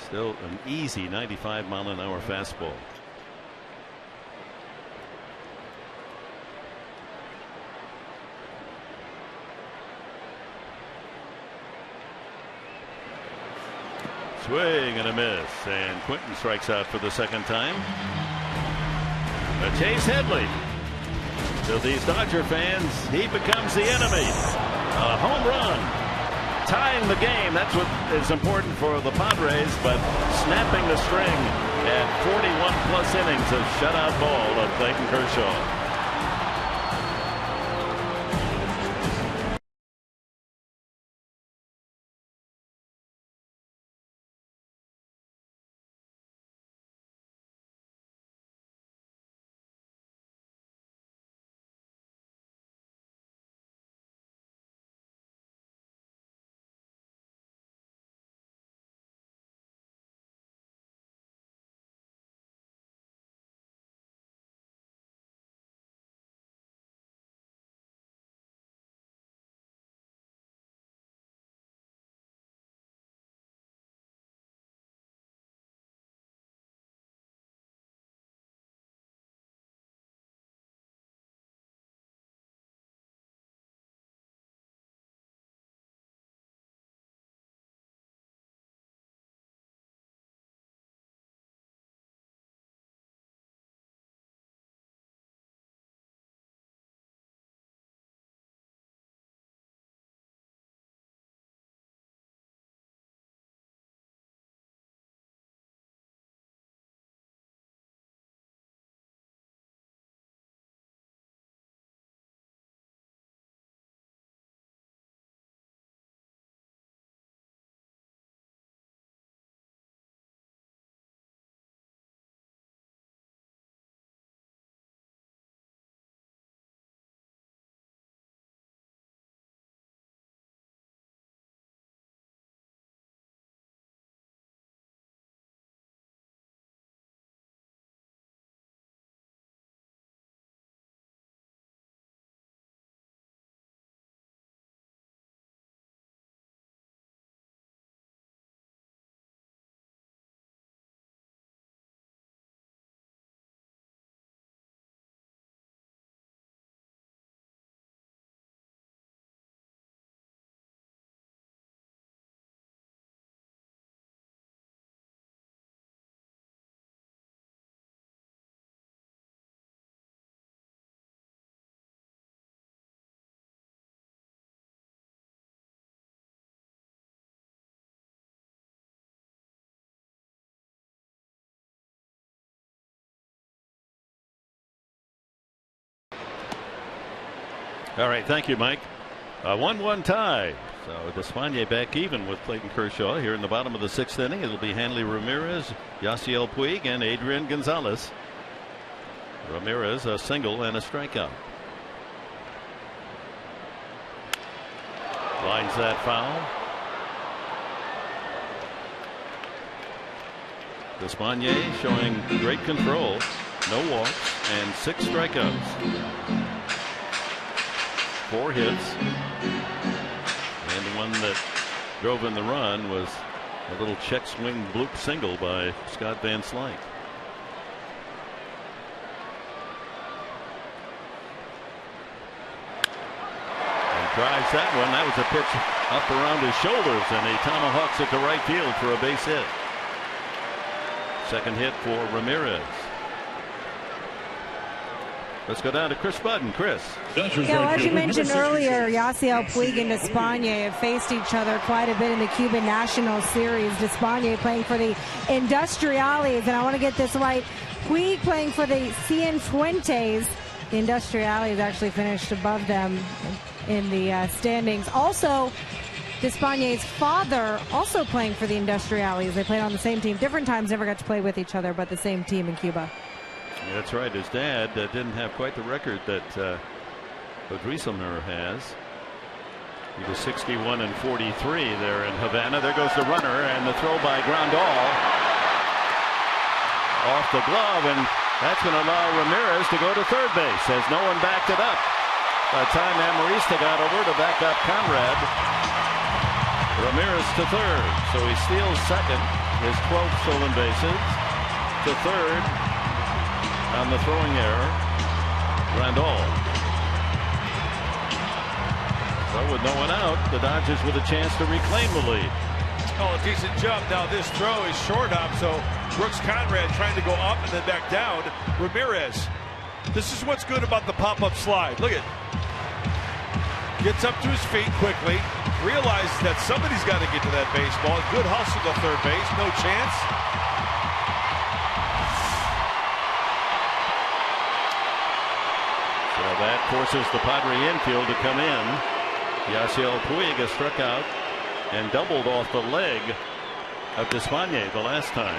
Still an easy 95-mile-an-hour fastball. Swing and a miss, and Quentin strikes out for the 2nd time. But Chase Headley, to these Dodger fans, he becomes the enemy. A home run. Tying the game, that's what is important for the Padres, but snapping the string at 41+ innings of shutout ball of Clayton Kershaw. All right, thank you, Mike. 1-1 tie. So Despaigne back even with Clayton Kershaw here in the bottom of the 6th inning. It'll be Hanley Ramirez, Yasiel Puig, and Adrian Gonzalez. Ramirez a single and a strikeout. Lines that foul. Despaigne showing great control. No walks and 6 strikeouts. 4 hits. And the one that drove in the run was a little check swing bloop single by Scott Van Slyke. And drives that one. That was a pitch up around his shoulders, and he tomahawks it to right field for a base hit. Second hit for Ramirez. Let's go down to Chris Budden. Chris. Yeah, well, as you mentioned earlier, Yasiel Puig and Despaigne have faced each other quite a bit in the Cuban National Series. Despaigne playing for the Industriales, and I want to get this right. Puig playing for the Cienfuentes. The Industriales actually finished above them in the standings. Also, Despaigne's father also playing for the Industriales. They played on the same team. Different times, never got to play with each other, but the same team in Cuba. Yeah, that's right. His dad didn't have quite the record that Rieselner has. He was 61 and 43 there in Havana. There goes the runner, and the throw by Grandal off the glove, and that's going to allow Ramirez to go to third base as no one backed it up. By the time Amarista got over to back up Conrad, Ramirez to third. So he steals second, his 12th stolen bases. To third on the throwing error, Grandal. So with no one out, the Dodgers with a chance to reclaim the lead. Oh, a decent jump. Now this throw is short up, so Brooks Conrad trying to go up and then back down. Ramirez. This is what's good about the pop-up slide. Look at. Gets up to his feet quickly. Realizes that somebody's got to get to that baseball. Good hustle to third base. No chance. So that forces the Padre infield to come in. Yasiel Puig has struck out and doubled off the leg of Despaigne the last time.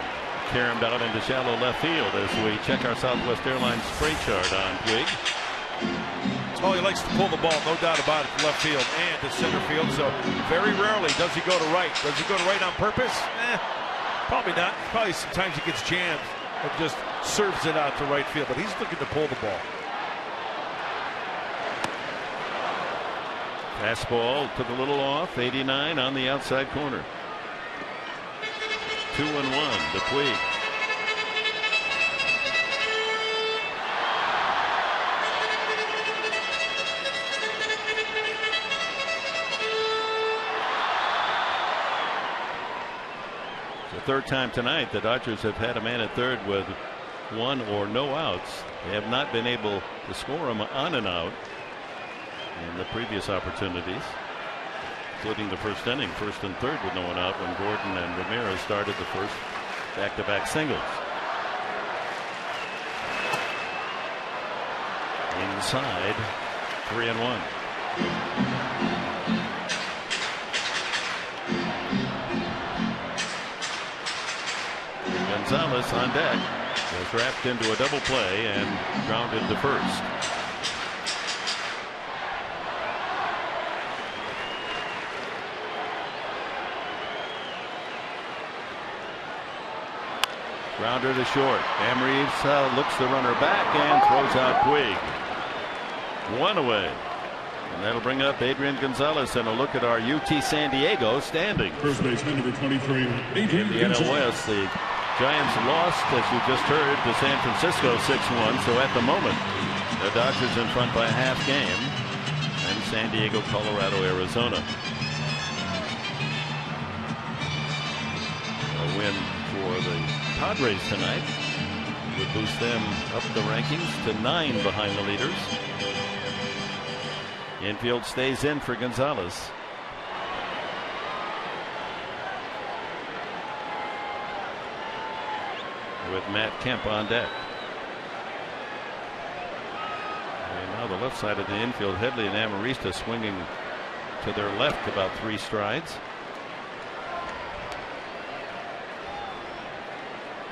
Caromed out into shallow left field as we check our Southwest Airlines spray chart on Puig. Oh, he likes to pull the ball, no doubt about it, to left field and to center field. So very rarely does he go to right. Does he go to right on purpose? Probably not. Probably sometimes he gets jammed and just serves it out to right field. But he's looking to pull the ball. Fastball took a little off. 89 on the outside corner. 2-1 to Puig. Third time tonight the Dodgers have had a man at third with 1 or no outs. They have not been able to score him on and out in the previous opportunities, including the first inning, first and third with no one out when Gordon and Ramirez started the first back-to-back singles. Inside, 3-1. Gonzalez on deck was wrapped into a double play and grounded to first. Grounder to short. Amrives looks the runner back and throws out Puig. 1 away. And that'll bring up Adrian Gonzalez and a look at our UT San Diego standing. First baseman number 23, Adrian In the NL West, the Giants lost, as you just heard, to San Francisco 6-1. So at the moment, the Dodgers in front by a half game. And San Diego, Colorado, Arizona. A win for the Padres tonight would boost them up the rankings to 9 behind the leaders. Infield stays in for Gonzalez. With Matt Kemp on deck. And now the left side of the infield. Headley and Amarista swinging to their left about 3 strides.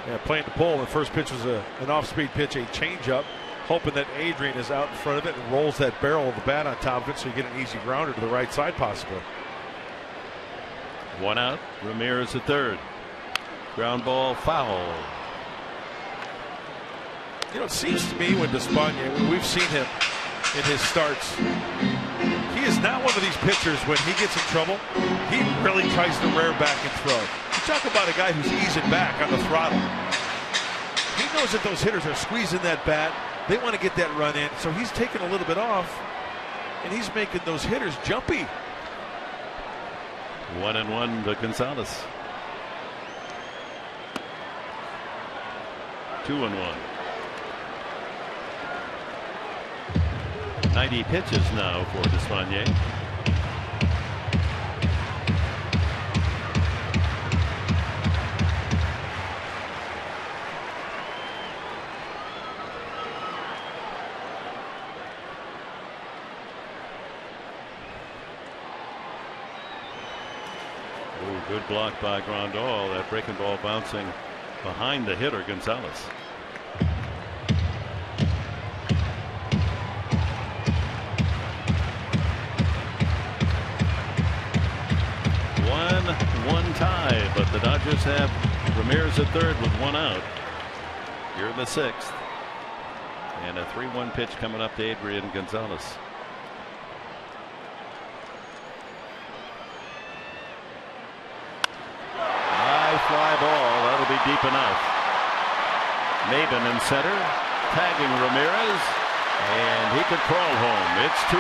Yeah, playing the pole. The first pitch was an off-speed pitch, a changeup, hoping that Adrian is out in front of it and rolls that barrel of the bat on top of it so you get an easy grounder to the right side possibly. 1 out. Ramirez at third. Ground ball, foul. You know, it seems to me when Despaigne, when we've seen him in his starts, he is not one of these pitchers when he gets in trouble, he really tries to rear back and throw. You talk about a guy who's easing back on the throttle. He knows that those hitters are squeezing that bat. They want to get that run in, so he's taking a little bit off, and he's making those hitters jumpy. 1-1 to Gonzalez. 2-1. 90 pitches now for Despaigne. Good block by Grandal. That breaking ball bouncing behind the hitter, Gonzalez. One tie, but the Dodgers have Ramirez at third with 1 out. Here in the 6th. And a 3-1 pitch coming up to Adrian Gonzalez. Fly ball, that'll be deep enough. Maben in center, tagging Ramirez, and he could crawl home. It's 2-1.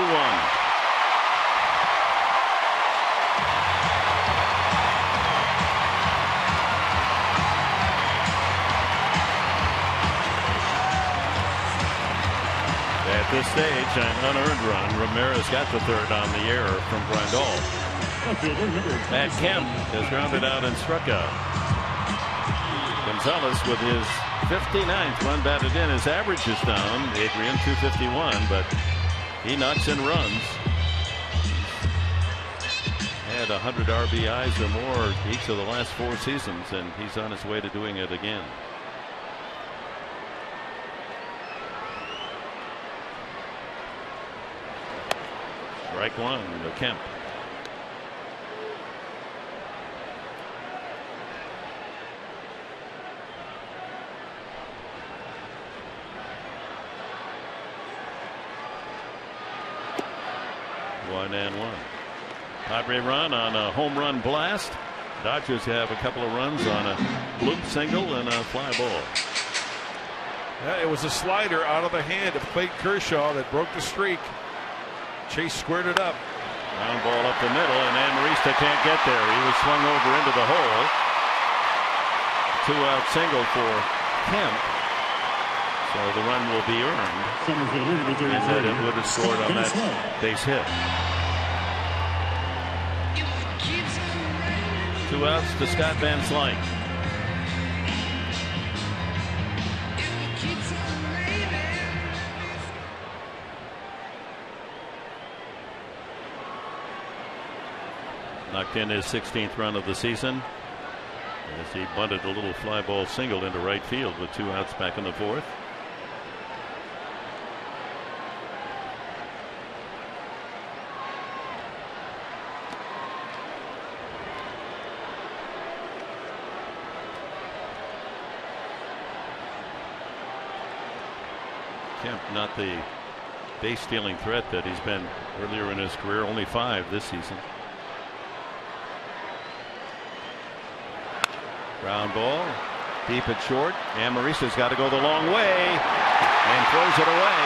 At this stage, an unearned run. Ramirez got the third on the error from Grandal. Matt Kemp has grounded out and struck out. Gonzalez with his 59th run batted in. His average is down, Adrian, 251, but he knocks in runs. Had 100 RBIs or more each of the last 4 seasons, and he's on his way to doing it again. Strike 1 to Kemp. And 1. Padre run on a home run blast. Dodgers have a couple of runs on a bloop single and a fly ball. Yeah, it was a slider out of the hand of Clayton Kershaw that broke the streak. Chase squared it up. Ground ball up the middle, and Amarista can't get there. He was swung over into the hole. 2-out single for Kemp. So the run will be earned. And that it would have scored on that base hit. 2 outs to Scott Van Slyke. Knocked in his 16th run of the season as he bunted a little fly ball single into right field with 2 outs back in the 4th. Kemp not the base stealing threat that he's been earlier in his career, only 5 this season. Ground ball deep at short. Amarista's got to go the long way and throws it away.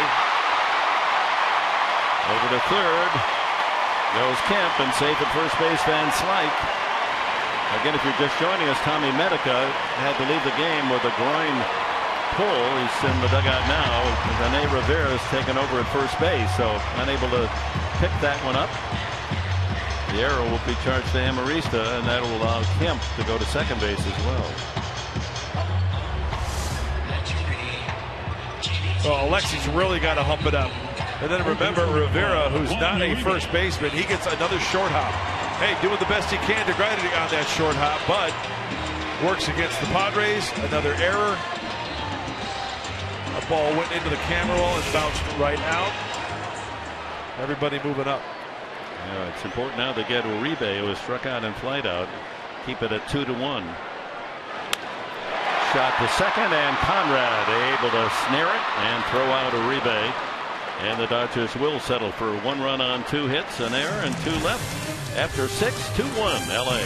Over to third goes Kemp, and safe at first base Van Slyke. Again, if you're just joining us, Tommy Medica had to leave the game with a groin pull. He's in the dugout now. Rene Rivera is taken over at first base, so unable to pick that one up. The error will be charged to Amarista, and that will allow Kemp to go to second base as well. Well, Alexis really got to hump it up. And then remember, Rivera, who's not a first baseman, he gets another short hop. Hey, doing the best he can to grind it on that short hop, but works against the Padres. Another error. A ball went into the camera wall and bounced right out. Everybody moving up. Yeah, it's important now to get Uribe, who was struck out and flied out. Keep it at 2-1. Shot to second, and Conrad able to snare it and throw out Uribe. And the Dodgers will settle for 1 run on 2 hits, an error, and 2 left after 6, 2-1 LA.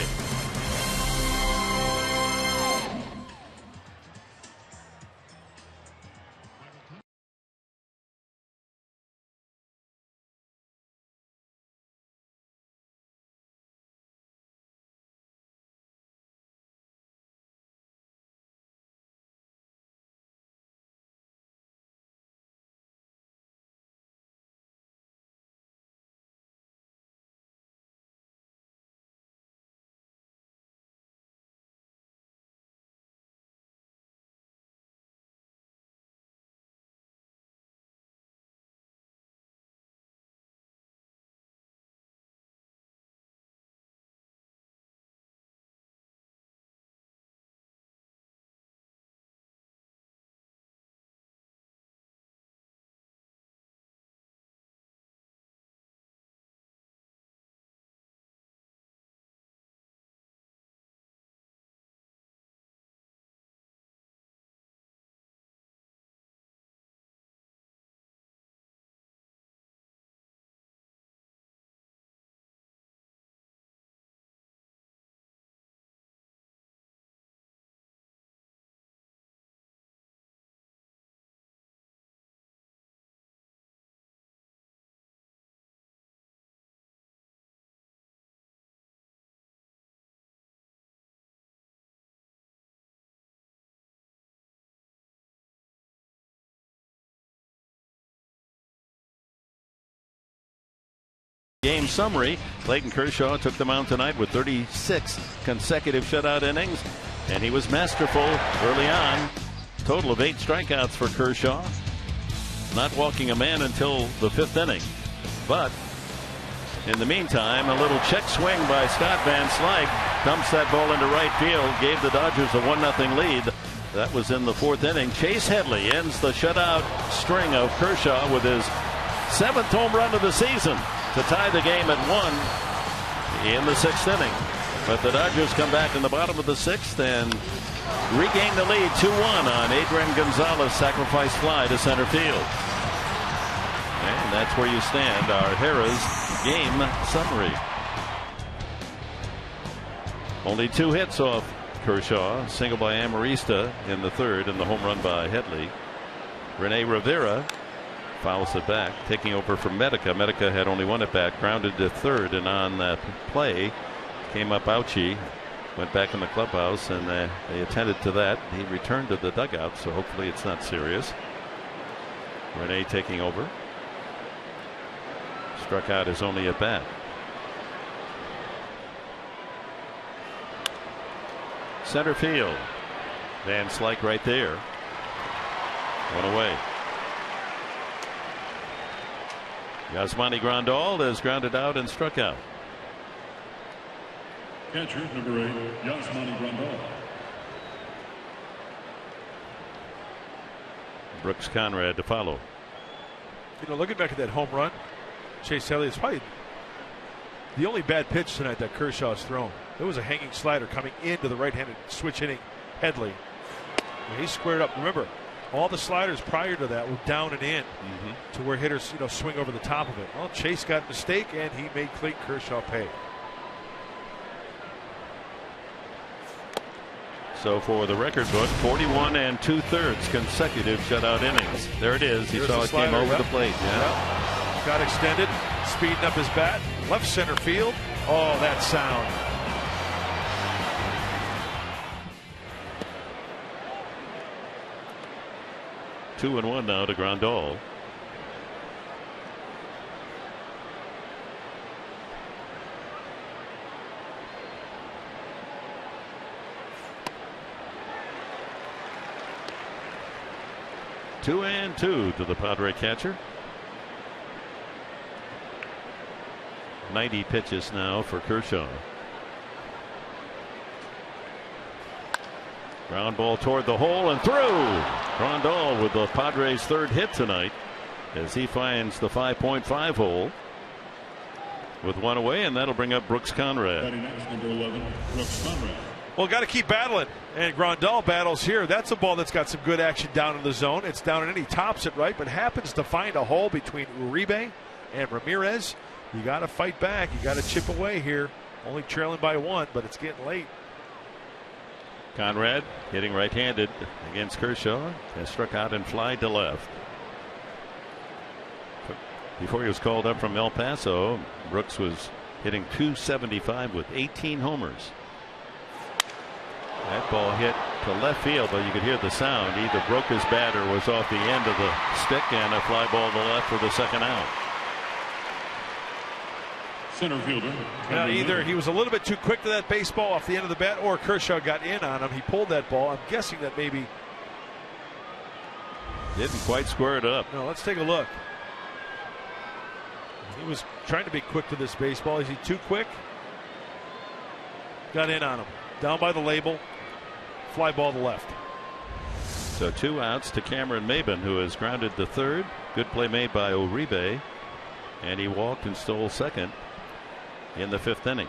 Game summary. Clayton Kershaw took the mound tonight with 36 consecutive shutout innings, and he was masterful early on. Total of 8 strikeouts for Kershaw, not walking a man until the 5th inning. But in the meantime, a little check swing by Scott Van Slyke dumps that ball into right field, gave the Dodgers a 1-0 lead. That was in the 4th inning. Chase Headley ends the shutout string of Kershaw with his 7th home run of the season to tie the game at 1 in the 6th inning. But the Dodgers come back in the bottom of the 6th and regain the lead 2-1 on Adrian Gonzalez's sacrifice fly to center field. And that's where you stand. Our Harrah's game summary. Only 2 hits off Kershaw. Single by Amarista in the 3rd and the home run by Headley. Rene Rivera fouls it back, taking over from Medica. Medica had only 1 at bat, grounded to 3rd, and on that play came up Ouchie, went back in the clubhouse, and they attended to that. He returned to the dugout, so hopefully it's not serious. Rene taking over. Struck out his only at bat. Center field. Van Slyke right there. 1 away. Yasmani Grandal is grounded out and struck out. Catcher number 8, Yasmani Grandal. Brooks Conrad to follow. You know, looking back at that home run, Chase Headley, it's probably the only bad pitch tonight that Kershaw's thrown. There was a hanging slider coming into the right-handed switch hitting Headley. And he squared up. Remember, all the sliders prior to that were down and in to where hitters, swing over the top of it. Well, Chase got a mistake, and he made Clayton Kershaw pay. So for the record book, 41 2/3 consecutive shutout innings. There it is. He saw it came over the plate. Yeah. Got extended, speeding up his bat, left center field. Oh, that sound. Two and 1 now to Grandal. Two and 2 to the Padre catcher. 90 pitches now for Kershaw. Ground ball toward the hole and through. Grandal with the Padres' third hit tonight as he finds the 5.5 hole with one away, and that'll bring up Brooks Conrad. Number 11, Brooks Conrad. Well, got to keep battling, and Grandal battles here. That's a ball that's got some good action down in the zone. It's down and in. He tops it right, but happens to find a hole between Uribe and Ramirez. You got to fight back. You got to chip away here. Only trailing by one, but it's getting late. Conrad hitting right-handed against Kershaw. Has struck out and fly to left. Before he was called up from El Paso, Brooks was hitting .275 with 18 homers. That ball hit to left field, but you could hear the sound. Either broke his bat or was off the end of the stick, and a fly ball to left for the second out. Center fielder. Either he was a little bit too quick to that baseball off the end of the bat, or Kershaw got in on him. He pulled that ball. I'm guessing that maybe didn't quite square it up. No, let's take a look. He was trying to be quick to this baseball. Is he too quick? Got in on him. Down by the label. Fly ball to left. So 2 outs to Cameron Maben, who has grounded to third. Good play made by Uribe, and he walked and stole second in the 5th inning.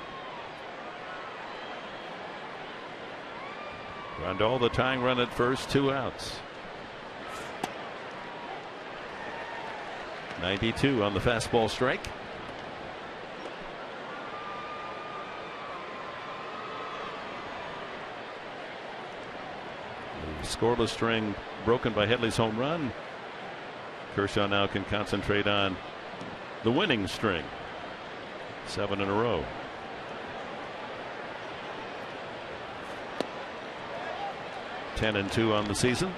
Grandal the tying run at first, 2 outs. 92 on the fastball strike. The scoreless string broken by Headley's home run. Kershaw now can concentrate on the winning string. 7 in a row. (10-2) on the season.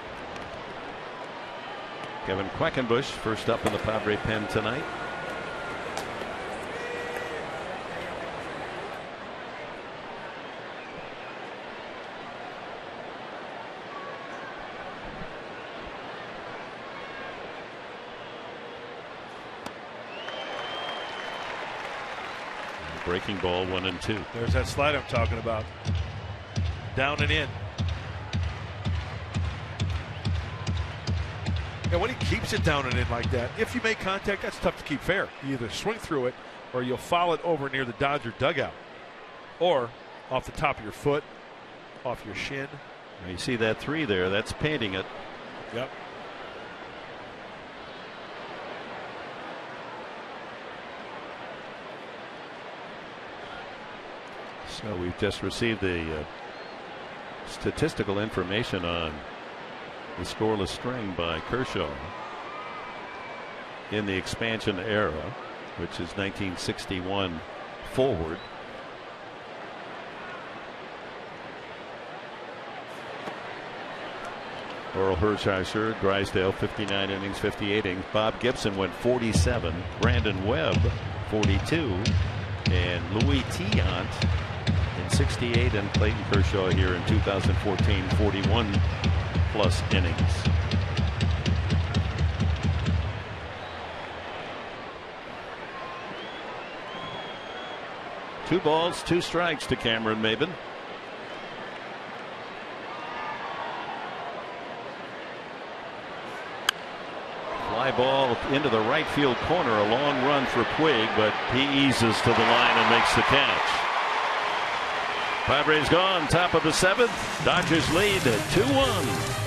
Kevin Quackenbush first up in the Padre pen tonight. Breaking ball, 1-2. There's that slide I'm talking about. Down and in. And when he keeps it down and in like that, if you make contact, that's tough to keep fair. You either swing through it or you'll foul it over near the Dodger dugout, or off the top of your foot, off your shin. Now you see that 3 there, that's painting it. Yep. So we've just received the statistical information on the scoreless string by Kershaw in the expansion era, which is 1961 forward. Oral Hershiser, Drysdale 59 innings, 58 innings. Bob Gibson went 47. Brandon Webb 42, and Louis Tiant in 68, and Clayton Kershaw here in 2014 41 plus innings. Two balls, 2 strikes to Cameron Maben. Fly ball into the right field corner, a long run for Puig, but he eases to the line and makes the catch. Padres gone, top of the 7th. Dodgers lead 2-1.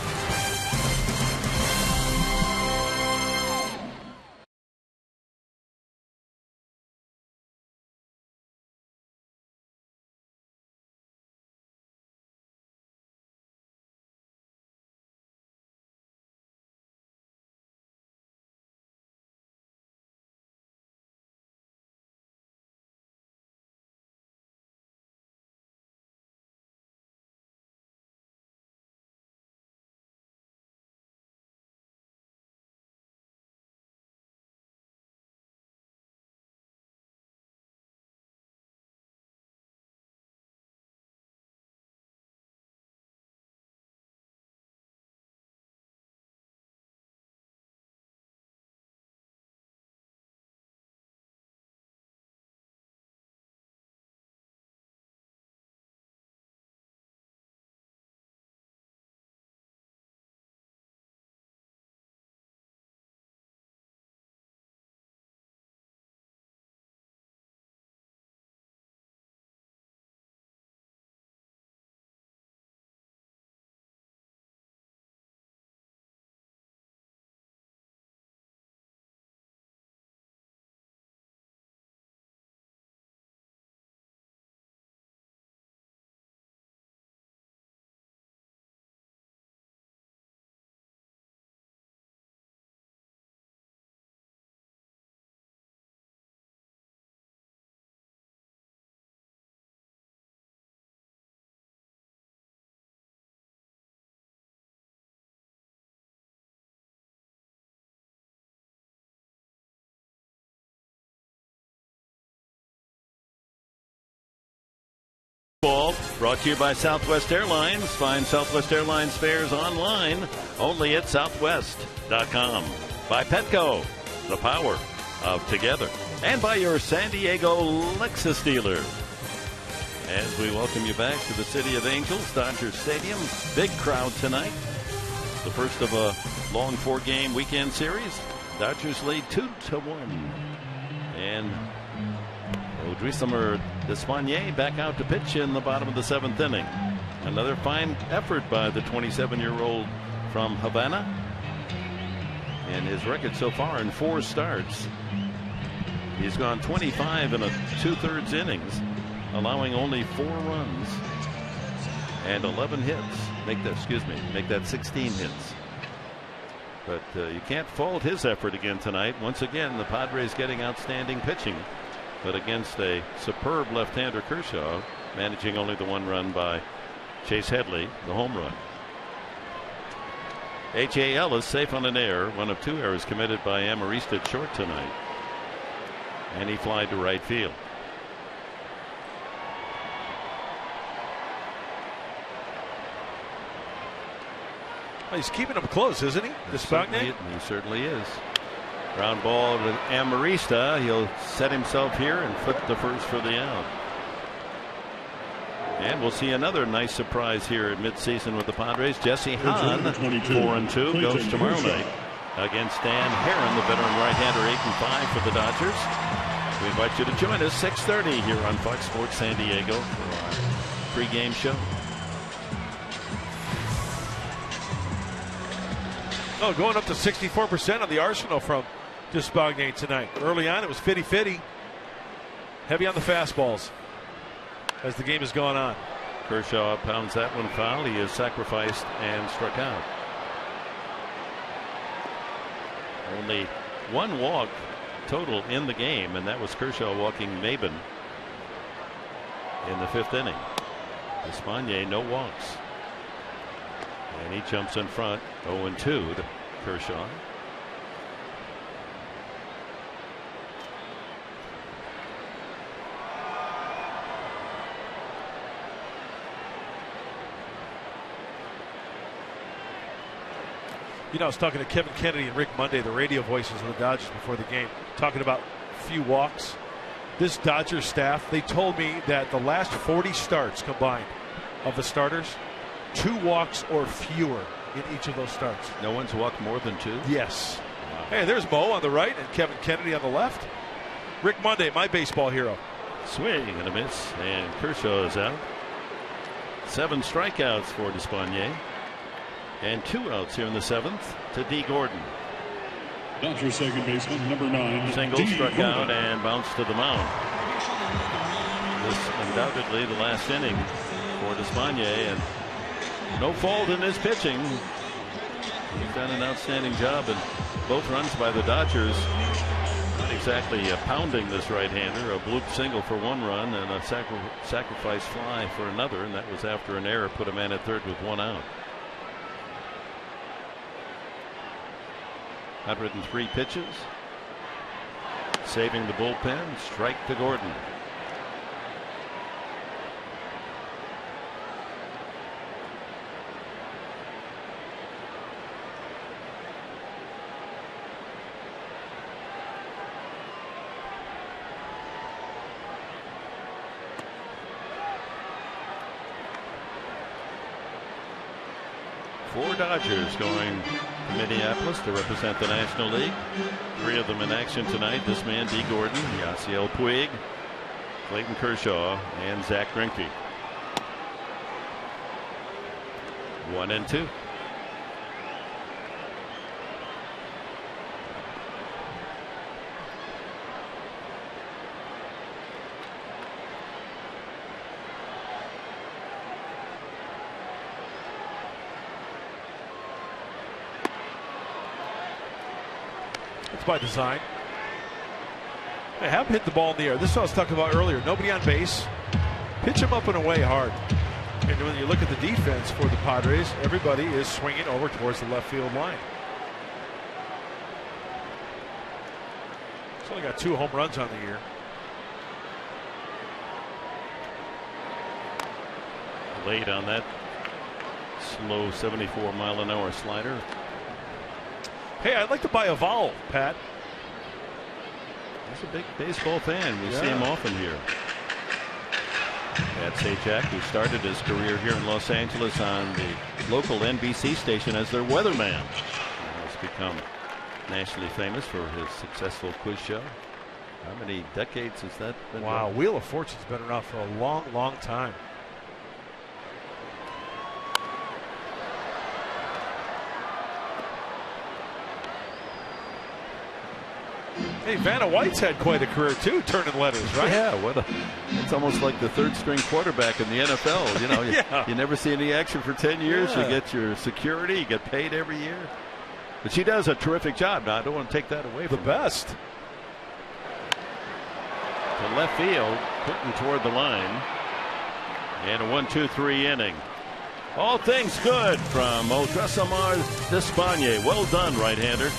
Ball brought to you by Southwest Airlines. Find Southwest Airlines fares online only at southwest.com. By Petco, the power of together. And by your San Diego Lexus dealer. As we welcome you back to the City of Angels, Dodger Stadium. Big crowd tonight. The first of a long 4-game weekend series. Dodgers lead 2-1. And Odrisamer Despaigne back out to pitch in the bottom of the 7th inning. Another fine effort by the 27-year-old from Havana. And his record so far in 4 starts, he's gone 25 and 2/3 innings, allowing only 4 runs and 11 hits. Make that 16 hits. But you can't fault his effort again tonight. Once again, the Padres getting outstanding pitching, but against a superb left-hander Kershaw, managing only the 1 run by Chase Headley, the home run. H.A. Ellis safe on an error, 1 of 2 errors committed by Amarista at short tonight. And he flied to right field. Well, he's keeping them close, isn't he? He certainly is. Ground ball to Amarista. He'll set himself here and flip the first for the out. And we'll see another nice surprise here at midseason with the Padres. Jesse Hahn, 4-2, goes tomorrow night against Dan Herron, the veteran right-hander, 8-5 for the Dodgers. We invite you to join us 6:30 here on Fox Sports San Diego for our pregame show. Oh, going up to 64% on the arsenal from Despaigne tonight. Early on, it was 50-50. Heavy on the fastballs as the game has gone on. Kershaw pounds that one foul. He is sacrificed and struck out. Only 1 walk total in the game, and that was Kershaw walking Maben in the 5th inning. Despaigne, no walks. And he jumps in front, 0-2 to Kershaw. You know, I was talking to Kevin Kennedy and Rick Monday, the radio voices of the Dodgers before the game, talking about few walks. This Dodgers staff, they told me that the last 40 starts combined of the starters, 2 walks or fewer in each of those starts. No one's walked more than 2? Yes. Wow. Hey, there's Mo on the right and Kevin Kennedy on the left. Rick Monday, my baseball hero. Swing and a miss, and Kershaw is out. 7 strikeouts for Despaigne. And 2 outs here in the 7th to D. Gordon. Dodgers second baseman, number 9. Single, struck out, and bounced to the mound. This undoubtedly the last inning for Despaigne, and no fault in his pitching. He's done an outstanding job, and both runs by the Dodgers. Not exactly pounding this right-hander. A bloop single for 1 run and a sacrifice fly for another, and that was after an error put a man at third with 1 out. 103 pitches. Saving the bullpen. Strike to Gordon. Four Dodgers going to Minneapolis to represent the National League. 3 of them in action tonight. This man, D. Gordon, Yasiel Puig, Clayton Kershaw, and Zach Greinke. 1-2. It's by design. They have hit the ball in the air. This is what I was talking about earlier. Nobody on base. Pitch him up and away hard. And when you look at the defense for the Padres, everybody is swinging over towards the left field line. He's only got 2 home runs on the year. late on that slow 74-mile-an-hour slider. Hey, I'd like to buy a vowel, Pat. He's a big baseball fan. We see him often here. Pat Sajak, who started his career here in Los Angeles on the local NBC station as their weatherman, has become nationally famous for his successful quiz show. How many decades has that been? Wow, going? Wheel of Fortune's been around for a long, long time. Hey, Vanna White's had quite a career too, turning letters, right? Yeah, it's almost like the third string quarterback in the NFL. You know, you never see any action for 10 years. You get your security, you get paid every year. But she does a terrific job. Now, I don't want to take that away from the best. To left field, putting toward the line. And a 1-2-3 inning. All things good from Odresamar Despaigne. Well done, right-hander.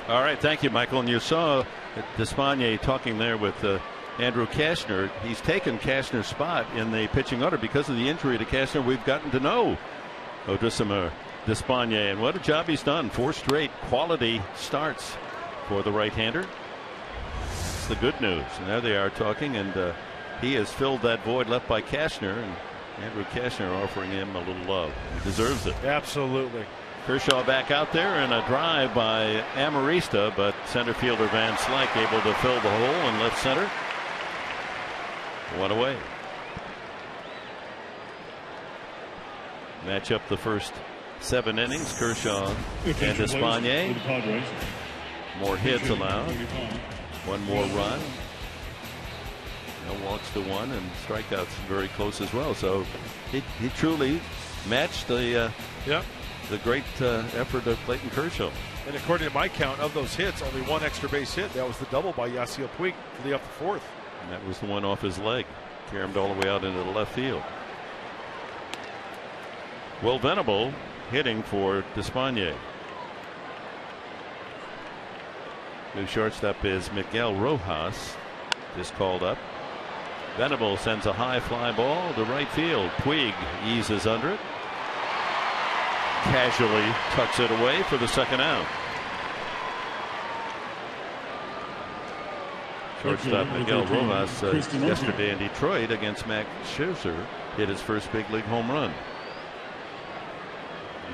All right, thank you, Michael. And you saw Despaigne talking there with Andrew Cashner. He's taken Cashner's spot in the pitching order because of the injury to Cashner. We've gotten to know Odresamar Despaigne, and what a job he's done. 4 straight quality starts for the right-hander. That's the good news. And there they are talking, and he has filled that void left by Cashner, and Andrew Cashner offering him a little love. He deserves it. Absolutely. Kershaw back out there, and a drive by Amarista, but center fielder Van Slyke able to fill the hole in left center. 1 away. Match up the first 7 innings. Kershaw and Despaigne. More hits allowed. 1 more run. No walks to 1, and strikeouts very close as well. So he truly matched the great effort of Clayton Kershaw. And according to my count, of those hits, only 1 extra base hit. That was the double by Yasiel Puig for the up the 4th. And that was the one off his leg. Carried all the way out into the left field. Will Venable hitting for Despaigne. New shortstop is Miguel Rojas. Just called up. Venable sends a high fly ball to right field. Puig eases under it. casually tucks it away for the second out. Shortstop Miguel Rojas yesterday in Detroit against Max Scherzer hit his first big league home run.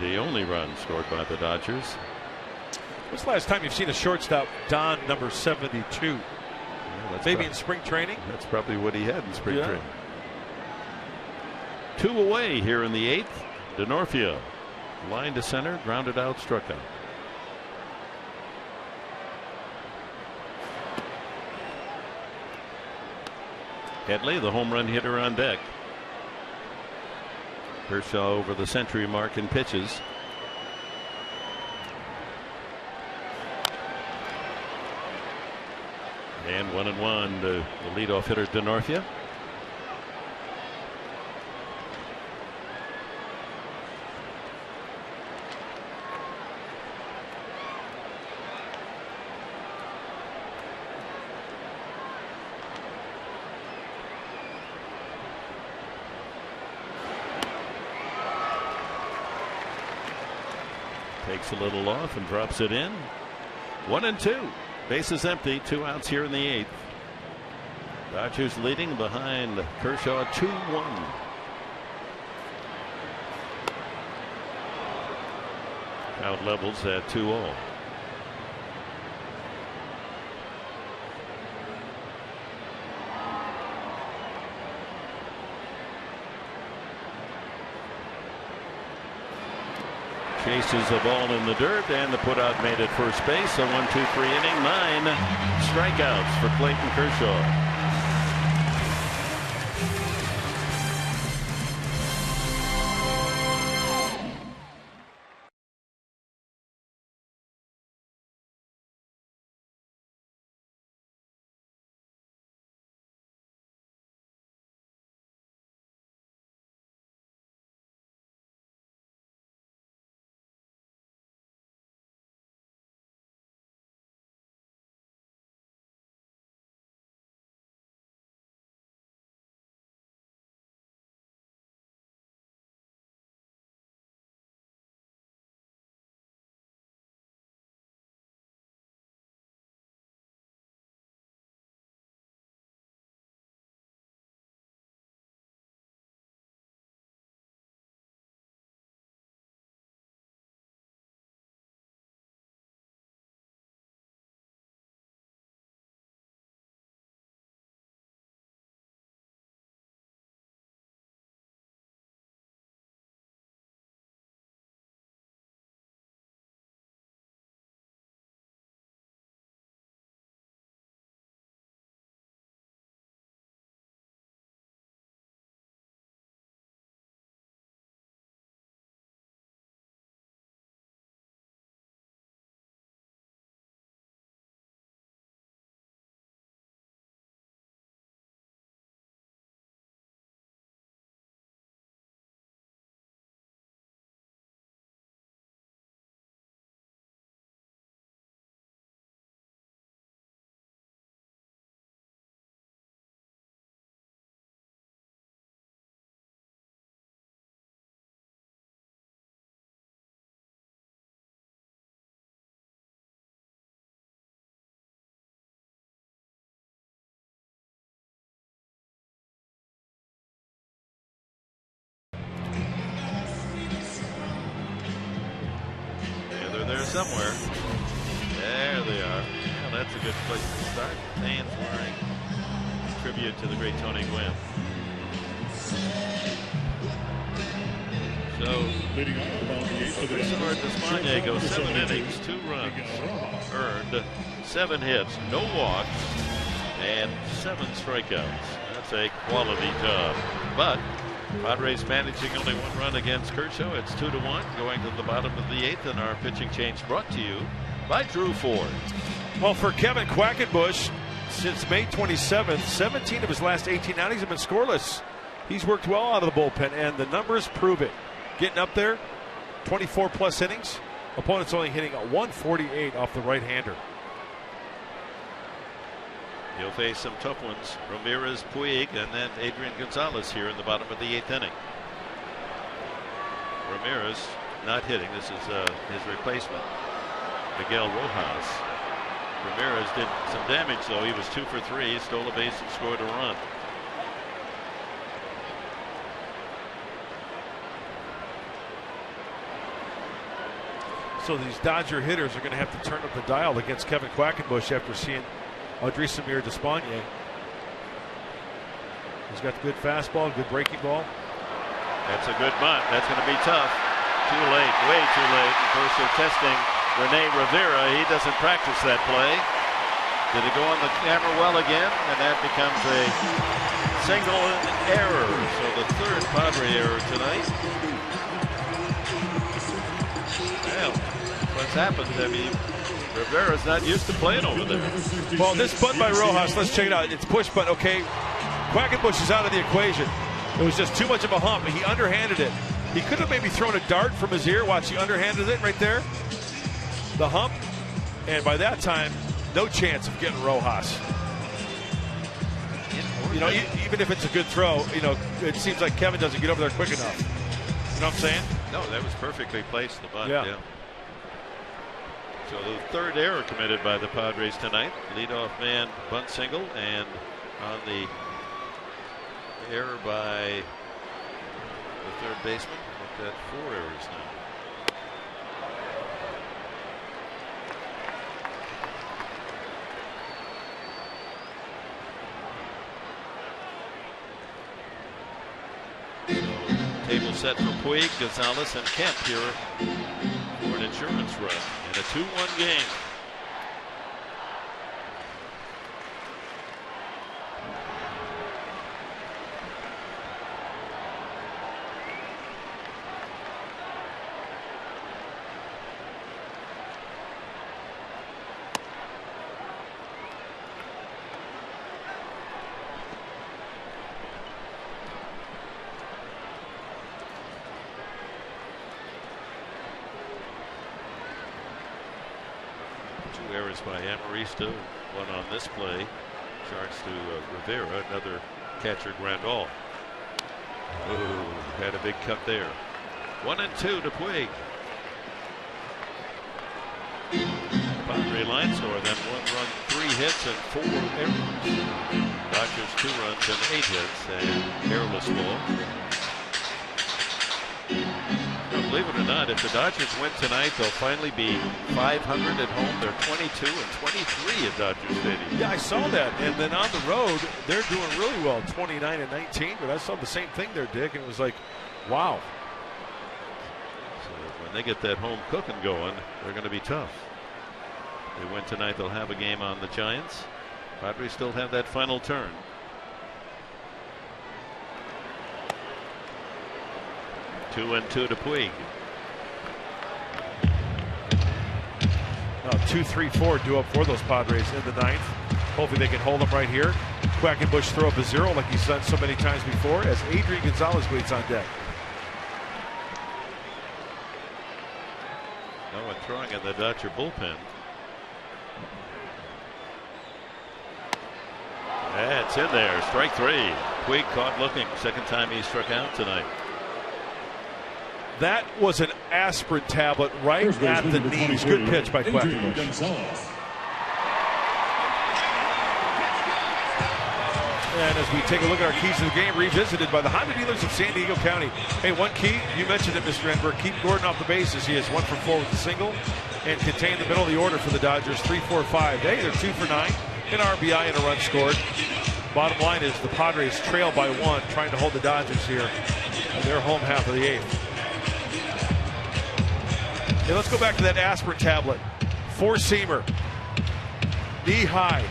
The only run scored by the Dodgers. When's the last time you've seen a shortstop don number 72? Yeah, maybe in spring training? That's probably what he had in spring training. 2 away here in the 8th. DeNorfia, line to center, grounded out, struck out. Headley, the home run hitter, on deck. Kershaw over the century mark in pitches. And 1-1 to the leadoff hitter DeNorfia. Takes a little off and drops it in. 1-2. Bases empty. 2 outs here in the 8th. Dodgers leading behind Kershaw 2-1. Count levels at 2-all. Chases a ball in the dirt, and the putout made at first base. A 1-2-3 inning. 9 strikeouts for Clayton Kershaw. There somewhere. There they are. Well, that's a good place to start. Fans wearing tribute to the great Tony Gwynn. So, Christopher Despagne goes 7 innings, 2 runs earned, 7 hits, no walks, and 7 strikeouts. That's a quality job. But Padres managing only 1 run against Kershaw. It's 2-1 going to the bottom of the 8th, and our pitching change brought to you by Drew Ford. Well, for Kevin Quackenbush, since May 27th, 17 of his last 18 outings have been scoreless. He's worked well out of the bullpen, and the numbers prove it. Getting up there, 24 plus innings. Opponents only hitting a 148 off the right-hander. He'll face some tough ones. Ramirez, Puig, and then Adrian Gonzalez here in the bottom of the 8th inning. Ramirez not hitting. This is his replacement, Miguel Rojas. Ramirez did some damage, though. He was 2 for 3, stole a base and scored a run. So these Dodger hitters are going to have to turn up the dial against Kevin Quackenbush after seeing Odrisamer Despaigne. He's got the good fastball, good breaking ball. That's a good bunt. That's going to be tough. Too late, way too late. Of course, they're testing Rene Rivera. He doesn't practice that play. Did it go on the camera well again? And that becomes a single error. So the third Padre error tonight. Well, what's happened? I mean, Rivera's not used to playing over there. Well, this bunt by Rojas, let's check it out. It's push bunt, okay. Quackenbush is out of the equation. It was just too much of a hump. He underhanded it. He could have maybe thrown a dart from his ear. Watch, he underhanded it right there. The hump. And by that time, no chance of getting Rojas. You know, even if it's a good throw, you know, it seems like Kevin doesn't get over there quick enough. You know what I'm saying? No, that was perfectly placed, the bunt. Yeah. So the third error committed by the Padres tonight. Leadoff man bunt single, and on the error by the third baseman. Look at 4 errors now. Table set for Puig, Gonzalez, and Kemp here for an insurance run in a 2-1 game. Errors by Amarista, one on this play. Charge to Rivera, another catcher Grandal. Ooh, had a big cut there. 1-2 to Puig. Padre line score, then 1 run, 3 hits, and 4 errors. Dodgers 2 runs and 8 hits, and errorless ball. Believe it or not, if the Dodgers win tonight, they'll finally be 500 at home. They're 22 and 23 at Dodger Stadium. Yeah, I saw that. And then on the road, they're doing really well, 29 and 19. But I saw the same thing there, Dick, and it was like, wow. So when they get that home cooking going, they're going to be tough. If they win tonight, they'll have a game on the Giants. Padres still have that final turn. 2-2 to Puig. 2-3-4 due up for those Padres in the 9th. Hopefully they can hold them right here. Quackenbush throw up a 0 like he's done so many times before as Adrian Gonzalez waits on deck. No one throwing in the Dodger bullpen. That's in there. Strike 3. Puig caught looking. Second time he struck out tonight. That was an aspirin tablet right at the knees. Good pitch by Quackenbush. And as we take a look at our keys to the game, revisited by the Honda dealers of San Diego County. Hey, one key, you mentioned it, Mr. Enberg. Keep Gordon off the bases. He is 1 for 4 with a single and contain the middle of the order for the Dodgers. 3, 4, 5. Hey, they're 2 for 9. An RBI and a run scored. Bottom line is the Padres trail by 1, trying to hold the Dodgers here in their home half of the 8th. Hey, let's go back to that aspirin tablet. 4-seamer, knee high,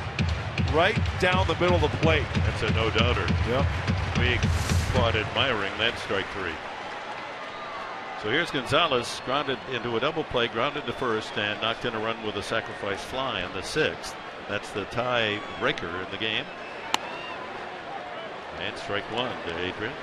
right down the middle of the plate. That's a no-doubter. Yep. Puig caught admiring that strike 3. So here's Gonzalez, grounded into a double play, grounded to first, and knocked in a run with a sacrifice fly in the 6th. That's the tie breaker in the game. And strike 1 to Adrian.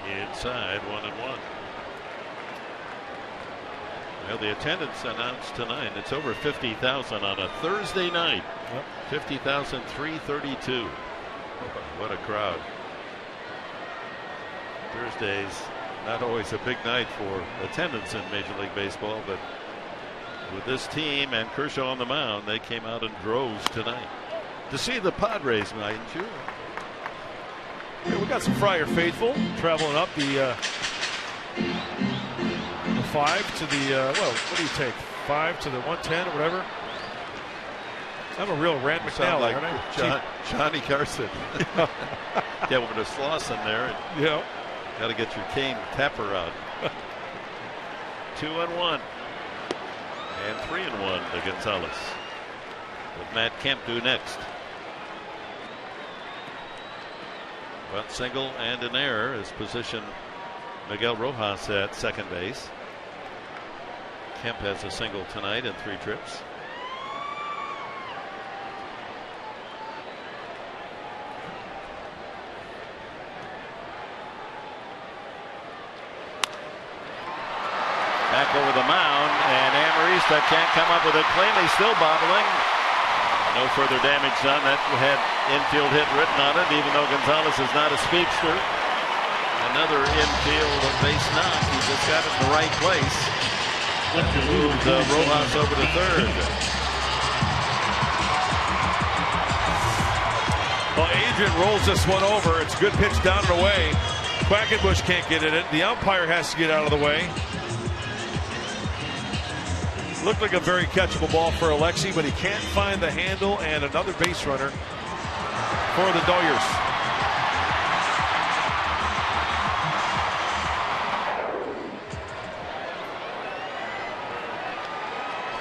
Inside 1-1. Well, the attendance announced tonight, it's over 50,000 on a Thursday night. Yep. 50,332. What a crowd. Thursdays, not always a big night for attendance in Major League Baseball, but with this team and Kershaw on the mound, they came out in droves tonight to see the Padres, mightn't you? Yeah, we got some Friar faithful traveling up the 5 to the well, what do you take? 5 to the 110 or whatever. I'm a real Rand McNally, like aren't I? Johnny Carson. Yeah, with a Slauson there. Yeah. Got to get your cane tapper out. 2-1 and 3-1 to Gonzalez. What Matt Kemp do next? Well, single and an error is positioned Miguel Rojas at second base. Kemp has a single tonight in 3 trips. Back over the mound, and Amarista can't come up with a claim. He's still bobbling. No further damage done. That had infield hit written on it, even though Gonzalez is not a speedster. Another infield base knock. He just got it in the right place. Moved Rojas over to third. Well, Adrian rolls this one over. It's a good pitch down and away. Quackenbush can't get in it. The umpire has to get out of the way. Looked like a very catchable ball for Alexi, but he can't find the handle, and another base runner for the Doyers.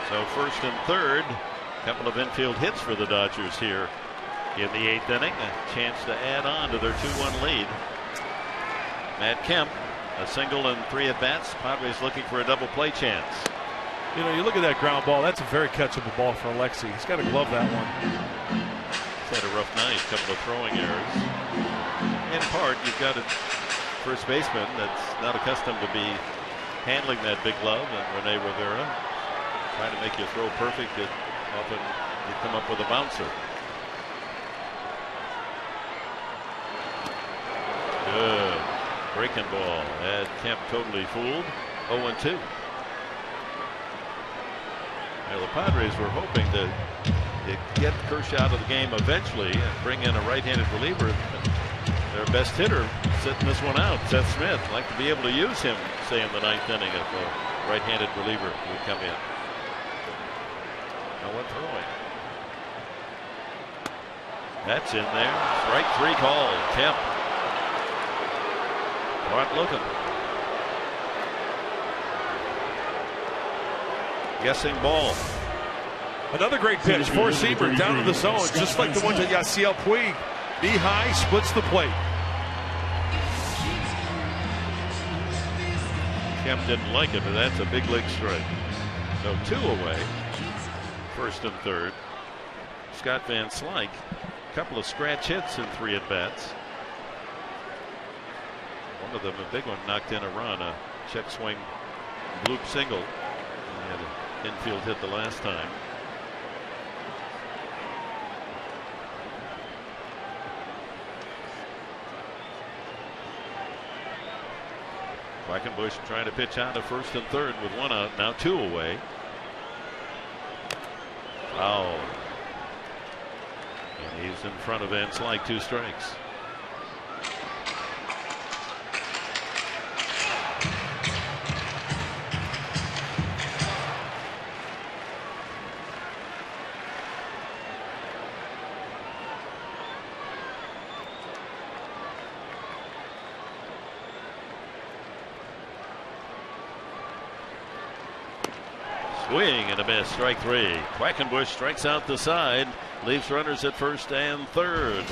So first and third, a couple of infield hits for the Dodgers here in the 8th inning. A chance to add on to their 2-1 lead. Matt Kemp, a single and 3 at-bats. Padres looking for a double play chance. You know, you look at that ground ball, that's a very catchable ball for Alexi. He's got to glove that one. He's had a rough night, a couple of throwing errors. In part, you've got a first baseman that's not accustomed to be handling that big glove, and Rene Rivera trying to make you throw perfect. It often you come up with a bouncer. Good breaking ball. Had Kemp totally fooled. 0-2. Well, the Padres were hoping to get Kershaw out of the game eventually and bring in a right-handed reliever. Their best hitter sitting this one out, Seth Smith. Like to be able to use him, say, in the 9th inning if a right-handed reliever would come in. No one throwing. That's in there. Strike 3 call. Kemp. Caught looking. Guessing ball. Another great pitch. Four-seamer down to the zone, just like the one to Yasiel Puig. Knee high, splits the plate. Kemp didn't like it, but that's a big league strike. So 2 away. First and third. Scott Van Slyke. A couple of scratch hits in 3 at-bats. One of them, a big one, knocked in a run. A check swing bloop single. He had an infield hit the last time. Quackenbush trying to pitch out to first and third with 1 out. Now 2 away. Foul. And he's in front of Van Slyke. 2 strikes. Swing and a miss. Strike 3. Quackenbush strikes out the side. Leaves runners at first and third.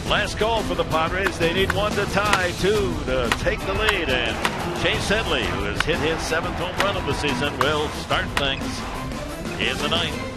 Last call for the Padres. They need 1 to tie, 2 to take the lead. And Chase Headley, who has hit his 7th home run of the season, will start things in the 9th.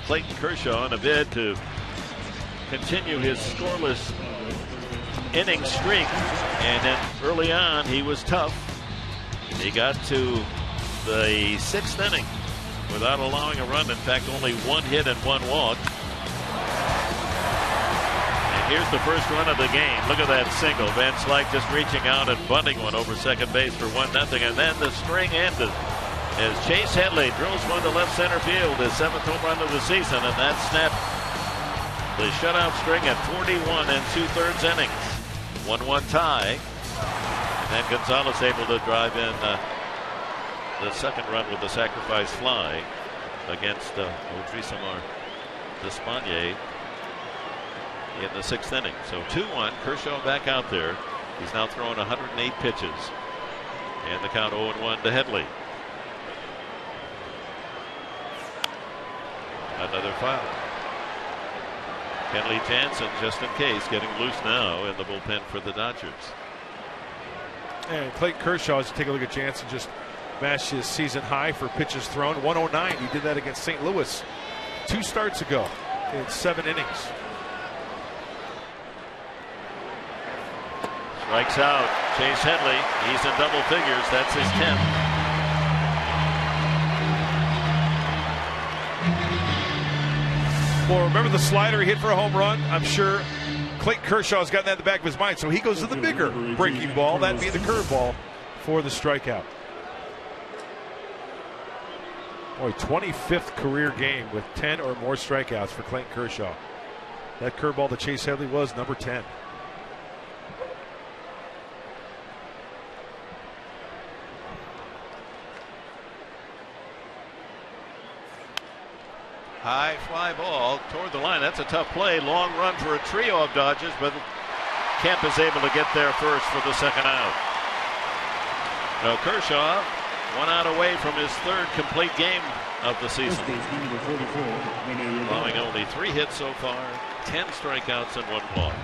Clayton Kershaw in a bid to continue his scoreless inning streak. And then early on, he was tough. He got to the 6th inning without allowing a run. In fact, only 1 hit and 1 walk. And here's the first run of the game. Look at that single. Van Slyke just reaching out and bunting one over second base for 1-0. And then the string ended as Chase Headley drills one to left center field, his 7th home run of the season, and that snapped the shutout string at 41 2/3 innings. 1-1 tie. And then Gonzalez able to drive in the second run with the sacrifice fly against Odrisamar Despaigne in the 6th inning. So 2-1, Kershaw back out there. He's now thrown 108 pitches. And the count 0-1 to Headley. Another foul. Kenley Jansen, just in case, getting loose now in the bullpen for the Dodgers. And Clayton Kershaw, as you take a look at Jansen, just matched his season high for pitches thrown, 109. He did that against St. Louis 2 starts ago in 7 innings. Strikes out Chase Headley. He's in double figures. That's his 10th. Well, remember the slider he hit for a home run? I'm sure Clayton Kershaw's got that in the back of his mind, so he goes to the bigger breaking ball, that being the curveball for the strikeout. Boy, 25th career game with 10 or more strikeouts for Clayton Kershaw. That curveball to Chase Headley was number 10. High fly ball toward the line. That's a tough play. Long run for a trio of Dodgers, but Kemp is able to get there first for the second out. Now Kershaw 1 out away from his 3rd complete game of the season. Allowing only 3 hits so far, 10 strikeouts and 1 walk.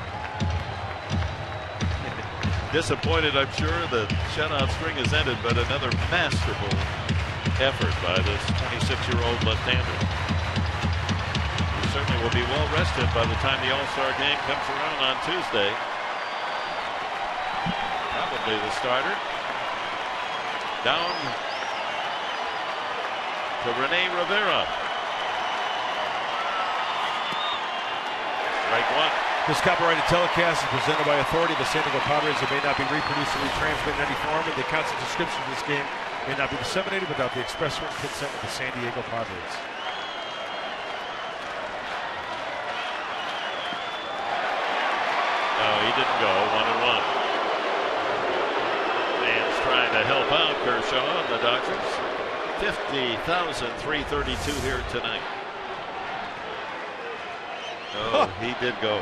Disappointed, I'm sure, the shutout string has ended, but another masterful effort by this 26-year-old left-hander. Certainly will be well rested by the time the All-Star game comes around on Tuesday. Probably the starter. Down to Rene Rivera. Strike 1. This copyrighted telecast is presented by authority of the San Diego Padres. It may not be reproduced or retransmitted in any form, and the accounts and description of this game may not be disseminated without the express written consent of the San Diego Padres. No, he didn't go. 1-1. Fans trying to help out Kershaw and the Dodgers. 50,332 here tonight. Oh, he did go.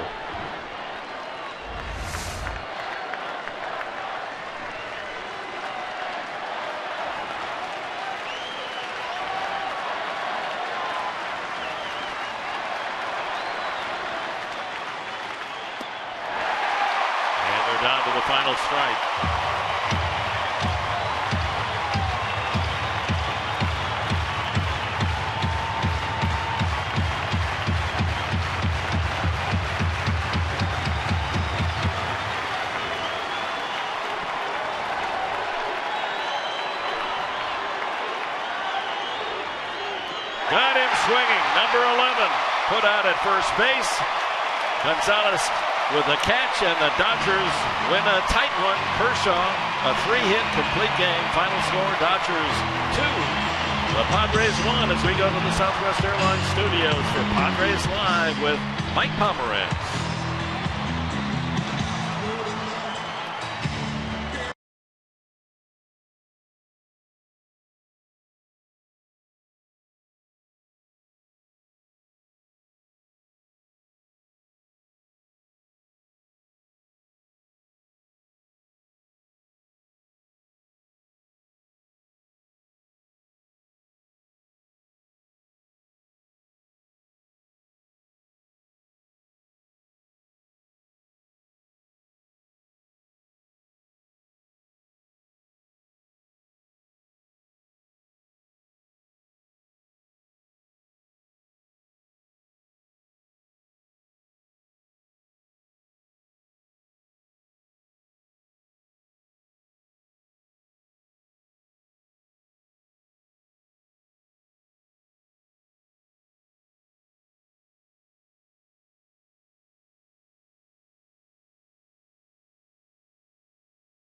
Down to the final strike. Got him swinging. Number 11 put out at first base. Gonzalez with a catch, and the Dodgers win a tight one. Kershaw, a 3-hit complete game. Final score, Dodgers 2. The Padres 1 as we go to the Southwest Airlines studios for Padres Live with Mike Pomerantz.